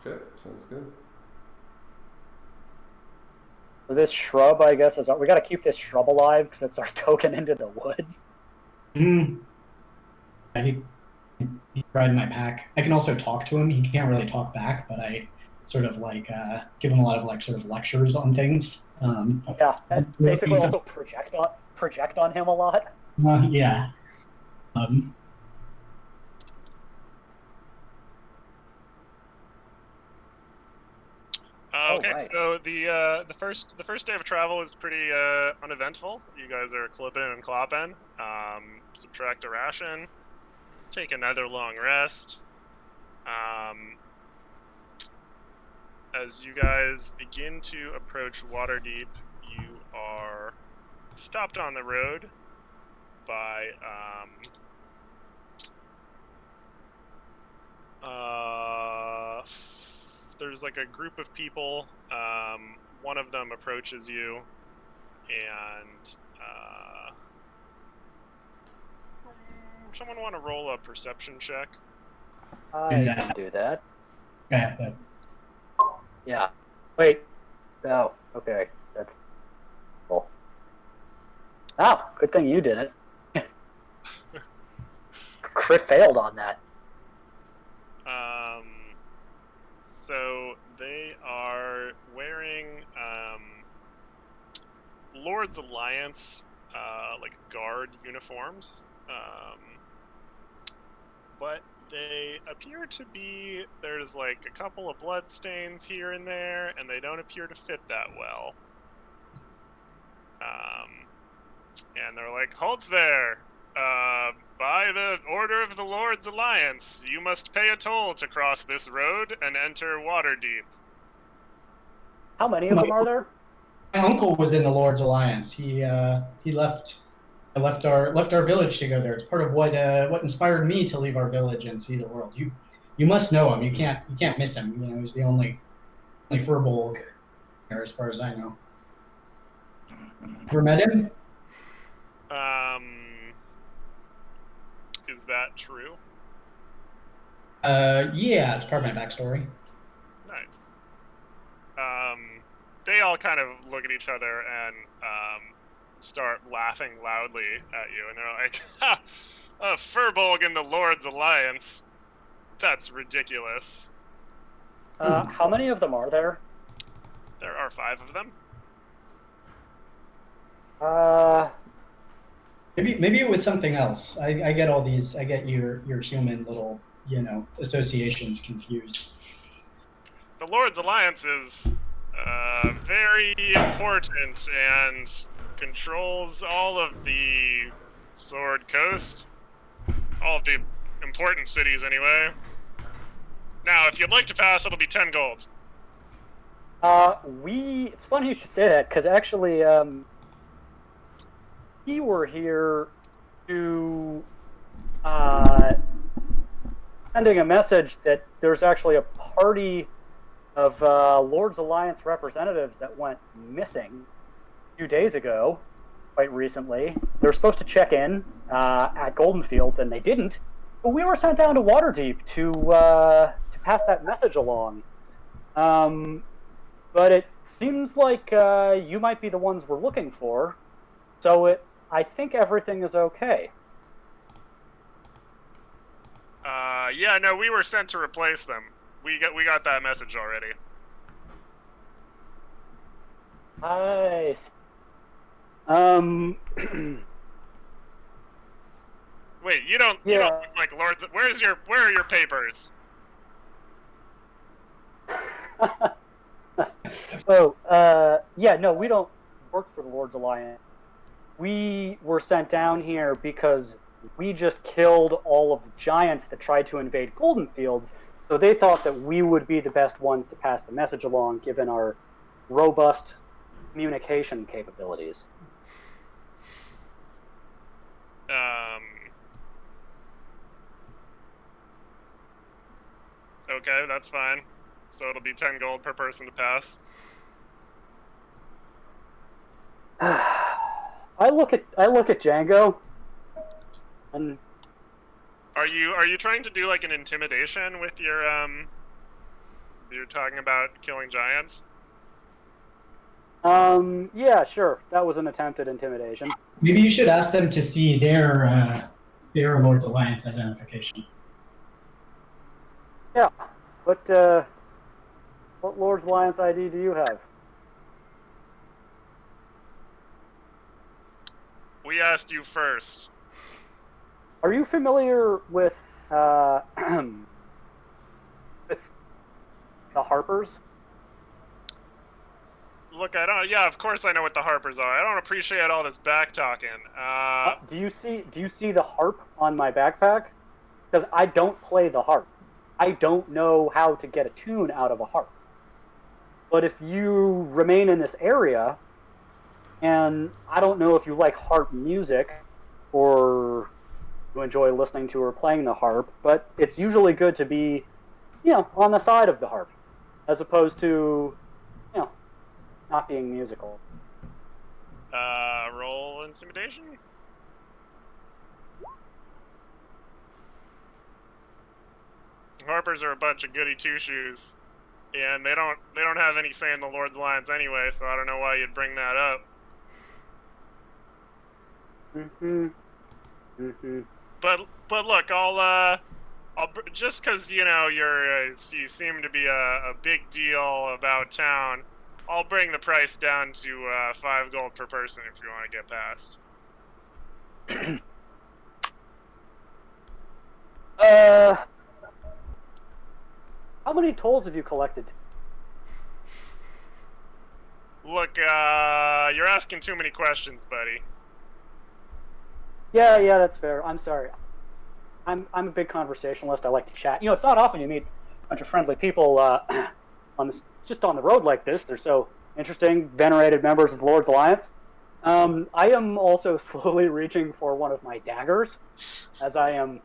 Okay, sounds good. So this shrub, I guess, we got to keep this shrub alive because it's our token into the woods. He ride my pack. I can also talk to him. He can't really talk back, but I sort of like give him a lot of like sort of lectures on things. Yeah, and basically also project on him a lot. Yeah. Okay, right. so the first day of travel is pretty uneventful. You guys are clipping and clopping. Subtract a ration. Take another long rest. As you guys begin to approach Waterdeep, you are stopped on the road by there's like a group of people. One of them approaches you, and someone want to roll a perception check? I can do that. Yeah. Yeah. Wait. Oh, okay. That's cool. Oh, good thing you did it. Crit failed on that. So they are wearing Lord's Alliance like guard uniforms, but they appear to be, there's like a couple of blood stains here and there, and they don't appear to fit that well. And they're like, "Halt there! By the order of the Lord's Alliance, you must pay a toll to cross this road and enter Waterdeep." How many of them are there? My uncle was in the Lord's Alliance. He left our village to go there. It's part of what inspired me to leave our village and see the world. You must know him. You can't miss him. You know, he's the only Furbolg there, as far as I know. Ever met him? Is that true? Yeah, it's part of my backstory. Nice. They all kind of look at each other and start laughing loudly at you, and they're like, "Ha! A Furbolg in the Lord's Alliance? That's ridiculous." How many of them are there? There are 5 of them. Maybe it was something else. I get all these. I get your human little associations confused. The Lord's Alliance is very important and controls all of the Sword Coast. All of the important cities, anyway. Now, if you'd like to pass, it'll be 10 gold. It's funny you should say that, because actually, we were here to, sending a message that there's actually a party of, Lord's Alliance representatives that went missing a few days ago, quite recently. They were supposed to check in, at Goldenfields, and they didn't. But we were sent down to Waterdeep to pass that message along. But it seems like you might be the ones we're looking for, so I think everything is okay. Yeah, no, we were sent to replace them. We got that message already. Nice. Wait, you don't look like Lords. Where are your papers? Yeah, no, we don't work for the Lord's Alliance. We were sent down here because we just killed all of the giants that tried to invade Goldenfields, so they thought that we would be the best ones to pass the message along, given our robust communication capabilities. Okay, that's fine. So it'll be 10 gold per person to pass. I look at Django, and Are you trying to do like an intimidation with your you're talking about killing giants? yeah, sure, that was an attempt at intimidation. Maybe you should ask them to see their Lord's Alliance identification. Yeah, what Lord's Alliance ID do you have? We asked you first. Are you familiar with with the Harpers? Look, I don't. Yeah, of course I know what the Harpers are. I don't appreciate all this back talking. Do you see the harp on my backpack? Because I don't play the harp. I don't know how to get a tune out of a harp. But if you remain in this area, and I don't know if you like harp music, or you enjoy listening to or playing the harp, but it's usually good to be, on the side of the harp, as opposed to, not being musical. Roll intimidation. Harpers are a bunch of goody two shoes, and they don't have any say in the Lord's Alliance anyway. So I don't know why you'd bring that up. But look, I'll just because you seem to be a big deal about town, I'll bring the price down to 5 gold per person if you want to get past. How many tolls have you collected? Look, you're asking too many questions, buddy. Yeah, that's fair. I'm sorry. I'm a big conversationalist. I like to chat. It's not often you meet a bunch of friendly people just on the road like this. They're so interesting, venerated members of the Lord's Alliance. I am also slowly reaching for one of my daggers, as I am,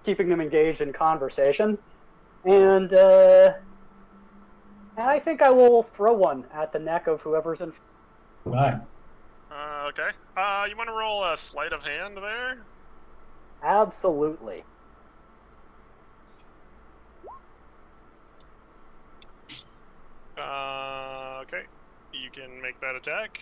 keeping them engaged in conversation, and I think I will throw one at the neck of whoever's in. Right. Okay. You want to roll a sleight of hand there? Absolutely. Okay. You can make that attack.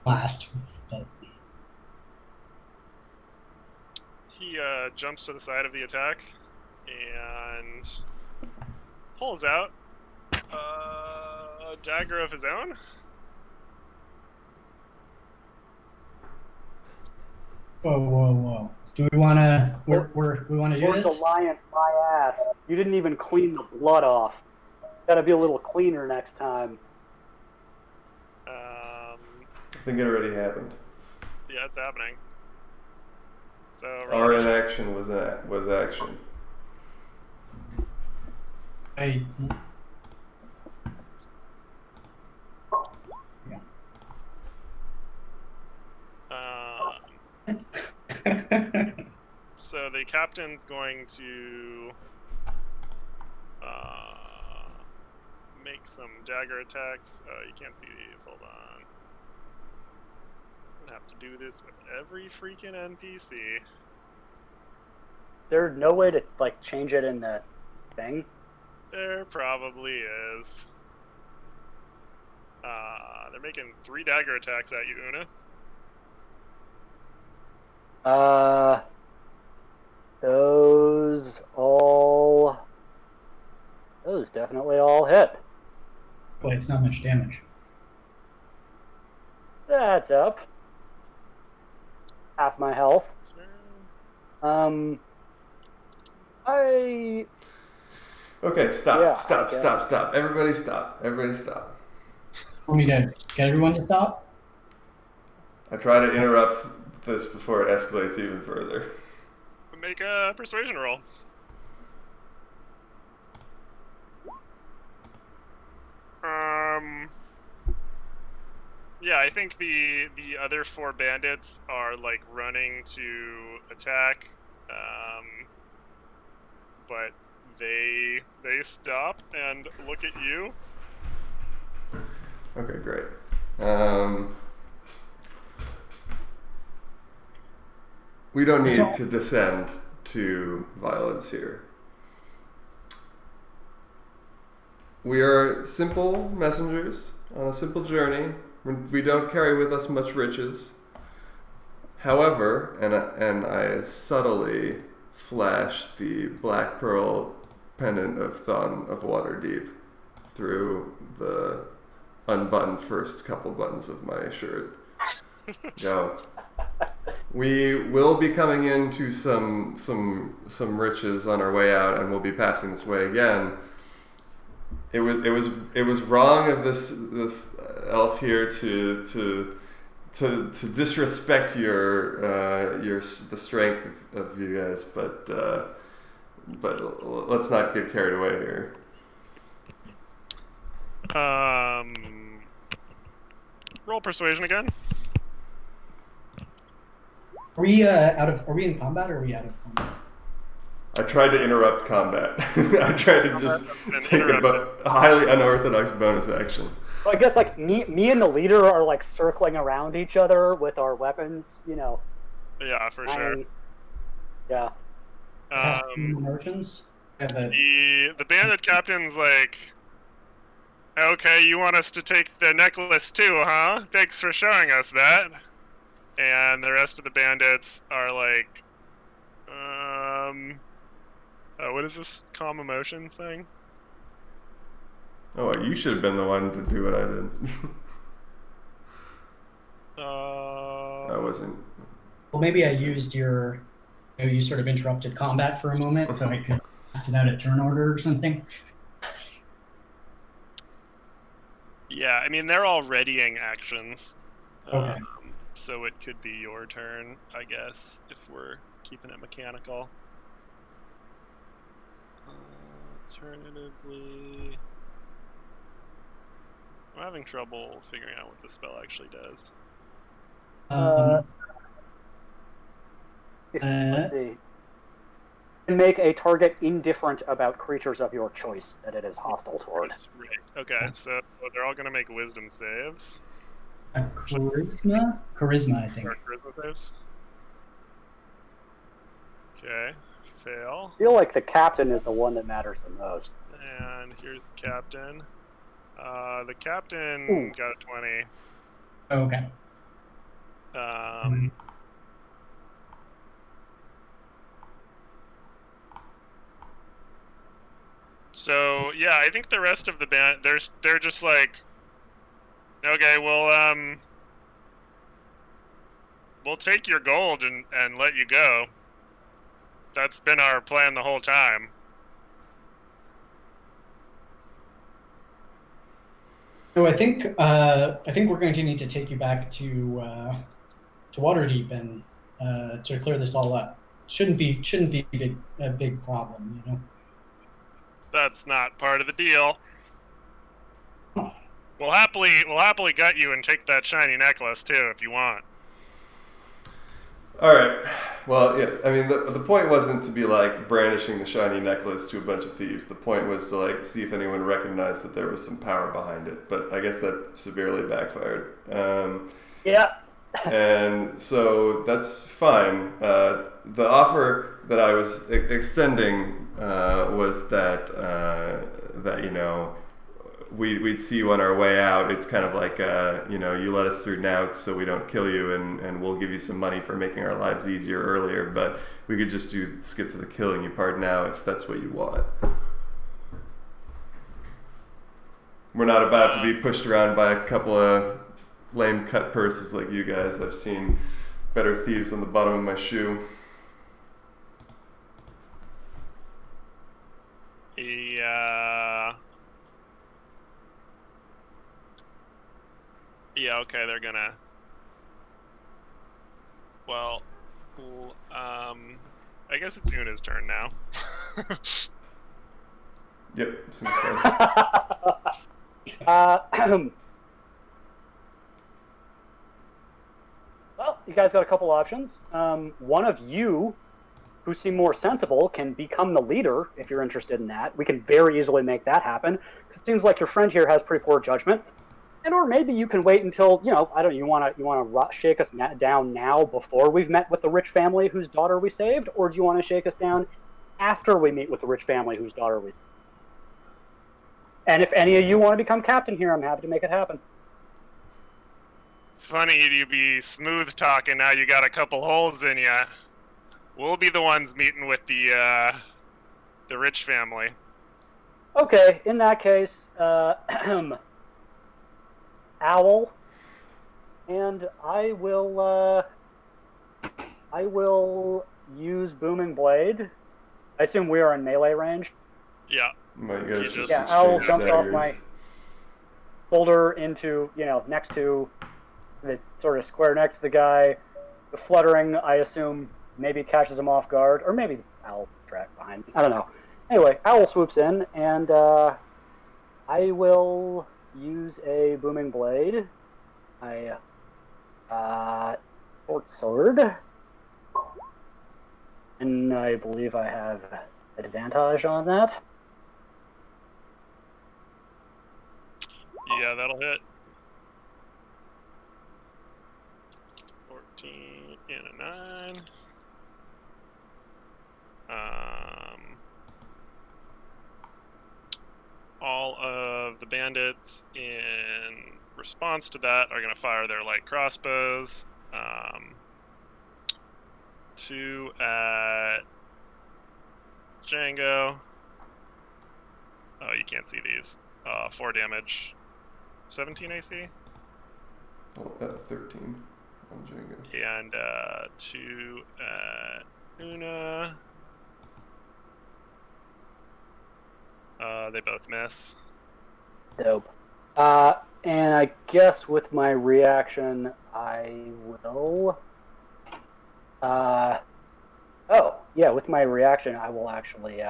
Last. But... He jumps to the side of the attack and pulls out a dagger of his own. Whoa. Do we want to... we want to do Lord's this? Alliance, my ass. You didn't even clean the blood off. Gotta be a little cleaner next time. I think it already happened. Yeah, it's happening. So Our inaction was action. I... So the captain's going to make some dagger attacks. You can't see these. Hold on. I'm gonna have to do this with every freaking NPC. There's no way to change it in the thing. There probably is. They're making 3 dagger attacks at you, Una. Those definitely all hit. Well, it's not much damage. That's up. half my health. I Okay, stop, Yeah, stop, okay. stop. Everybody stop. Everybody stop. Want me to get everyone to stop? I try to interrupt this before it escalates even further. Make a persuasion roll. Yeah, I think the other 4 bandits are like running to attack, but they stop and look at you. Okay, great. We don't need to descend to violence here. We are simple messengers on a simple journey. We don't carry with us much riches. However, and I subtly flash the black pearl pendant of Thun of Waterdeep through the unbuttoned first couple buttons of my shirt. Go. We will be coming into some riches on our way out, and we'll be passing this way again. It was wrong of this elf here to disrespect the strength of you guys, but let's not get carried away here. Roll persuasion again. Are we Are we in combat or are we out of combat? I tried to interrupt combat. I tried to just take a highly unorthodox bonus action. Well, I guess like me and the leader are like circling around each other with our weapons, you know. Yeah, for sure. Yeah. Emotions? The bandit captain's like, okay, you want us to take the necklace too, huh? Thanks for showing us that. And the rest of the bandits are like, what is this calm emotion thing? Oh, you should have been the one to do what I did. I wasn't. Well, maybe I used maybe you sort of interrupted combat for a moment so I could cast it out at turn order or something. Yeah, I mean, they're all readying actions. Okay. So it could be your turn, I guess, if we're keeping it mechanical. Alternatively, I'm having trouble figuring out what the spell actually does. Let's see. And make a target indifferent about creatures of your choice that it is hostile toward. Right. Okay, so they're all going to make wisdom saves. Charisma? Charisma, I think. Or charisma saves. Okay, fail. I feel like the captain is the one that matters the most. And here's the captain. The captain got a 20. Okay. So yeah, I think the rest of the band they're just like, okay, we'll take your gold and let you go. That's been our plan the whole time. So I think we're going to need to take you back to Waterdeep and to clear this all up. Shouldn't be a big problem, you know. That's not part of the deal. Huh. We'll happily gut you and take that shiny necklace too if you want. All right. Well, yeah. I mean, the point wasn't to be like brandishing the shiny necklace to a bunch of thieves. The point was to like see if anyone recognized that there was some power behind it. But I guess that severely backfired. Yeah. And so that's fine. The offer that I was extending was that you know, we'd see you on our way out. It's kind of like you know, you let us through now so we don't kill you, and we'll give you some money for making our lives easier earlier. But we could just skip to the killing you part now if that's what you want. We're not about to be pushed around by a couple of lame cut purses like you guys. I've seen better thieves on the bottom of my shoe. Yeah. Yeah, okay, they're gonna... Well, I guess it's Una's turn now. Yep, seems fine. Well, you guys got a couple options. One of you, who seem more sensible, can become the leader if you're interested in that. We can very easily make that happen. It seems like your friend here has pretty poor judgment. And or maybe you can wait until, I don't know, you want to shake us down now before we've met with the rich family whose daughter we saved, or do you want to shake us down after we meet with the rich family whose daughter we saved? And if any of you want to become captain here, I'm happy to make it happen. Funny to be smooth talking, now you got a couple holes in ya. We'll be the ones meeting with the rich family. Okay, in that case, Owl, and I will use Booming Blade. I assume we are in melee range. Yeah. My guys just Yeah, Owl exchanged jumps off daggers. my shoulder into, next to the sort of square next to the guy. The fluttering, I assume, maybe catches him off guard, or maybe Owl track behind me. I don't know. Anyway, Owl swoops in, and I will use a Booming Blade. Short sword. And I believe I have advantage on that. Yeah, that'll hit. 14 and a 9. All of the bandits in response to that are going to fire their light crossbows. 2 at Django. Oh, you can't see these. 4 damage. 17 AC. Oh, at 13 on Django. And 2 at Una. They both miss. Dope. And I guess with my reaction, I will. With my reaction, I will actually.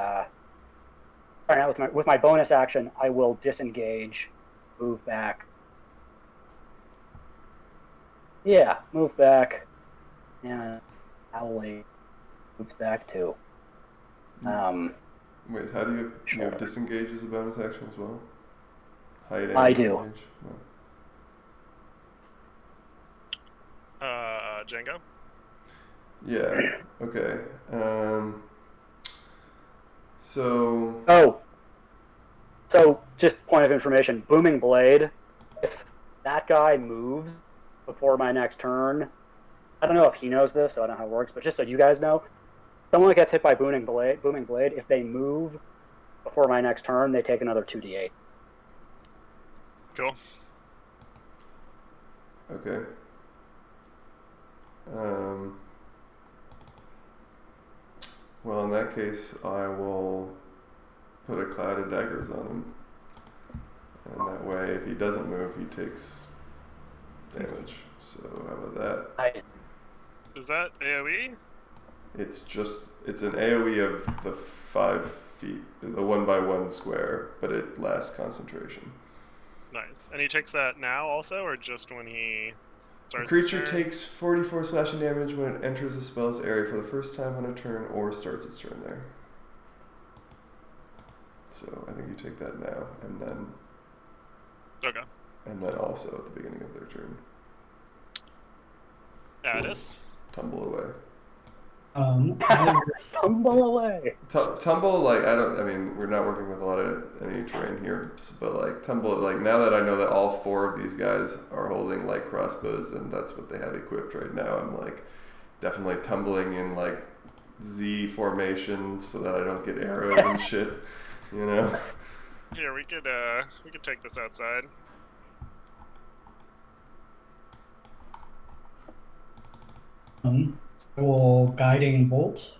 With my bonus action, I will disengage, move back. Yeah, move back, and Owly moves back too. Wait, how do you have disengage as a bonus action as well? Hide and I do. disengage? No. Django? Yeah, okay. So Just point of information, Booming Blade, if that guy moves before my next turn, I don't know if he knows this, so I don't know how it works, but just so you guys know, someone that gets hit by Booming Blade, if they move before my next turn, they take another 2d8. Cool. Okay. Well, in that case, I will put a cloud of daggers on him. And that way, if he doesn't move, he takes damage. So, how about that? Is that AoE? It's an AoE of the 5 feet, the 1x1 square, but it lasts concentration. Nice. And he takes that now also, or just when he starts? The creature his turn? takes 44 slashing damage when it enters the spell's area for the first time on a turn or starts its turn there. So I think you take that now, and then. Okay. And then also at the beginning of their turn. Addis? Tumble away. Tumble away. Tumble, we're not working with a lot of any terrain here, but tumble, now that I know that all 4 of these guys are holding light crossbows and that's what they have equipped right now, I'm definitely tumbling in Z formation so that I don't get arrowed and shit, Here, we could take this outside. We'll guiding bolt.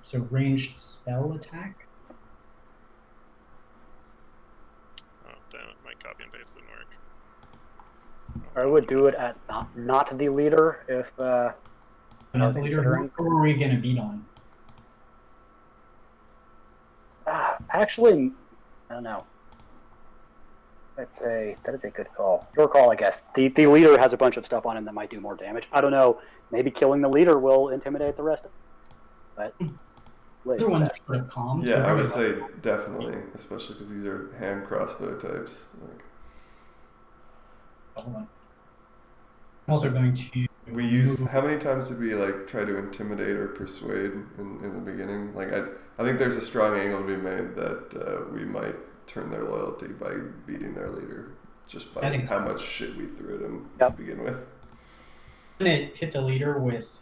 So ranged spell attack. Oh damn it! My copy and paste didn't work. I would do it at not the leader if. Not the leader. Who are we gonna beat on? Actually, I don't know. That is a good call. Your call, I guess. The leader has a bunch of stuff on him that might do more damage. I don't know. Maybe killing the leader will intimidate the rest of them. But Everyone's sort of calm. Yeah, I would say definitely, especially because these are hand crossbow types. Like, Hold on. I'm also going to. we used, how many times did we like try to intimidate or persuade in the beginning? Like I think there's a strong angle to be made that we might turn their loyalty by beating their leader, just by how much shit we threw at him to begin with. I'm gonna hit the leader with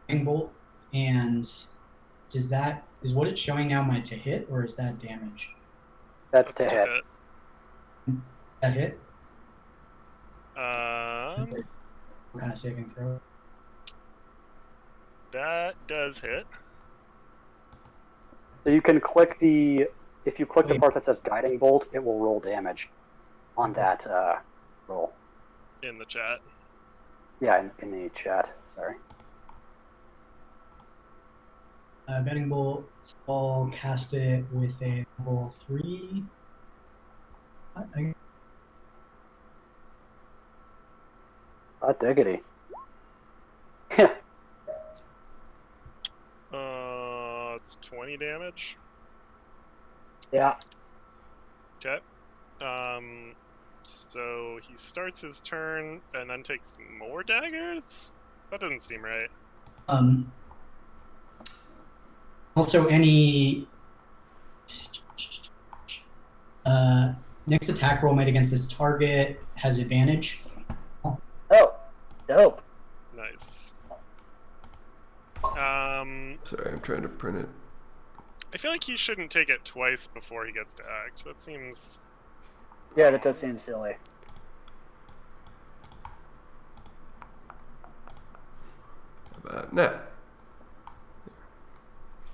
bolt, and is what it's showing now my to hit, or is that damage? That's to hit. That hit? What kind of saving throw? That does hit. So you can click if you click the part that says guiding bolt, it will roll damage on that roll. In the chat. Yeah, in the chat. Sorry. Guiding bolt. I'll cast it with a level 3. Hot diggity. It's 20 damage. Yeah. Okay. So he starts his turn and then takes more daggers? That doesn't seem right. Also, any next attack roll made against this target has advantage. Oh, dope. Nice. Sorry, I'm trying to print it. I feel like he shouldn't take it twice before he gets to act. That seems... Yeah, that does seem silly. No.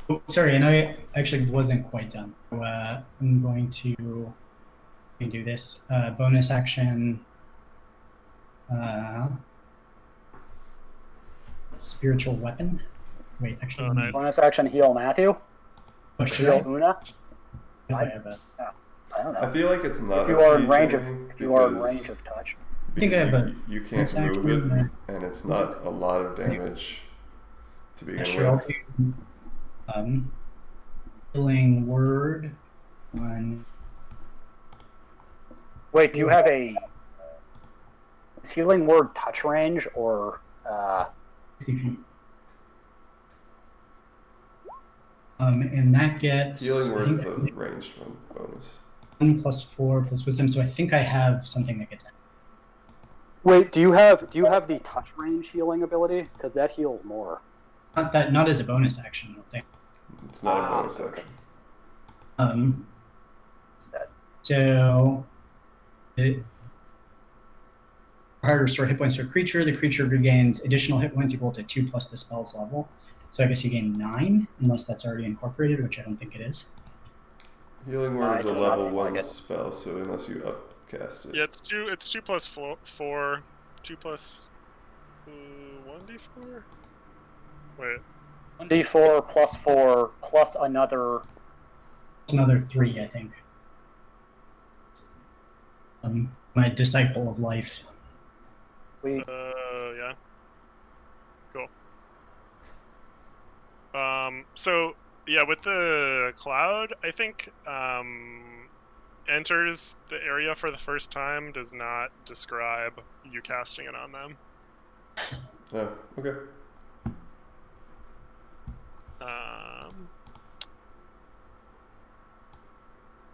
Oh, sorry, and I actually wasn't quite done. So, I'm going to do this. Bonus action. Spiritual weapon. Wait, actually. Oh, nice. Bonus action heal Matthew. Oh, should Heal I? Una. If I have a. I don't know. I feel like it's not If you are in PG range of, if you are in range of touch. I think I have a. You can't move it, and it's not a lot of damage to begin Actually, I'll with. do healing word on. Wait, do you have a is healing word touch range or 60 feet. And that gets Healing word's the ranged one bonus. 1 + 4 + wisdom, so I think I have something that gets. Wait, do you have the touch range healing ability? Because that heals more. Not as a bonus action, I don't think. It's not a bonus action. So it requires restore hit points to a creature. The creature regains additional hit points equal to 2 + the spell's level. So I guess you gain 9, unless that's already incorporated, which I don't think it is. Healing word is a level 1 spell, so unless you upcast it. Yeah, it's 2 + 4, 2 + 1d4? Wait. 1d4 + 4 plus another 3, I think. My disciple of life. Yeah. Cool. So yeah, with the cloud, I think enters the area for the first time does not describe you casting it on them. Oh, okay.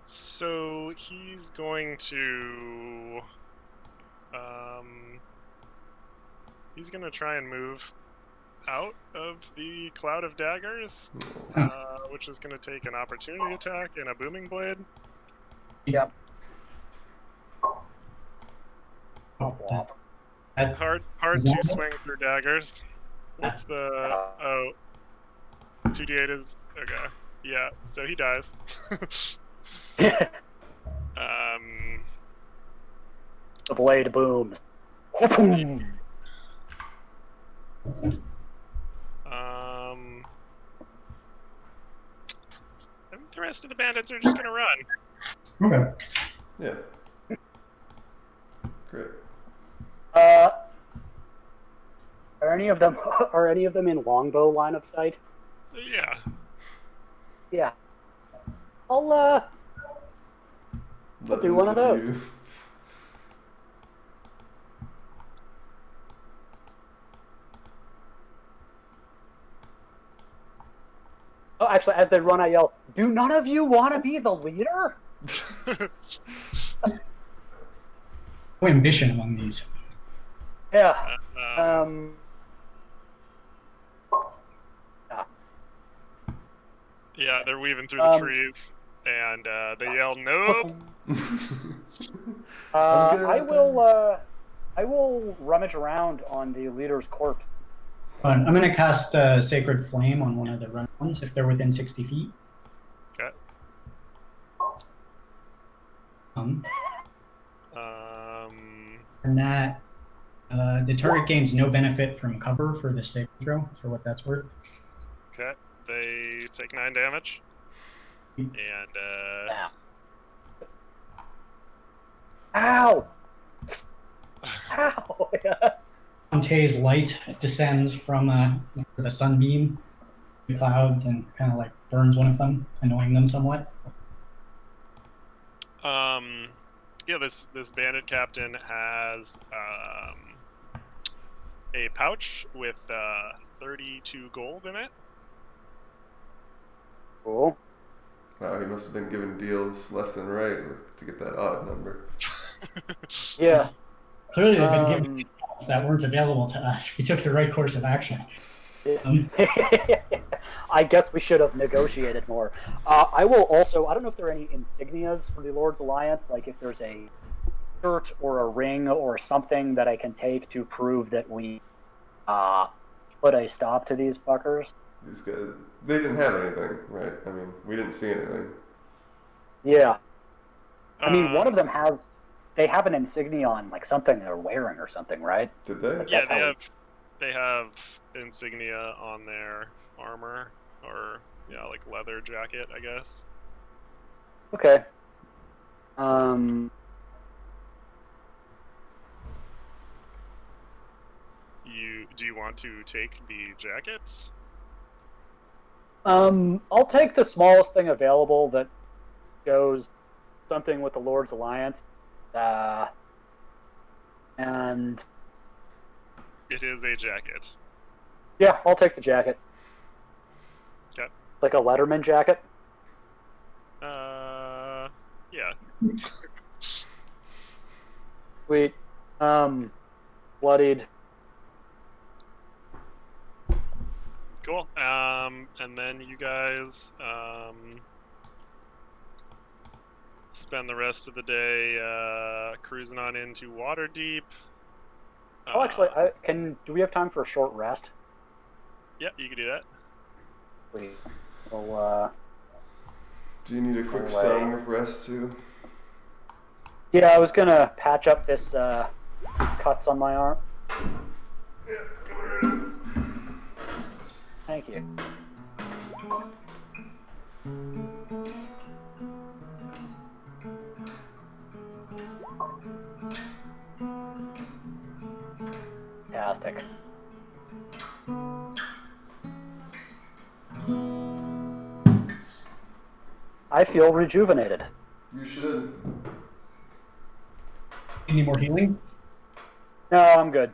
So he's going to try and move out of the cloud of daggers, which is going to take an opportunity attack and a booming blade. Yep. Hard Is to that it? swing through daggers. What's the... Oh. 2d8 is... Okay. Yeah, so he dies. The blade booms. I think the rest of the bandits are just gonna run. Okay. Yeah. Great. Are any of them in longbow line of sight? So yeah. Yeah. I'll Let do loose one of a those. few. Oh, actually, as they run, I yell, "Do none of you want to be the leader?" No ambition among these. Yeah. Yeah, they're weaving through the trees, and they yell, "Nope!" I will rummage around on the leader's corpse. I'm going to cast Sacred Flame on one of the run ones if they're within 60 feet. Okay. And that the target gains no benefit from cover for the saving throw, for what that's worth. Okay. They take 9 damage. And, Ow! Ow! Dante's light descends from the sunbeam, the clouds, and kind of like burns one of them, annoying them somewhat. yeah, this bandit captain has a pouch with 32 gold in it. Cool. Wow, he must have been given deals left and right to get that odd number. Yeah. Clearly, they've been given deals that weren't available to us. We took the right course of action. I guess we should have negotiated more. I will also, I don't know if there are any insignias for the Lord's Alliance, like if there's a shirt or a ring or something that I can take to prove that we put a stop to these fuckers. These guys, they didn't have anything, right? I mean, we didn't see anything. Yeah. I mean, one of them they have an insignia on, like something they're wearing or something, right? Did they? Like, Yeah, they have insignia on their armor, or yeah, like leather jacket, I guess. Okay. Do you want to take the jackets? I'll take the smallest thing available that goes something with the Lord's Alliance. And It is a jacket. yeah, I'll take the jacket. Okay. Like a Letterman jacket. Yeah. Sweet. Bloodied. Cool. And then you guys spend the rest of the day cruising on into Waterdeep. Oh, actually, do we have time for a short rest? Yeah, you can do that. Sweet. Well, Do you need a quick song of rest too? yeah, I was gonna patch up this cuts on my arm. Yeah, go right ahead. Thank you. Fantastic. I feel rejuvenated. You should. Any more healing? No, I'm good.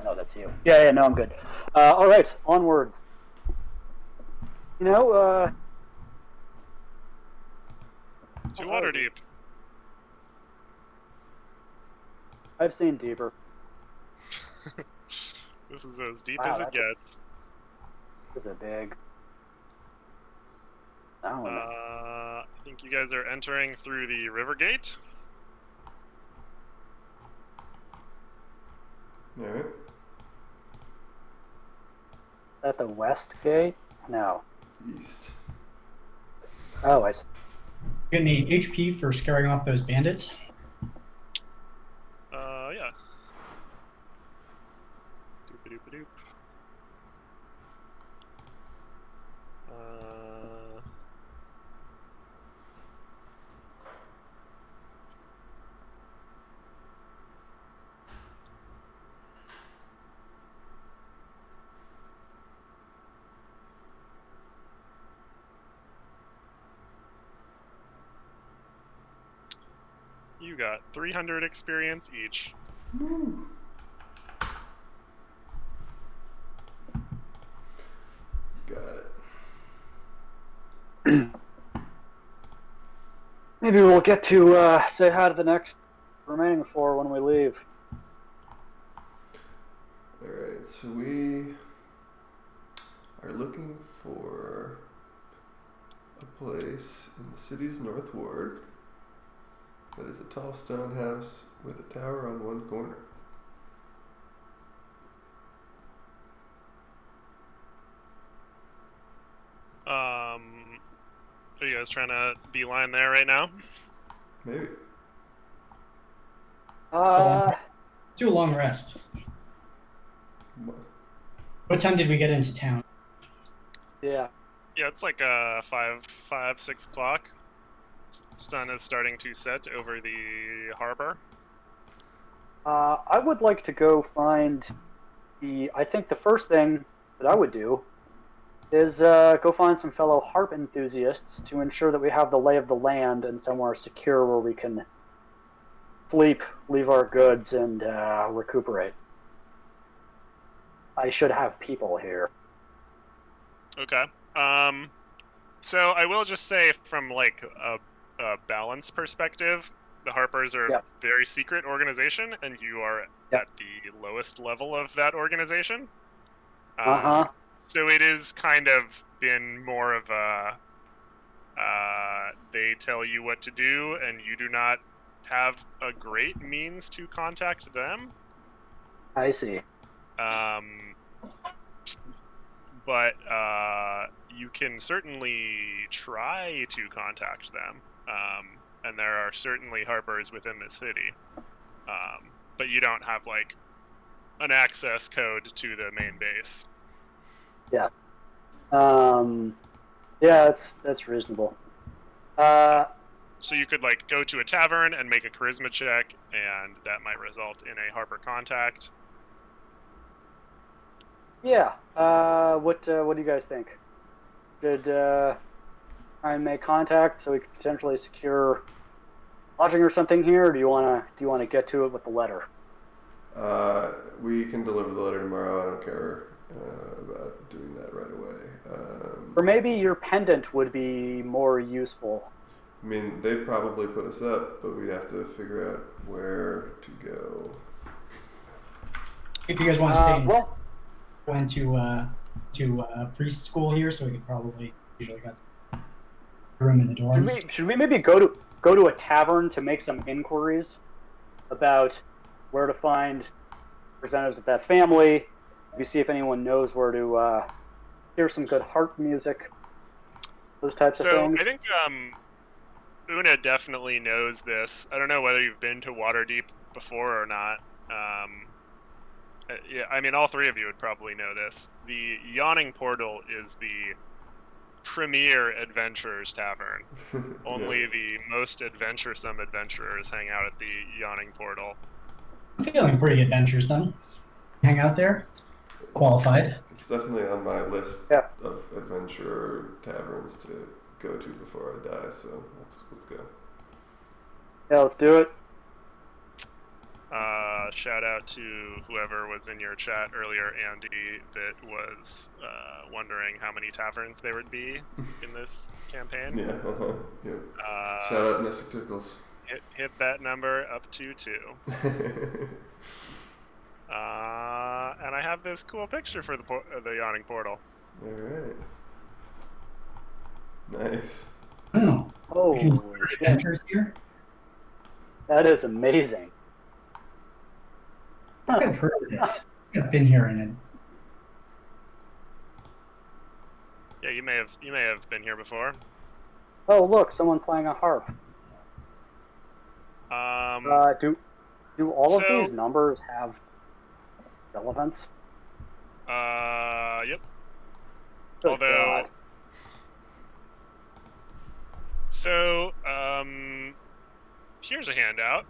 No, that's you. Yeah, no, I'm good. All right, onwards. You know, To Waterdeep. I've seen deeper. This is as deep Wow, as it gets. This is a big. Oh, I think think you guys are entering through the river gate. All right. At the west gate? No. East. Oh, I see. Get any HP for scaring off those bandits? Yeah. Doop-a-doop-a-doop. You got 300 experience each. Woo. Got it. Maybe we'll get to say hi to the next remaining 4 when we leave. Alright, so we are looking for a place in the city's north ward that is a tall stone house with a tower on one corner. Are you guys trying to beeline there right now? Maybe. Do a long rest. What? What time did we get into town? Yeah. Yeah, it's like 6 o'clock. Sun is starting to set over the harbor. I would like to go find I think the first thing that I would do is go find some fellow harp enthusiasts to ensure that we have the lay of the land and somewhere secure where we can sleep, leave our goods, and recuperate. I should have people here. Okay. So I will just say from like a balance perspective, the Harpers are a very secret organization, and you are at the lowest level of that organization. So it is kind of been more of a they tell you what to do, and you do not have a great means to contact them. I see. But you can certainly try to contact them. And there are certainly Harpers within the city. But you don't have, like, an access code to the main base. Yeah. Yeah, that's reasonable. So you could, like, go to a tavern and make a charisma check, and that might result in a Harper contact. Yeah. What do you guys think? Should try and make contact so we could potentially secure lodging or something here, or do you wanna get to it with the letter? We can deliver the letter tomorrow. I don't care about doing that right away. Or maybe your pendant would be more useful. I mean, they'd probably put us up, but we'd have to figure out where to go. If you guys want to stay, Well, went to priest school here, so we could probably usually got some room in the dorms. should we maybe go to a tavern to make some inquiries about where to find representatives of that family? Maybe see if anyone knows where to hear some good harp music. Those types of things. I think Una definitely knows this. I don't know whether you've been to Waterdeep before or not. Yeah, I mean, all three of you would probably know this. The Yawning Portal is the premier adventurers tavern. Only the most adventuresome adventurers hang out at the Yawning Portal. I'm feeling pretty adventuresome. Hang out there. Qualified. It's definitely on my list Yeah. of adventurer taverns to go to before I die, so let's go. Yeah, let's do it. Shout out to whoever was in your chat earlier, Andy, that was wondering how many taverns there would be in this campaign. Yeah, yeah. Shout out Mystic Tickles. Hit that number up to 2. And I have this cool picture for the Yawning Portal. Alright. Nice. Oh, Oh, shit. Adventures here. That is amazing. I've heard of this. I've been here in it. Yeah, you may have been here before. Oh, look, someone playing a harp. Do all of so- these numbers have relevance? Yep. Good Although, God. so, here's a handout.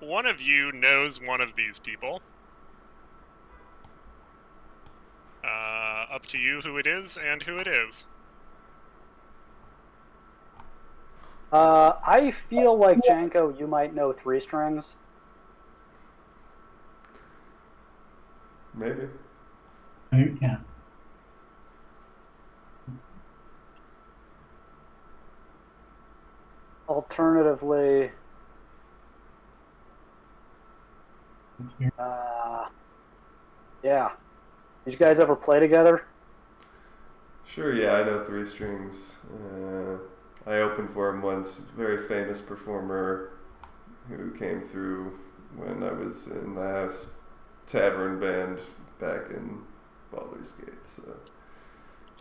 One of you knows one of these people. Up to you who it is and who it is. I feel like, Janko, you might know Three Strings. Maybe. Yeah. Alternatively, yeah. Did you guys ever play together? Sure, yeah, I know Three Strings. I opened for him once. Very famous performer who came through when I was in the House Tavern band back in Baldur's Gate. So,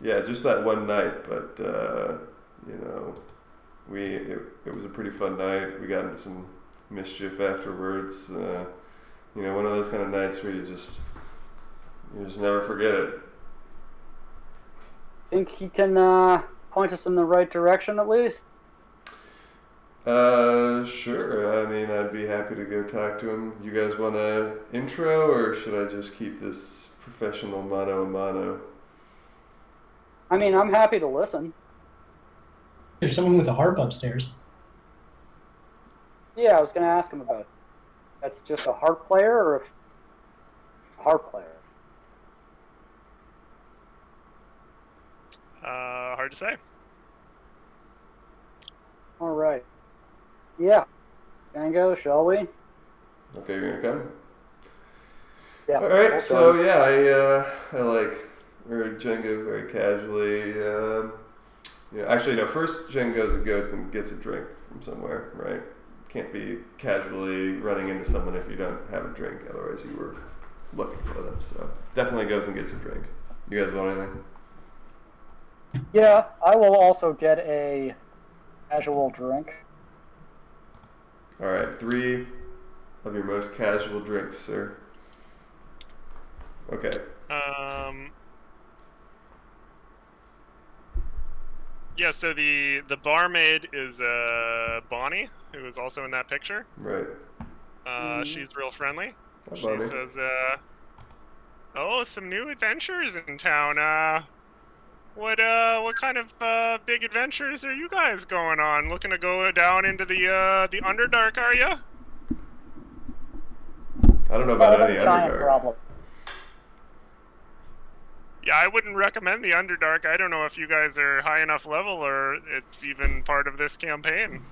yeah, just that one night, but you know, it was a pretty fun night. We got into some mischief afterwards. You know, one of those kind of nights where you just never forget it. Think he can point us in the right direction at least? Sure. I mean, I'd be happy to go talk to him. You guys want a intro, or should I just keep this professional mano a mano? I mean, I'm happy to listen. There's someone with a harp upstairs. Yeah, I was going to ask him about it. That's just a harp player or a harp player? Hard to say. All right. Yeah. Django, shall we? Okay, you're gonna come. Yeah. All right. okay. So yeah, I like Django very casually. You know, actually, no. First, Django goes and gets a drink from somewhere, right? Can't be casually running into someone if you don't have a drink. Otherwise, you were looking for them. So definitely goes and gets a drink. You guys want anything? Yeah, I will also get a casual drink. All right, 3 of your most casual drinks, sir. Okay. Yeah, so the barmaid is Bonnie, who is also in that picture. Right. She's real friendly. Hi, She Bonnie. says, "Oh, some new adventures in town. What kind of big adventures are you guys going on? Looking to go down into the Underdark, are you?" I don't know about any giant Underdark. problem. Yeah, I wouldn't recommend the Underdark. I don't know if you guys are high enough level or it's even part of this campaign.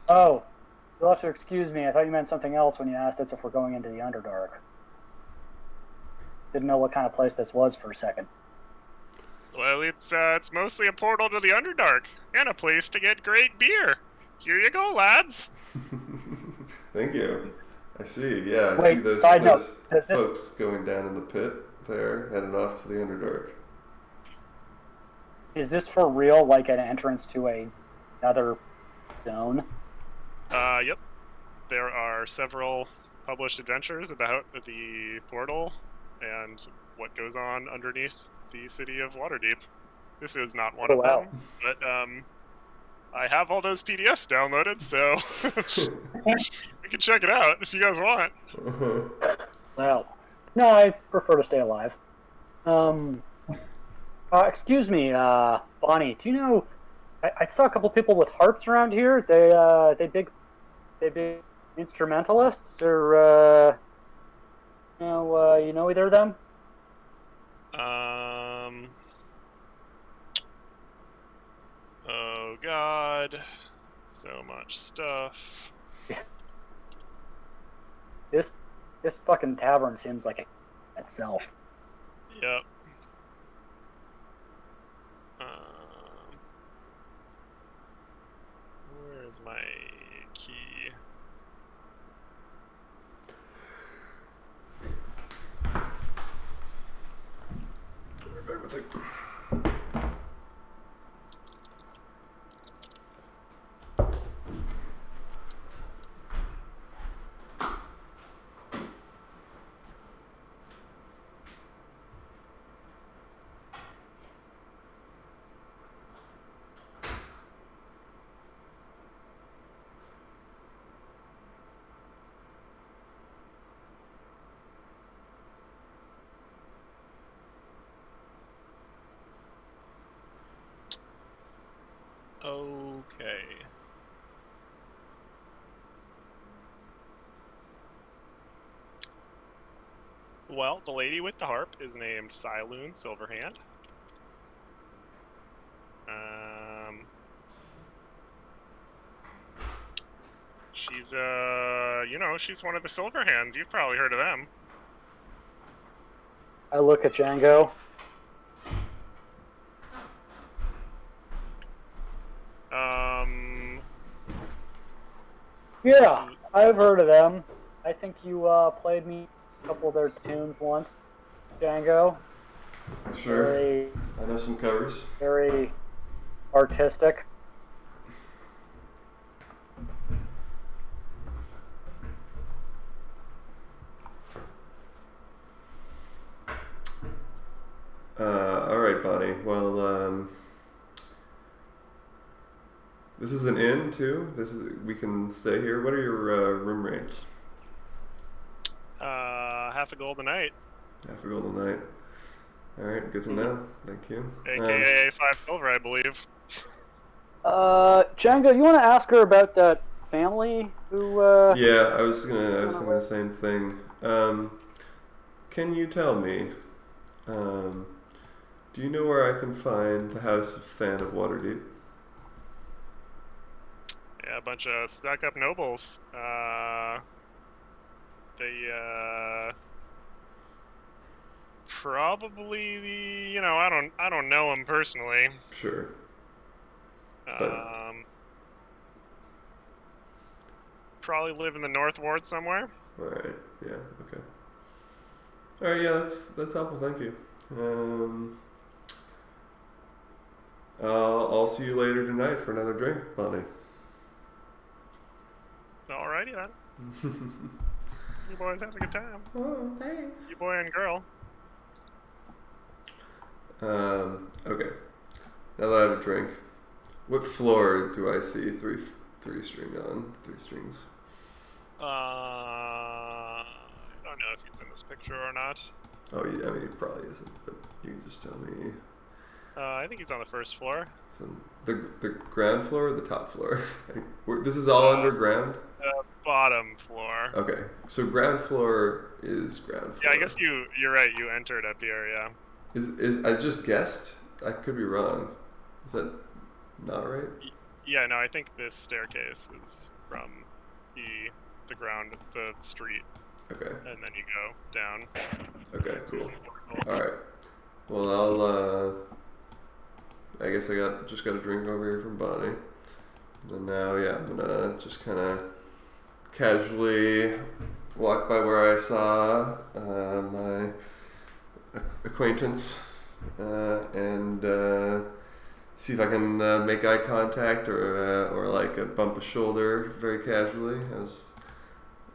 Oh, you'll have to excuse me. I thought you meant something else when you asked us if we're going into the Underdark. Didn't know what kind of place this was for a second. Well, it's mostly a portal to the Underdark and a place to get great beer. Here you go, lads. Thank you. I see. Yeah, I Wait, see those side note, this- folks going down in the pit there, heading off to the Underdark. Is this for real, like an entrance to another zone? Yep. There are several published adventures about the portal and what goes on underneath the city of Waterdeep. This is not one Oh, of wow. them, but I have all those PDFs downloaded, so we can check it out if you guys want. Well, no, I prefer to stay alive. Excuse me, Bonnie. Do you know? I saw a couple people with harps around here. They big instrumentalists, or you know either of them? Oh God, so much stuff. This This fucking tavern seems like a itself. Yep. Where's my key? Right back with it. Okay. Well, the lady with the harp is named Siloon Silverhand. She's she's one of the Silverhands. You've probably heard of them. I look at Django. Yeah, I've heard of them. I think you played me a couple of their tunes once, Django. Sure. Very, I know some covers. very artistic. All right, Bonnie. Well, this is an inn too. We can stay here. What are your room rates? Half a gold a night. Half a gold a night. All right, good to know. Thank you. AKA 5 silver, I believe. Django, you want to ask her about that family who? Yeah, I was thinking the same thing. Can you tell me? Do you know where I can find the House of Than of Waterdeep? Yeah, a bunch of stuck-up nobles. They probably I don't know them personally. Sure. Probably live in the North Ward somewhere. All right. Yeah. Okay. All right. Yeah, that's helpful. Thank you. I'll see you later tonight for another drink, Bonnie. Alrighty then. You boys have a good time. Oh, thanks. You boy and girl. Okay. Now that I have a drink, what floor do I see three string on? 3 strings. I don't know if he's in this picture or not. Oh, yeah, I mean, he probably isn't, but you can just tell me. I think he's on the first floor. So the ground floor or the top floor? This is all underground? The bottom floor. Okay, so ground floor is ground floor. Yeah, I guess you're right. You entered up here, yeah. Is I just guessed? I could be wrong. Is that not right? Yeah, no, I think this staircase is from the ground, the street. Okay. And then you go down. Okay, cool. All right. Well, I guess I just got a drink over here from Bonnie. And now, yeah, I'm gonna just kind of casually walk by where I saw my acquaintance and see if I can make eye contact or like bump a shoulder very casually, as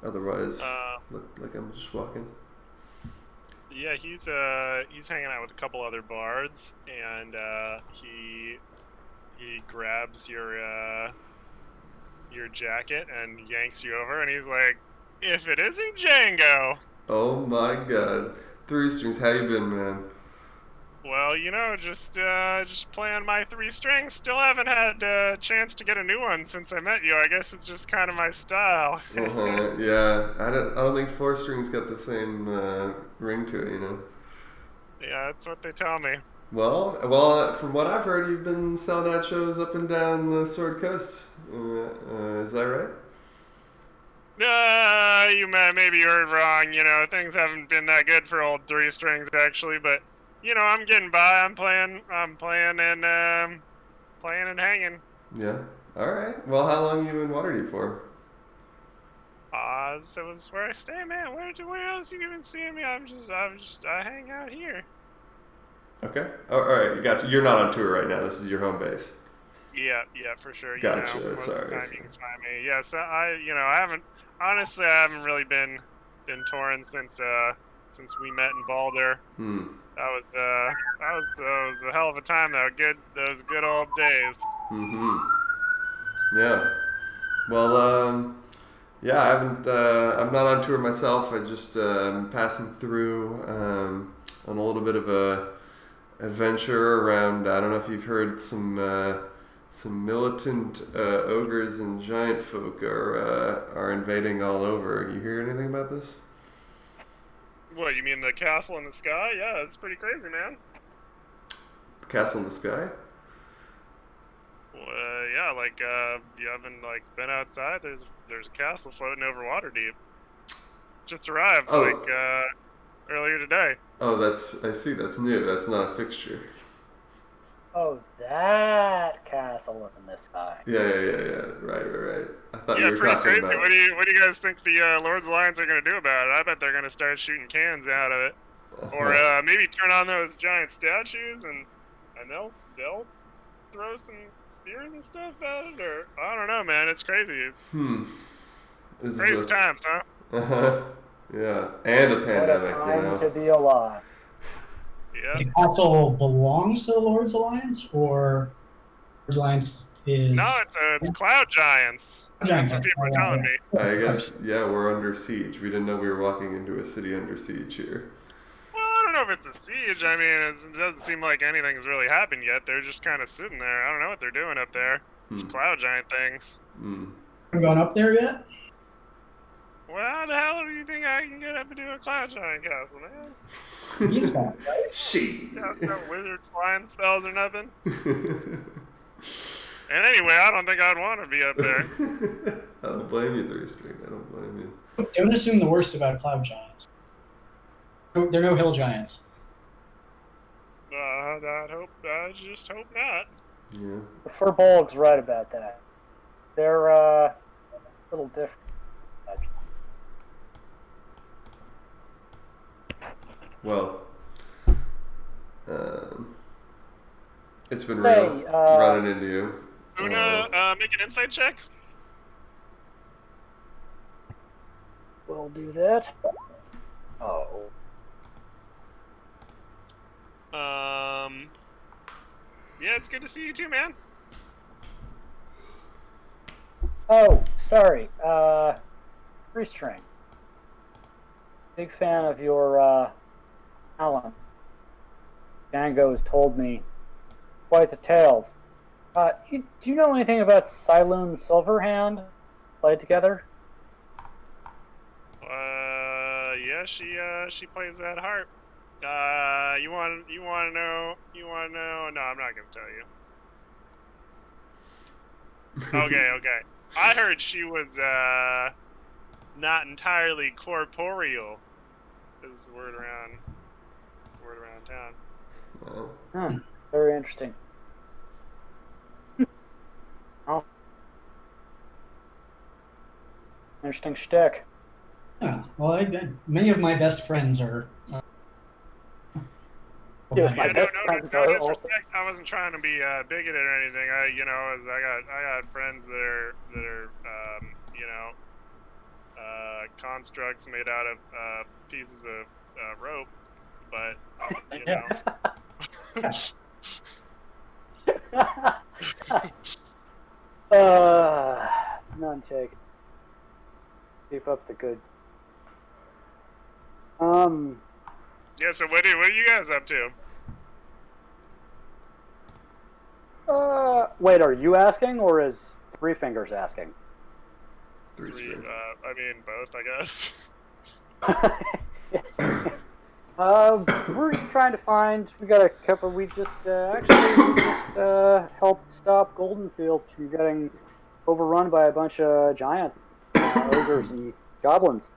otherwise look like I'm just walking. Yeah, he's hanging out with a couple other bards, and he grabs your jacket and yanks you over, and he's like, "If it isn't Django." Oh my God, 3 strings, how you been, man? Well, just playing my 3 strings. Still haven't had a chance to get a new one since I met you. I guess it's just kind of my style. Yeah, I don't think 4 strings got the same ring to it, Yeah, that's what they tell me. Well, from what I've heard, you've been selling out shows up and down the Sword Coast. Is that right? You maybe heard wrong. You know, things haven't been that good for old Three Strings actually, but you know, I'm getting by. I'm playing and hanging. Yeah. All right. Well, how long you in Waterdeep for? So it's where I stay, man. Where else you even see me? I hang out here. Okay. Oh, all right. You got you. You're not on tour right now. This is your home base. Yeah, for sure. Gotcha. You know, most of Sorry. the time you can find me. Yeah, so I haven't really been touring since we met in Balder. That was a hell of a time though. Those good old days. Yeah. Well, yeah, I haven't. I'm not on tour myself. I just passing through on a little bit of a adventure around. I don't know if you've heard some militant ogres and giant folk are invading all over. You hear anything about this? What, you mean the castle in the sky? Yeah, it's pretty crazy, man. The castle in the sky? Yeah, like you haven't been outside. There's a castle floating over Waterdeep. Just arrived earlier today. Oh, I see. That's new. That's not a fixture. Oh, that castle is in the sky. Yeah. Right. I thought you were pretty talking crazy. about. What do you guys think the Lord's Alliance are gonna do about it? I bet they're gonna start shooting cans out of it, or maybe turn on those giant statues and they'll throw some spears and stuff at it, or I don't know, man. It's crazy. Crazy times, huh? Yeah, and a pandemic. What a time to be alive. Yeah. The castle belongs to the Lord's Alliance, or Lord's Alliance is... No, it's Cloud Giants. That's what people are telling me. I guess, yeah, we're under siege. We didn't know we were walking into a city under siege here. Well, I don't know if it's a siege. I mean, it doesn't seem like anything's really happened yet. They're just kind of sitting there. I don't know what they're doing up there. Cloud Giant things. Haven't gone up there yet? Well, how the hell do you think I can get up into a Cloud Giant castle, man? He's not, right? She. No wizard flying spells or nothing. And anyway, I don't think I'd want to be up there. I don't blame you, Three String. I don't blame you. Don't assume the worst about cloud giants. They're no hill giants. I just hope not. Yeah. The Furbolg's right about that. They're a little different. Well, it's been real running into you. Una, make an insight check. We'll do that. Oh. Yeah, it's good to see you too, man. Oh, sorry. Three String. Big fan of your talent. Django has told me quite the tales. Do you know anything about Siloon Silverhand? Played together? Yeah, she plays that harp. You want to know? No, I'm not gonna tell you. Okay. I heard she was not entirely corporeal. Is the word around town. Well. Very interesting. Oh. Interesting shtick. Yeah, well, many of my best friends are... Yeah, no disrespect. I wasn't trying to be bigoted or anything. I got friends that are constructs made out of pieces of rope, but you know. None taken. Keep up the good. Yeah. So what are you guys up to? Wait, are you asking, or is Three Fingers asking? Three. I mean, both, I guess. We're trying to find. We got a couple. We just helped stop Goldenfield from getting overrun by a bunch of giants. ogres and goblins.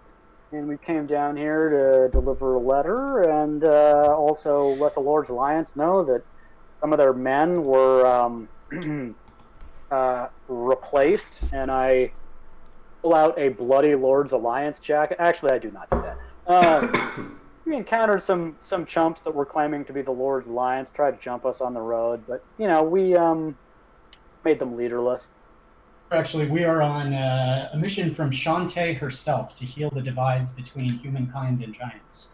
And we came down here to deliver a letter and also let the Lord's Alliance know that some of their men were replaced, and I pull out a bloody Lord's Alliance jacket. Actually, I do not do that. We encountered some chumps that were claiming to be the Lord's Alliance, tried to jump us on the road, but we made them leaderless. Actually, we are on a mission from Shantae herself to heal the divides between humankind and giants.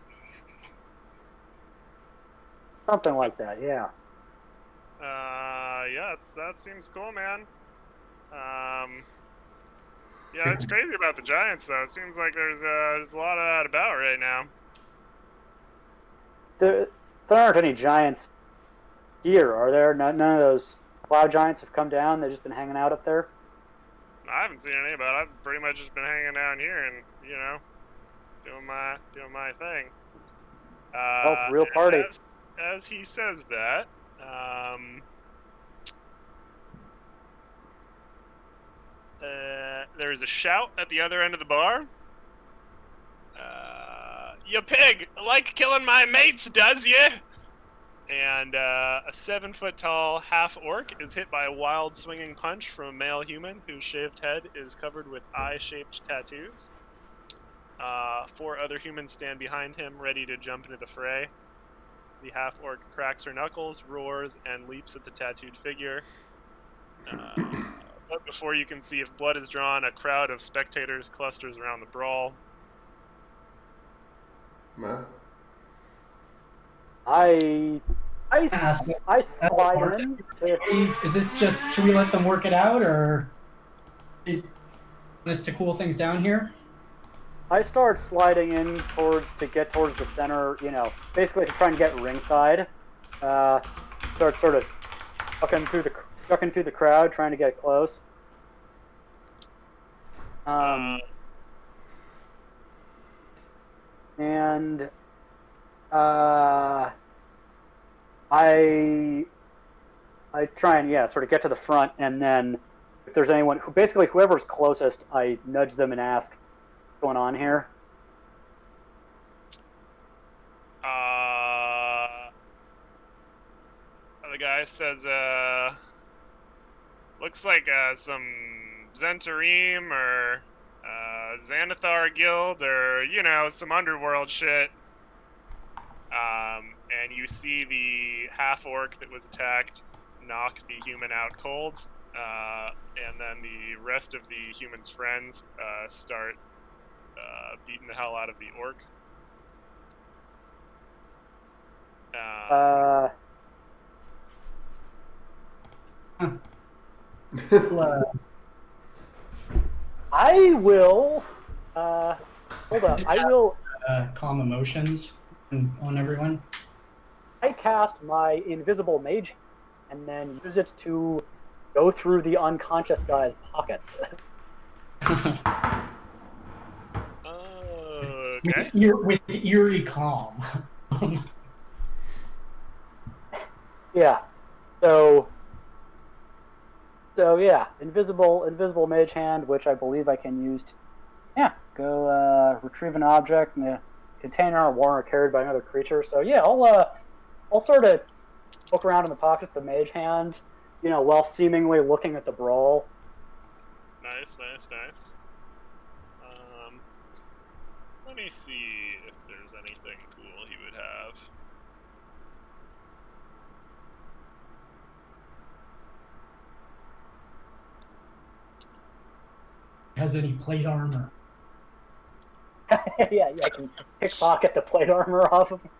Something like that, yeah. Yeah, that seems cool, man. Yeah, it's crazy about the Giants, though. It seems like there's a lot of that about right now. There aren't any giants here, are there? None of those cloud giants have come down. They've just been hanging out up there. I haven't seen any, but I've pretty much just been hanging down here and doing my thing. Real party. As he says that, there's a shout at the other end of the bar. You pig! Like killing my mates, does ya? And a 7-foot-tall half-orc is hit by a wild swinging punch from a male human whose shaved head is covered with eye-shaped tattoos. 4 other humans stand behind him, ready to jump into the fray. The half-orc cracks her knuckles, roars, and leaps at the tattooed figure. But before you can see if blood is drawn, a crowd of spectators clusters around the brawl. Man. Ask- I slide in. Is this just, should we let them work it out, or this to cool things down here? I start sliding in to get towards the center, basically to try and get ringside. Start sort of ducking through the crowd, trying to get close. And I try and sort of get to the front, and then if there's anyone whoever's closest, I nudge them and ask, "What's going on here?" The guy says, looks like some Zentarim or Xanathar Guild or, some underworld shit. And you see the half-orc that was attacked knock the human out cold, and then the rest of the human's friends start beating the hell out of the orc. I will. Hold up. I will. Calm emotions on everyone. I cast my invisible mage, and then use it to go through the unconscious guy's pockets. Okay. With eerie calm. Yeah. So yeah, invisible mage hand, which I believe I can use to, go retrieve an object in a container or worn or carried by another creature. So yeah, I'll sort of poke around in the pockets of the mage hand, while seemingly looking at the brawl. Nice. Let me see if there's anything cool he would have. Has any plate armor? Yeah, I can pickpocket the plate armor off of him.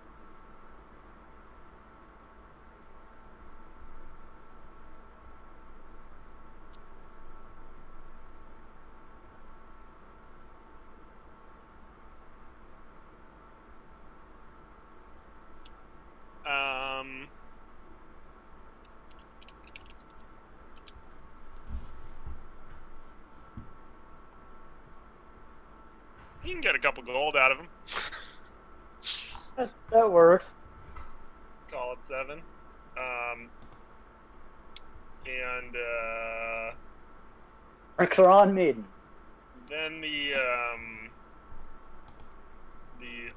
You can get a couple gold out of him. That works. Call it 7. Drinks are on maiden. Then the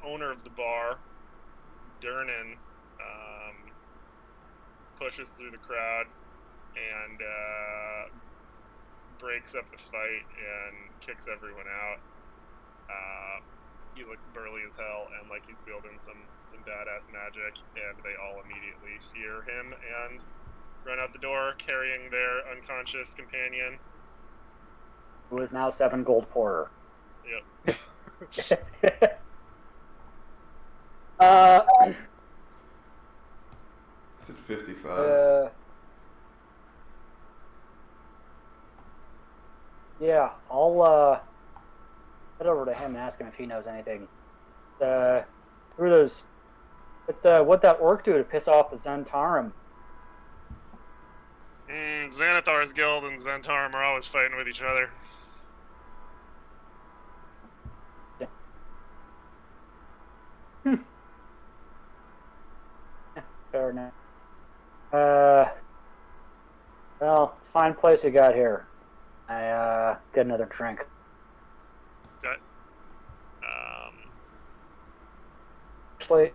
owner of the bar, Dernan, pushes through the crowd and breaks up the fight and kicks everyone out. He looks burly as hell and like he's wielding some badass magic, and they all immediately fear him and run out the door carrying their unconscious companion. Who is now 7 gold poorer. Yep. Is it 55? Yeah, I'll head over to him and ask him if he knows anything. Who are those? What'd that orc do to piss off the Zentarum? Xanathar's guild and Zentarum are always fighting with each other. Fair enough. Well, fine place you got here. I get another drink. Okay. Actually,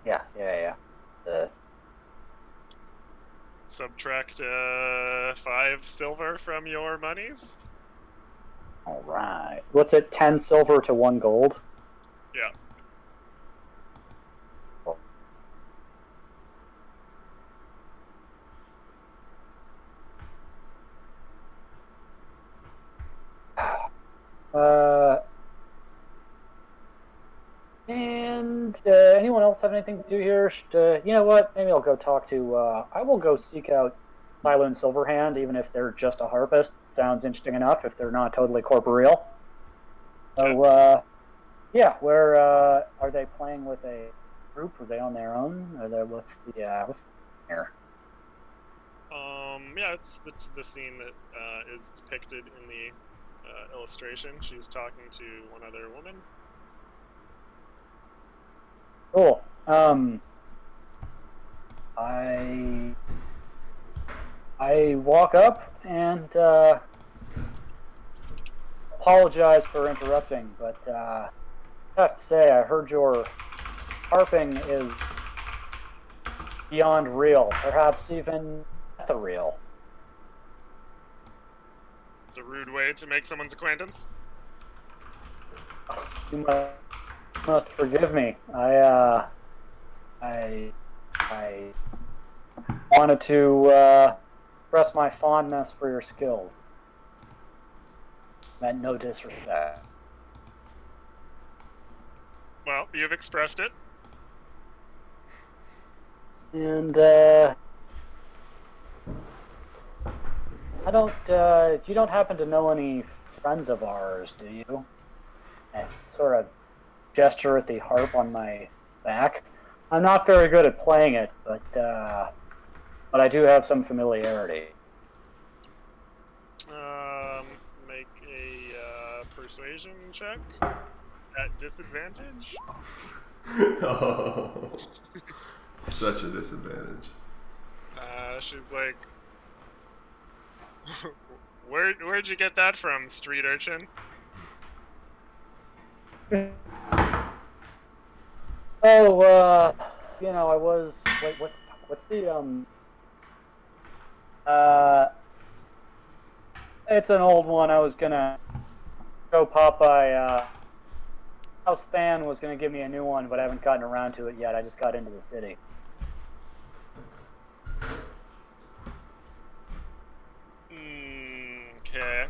yeah. Subtract 5 silver from your monies. All right. What's it? 10 silver to 1 gold. Yeah. And anyone else have anything to do here? You know what? Maybe I'll go talk to. I will go seek out Silo and Silverhand, even if they're just a harpist. Sounds interesting enough if they're not totally corporeal. So, yeah. Where are they playing with a group? Are they on their own? Or what's the here? Yeah, it's the scene that is depicted in the illustration. She's talking to one other woman. Cool. I walk up and apologize for interrupting, but I have to say I heard your harping is beyond real, perhaps even ethereal. It's a rude way to make someone's acquaintance. You must forgive me. I wanted to express my fondness for your skills. Meant no disrespect. Well, you've expressed it. And I don't. You don't happen to know any friends of ours, do you? And sort of gesture at the harp on my back. I'm not very good at playing it, but I do have some familiarity. Make a persuasion check at disadvantage. Oh, such a disadvantage. She's like, where'd you get that from, street urchin? Oh, you know, I was. Wait, what's the It's an old one. I was gonna go pop by. House Than was gonna give me a new one, but I haven't gotten around to it yet. I just got into the city. Okay.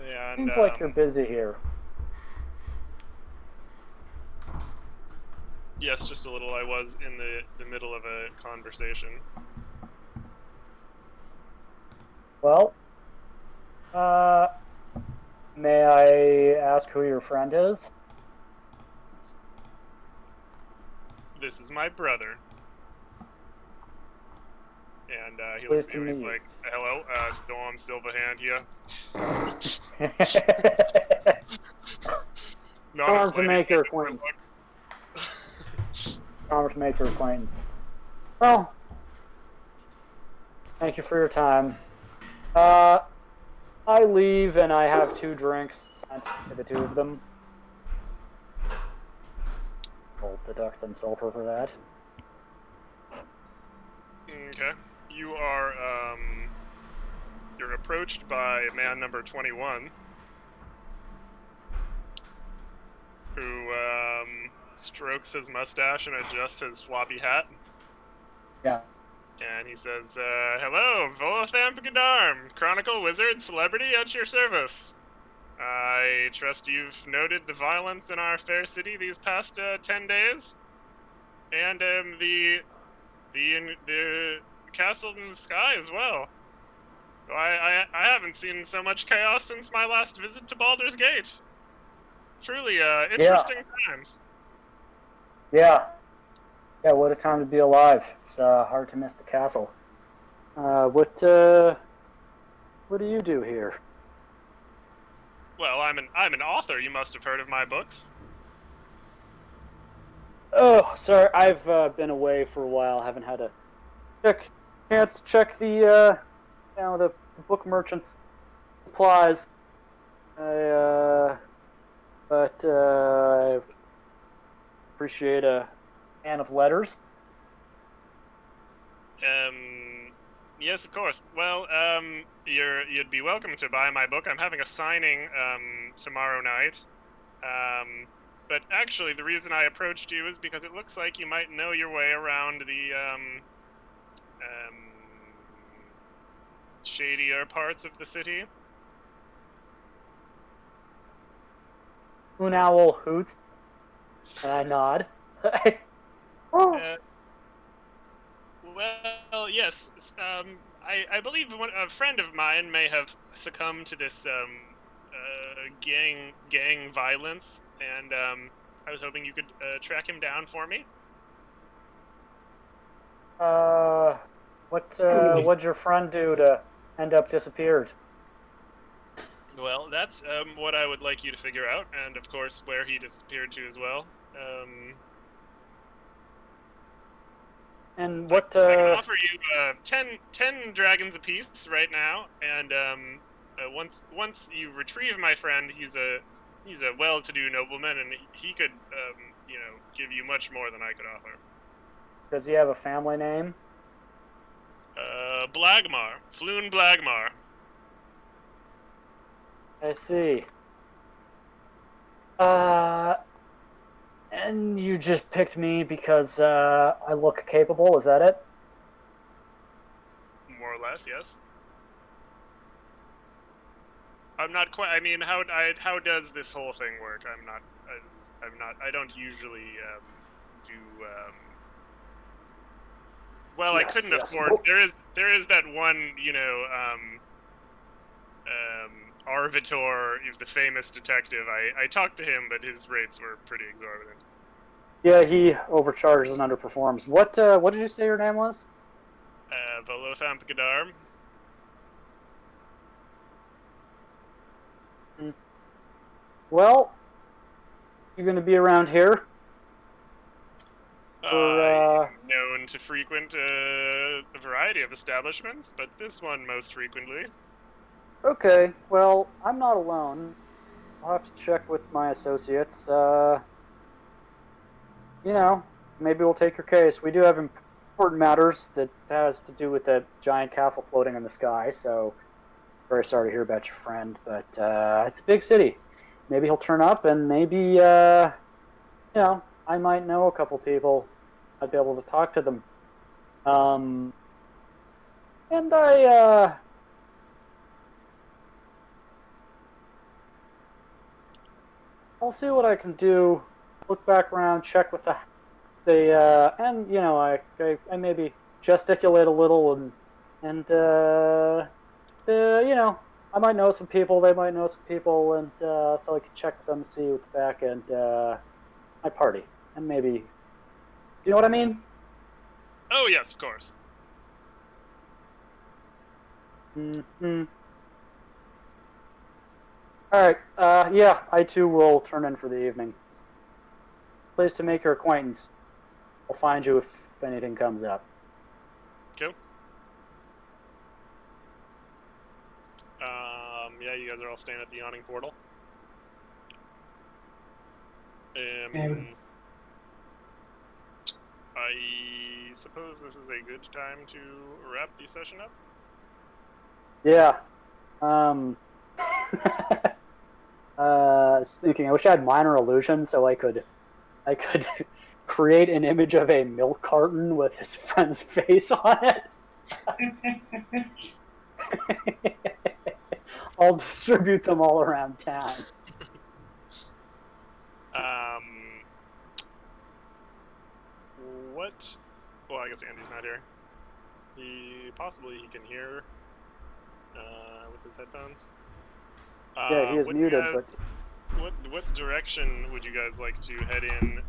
And, Seems like you're busy here. Yes, just a little. I was in the middle of a conversation. Well, may I ask who your friend is? This is my brother. And he Pleased looks to at you and meet he's you. like, hello, Storm Silverhand here. Not Charmed to inflated, make your but acquaintance. look. Charmed to make your acquaintance. Well, thank you for your time. I leave and I have 2 drinks sent to the 2 of them. I'll deduct some sulfur for that. Okay. You are, you're approached by man number 21, who, strokes his mustache and adjusts his floppy hat. Yeah. And he says, hello, Volothamp Gadarm, Chronicle Wizard, celebrity at your service. I trust you've noted the violence in our fair city these past 10 days, and the castle in the sky as well. I haven't seen so much chaos since my last visit to Baldur's Gate. Truly, interesting times. Yeah. Yeah, what a time to be alive. It's hard to miss the castle. What do you do here? Well, I'm an author. You must have heard of my books. Oh, sorry, I've been away for a while. Haven't had a chance to check the the book merchant's supplies. I appreciate a man of letters. Yes, of course. Well, you'd be welcome to buy my book. I'm having a signing tomorrow night. But actually, the reason I approached you is because it looks like you might know your way around the shadier parts of the city. Owl hoots, and I nod. Well, yes. I believe a friend of mine may have succumbed to this gang violence, and I was hoping you could track him down for me. What'd your friend do to end up disappeared? Well, that's what I would like you to figure out, and of course where he disappeared to as well. And what? I can offer you 10 dragons apiece right now, and once you retrieve my friend, he's a well-to-do nobleman, and he could give you much more than I could offer. Does he have a family name? Blagmar, Floon Blagmar. I see. And you just picked me because I look capable, is that it? More or less, yes. I'm not quite. I mean, how does this whole thing work? I don't usually do. Well, Yes, I couldn't yes. afford. There is that one, Arvitor, the famous detective. I talked to him, but his rates were pretty exorbitant. Yeah, he overcharges and underperforms. What did you say your name was? Volothamp Gadarm. Well, you're going to be around here? I'm known to frequent a variety of establishments, but this one most frequently. Okay, well, I'm not alone. I'll have to check with my associates. Maybe we'll take your case. We do have important matters that has to do with that giant castle floating in the sky, so very sorry to hear about your friend, but it's a big city. Maybe he'll turn up, and maybe, I might know a couple people. I'd be able to talk to them. And I'll see what I can do. Look back around, check with I maybe gesticulate a little and I might know some people, they might know some people, and so I can check with them and see what's back and my party. And maybe, you know what I mean? Oh yes, of course. Mm-hmm. Alright, I too will turn in for the evening. Pleased to make your acquaintance. I'll find you if anything comes up. Cool. Yeah, you guys are all staying at the yawning portal. Yeah. I suppose this is a good time to wrap the session up. Yeah. Just thinking, I wish I had minor illusion so I could create an image of a milk carton with his friend's face on it. I'll distribute them all around town. What? Well, I guess Andy's not here. He can hear with his headphones. Yeah, he is what muted, guys, but what direction would you guys like to head in?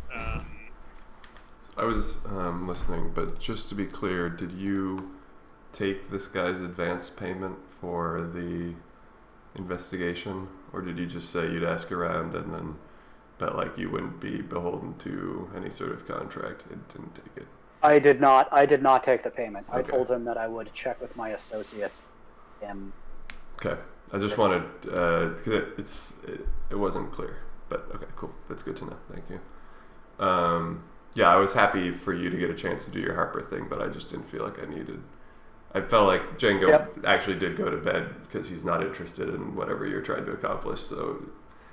I was listening, but just to be clear, did you take this guy's advance payment for the investigation, or did you just say you'd ask around and then, but like you wouldn't be beholden to any sort of contract and didn't take it? I did not take the payment. Okay. I told him that I would check with my associates. Okay, I just wanted because it wasn't clear, but okay, cool. That's good to know. Thank you. Yeah, I was happy for you to get a chance to do your Harper thing, but I just didn't feel like I needed. I felt like Django actually did go to bed because he's not interested in whatever you're trying to accomplish, so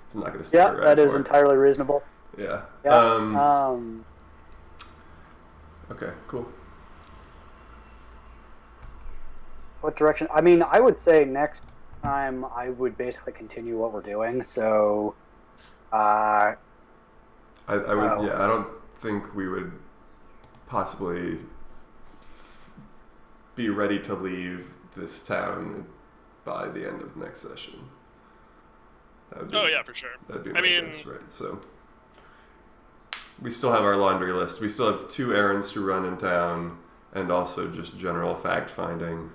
he's not going to stick around. Yeah, that is entirely reasonable. Yeah. Yeah. Okay, cool. What direction? I mean, I would say next time I would basically continue what we're doing. So, I would. Yeah, I don't think we would possibly be ready to leave this town by the end of next session. That would be, yeah, for sure. That'd be my guess, right? So we still have our laundry list. We still have 2 errands to run in town, and also just general fact finding.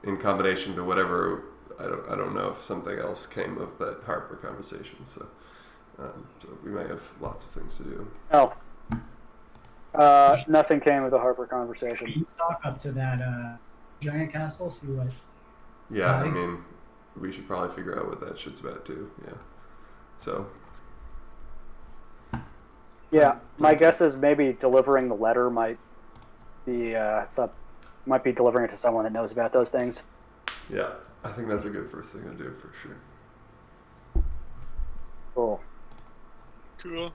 In combination to whatever, I don't know if something else came of that Harper conversation. So we may have lots of things to do. No. Nothing came of the Harper conversation. Beanstalk up to that giant castle. See what? Yeah, I mean, we should probably figure out what that shit's about too. Yeah. So. Yeah, my guess is maybe delivering the letter might be delivering it to someone that knows about those things. Yeah, I think that's a good first thing to do for sure. Cool. Cool.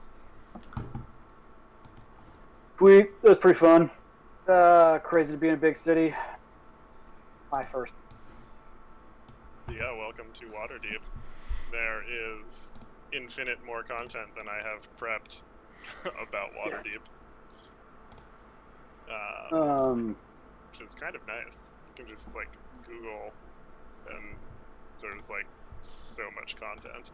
Sweet. That was pretty fun. Crazy to be in a big city. My first. Yeah, welcome to Waterdeep. There is infinite more content than I have prepped about Waterdeep. Which is kind of nice. You can just like Google, and there's like so much content.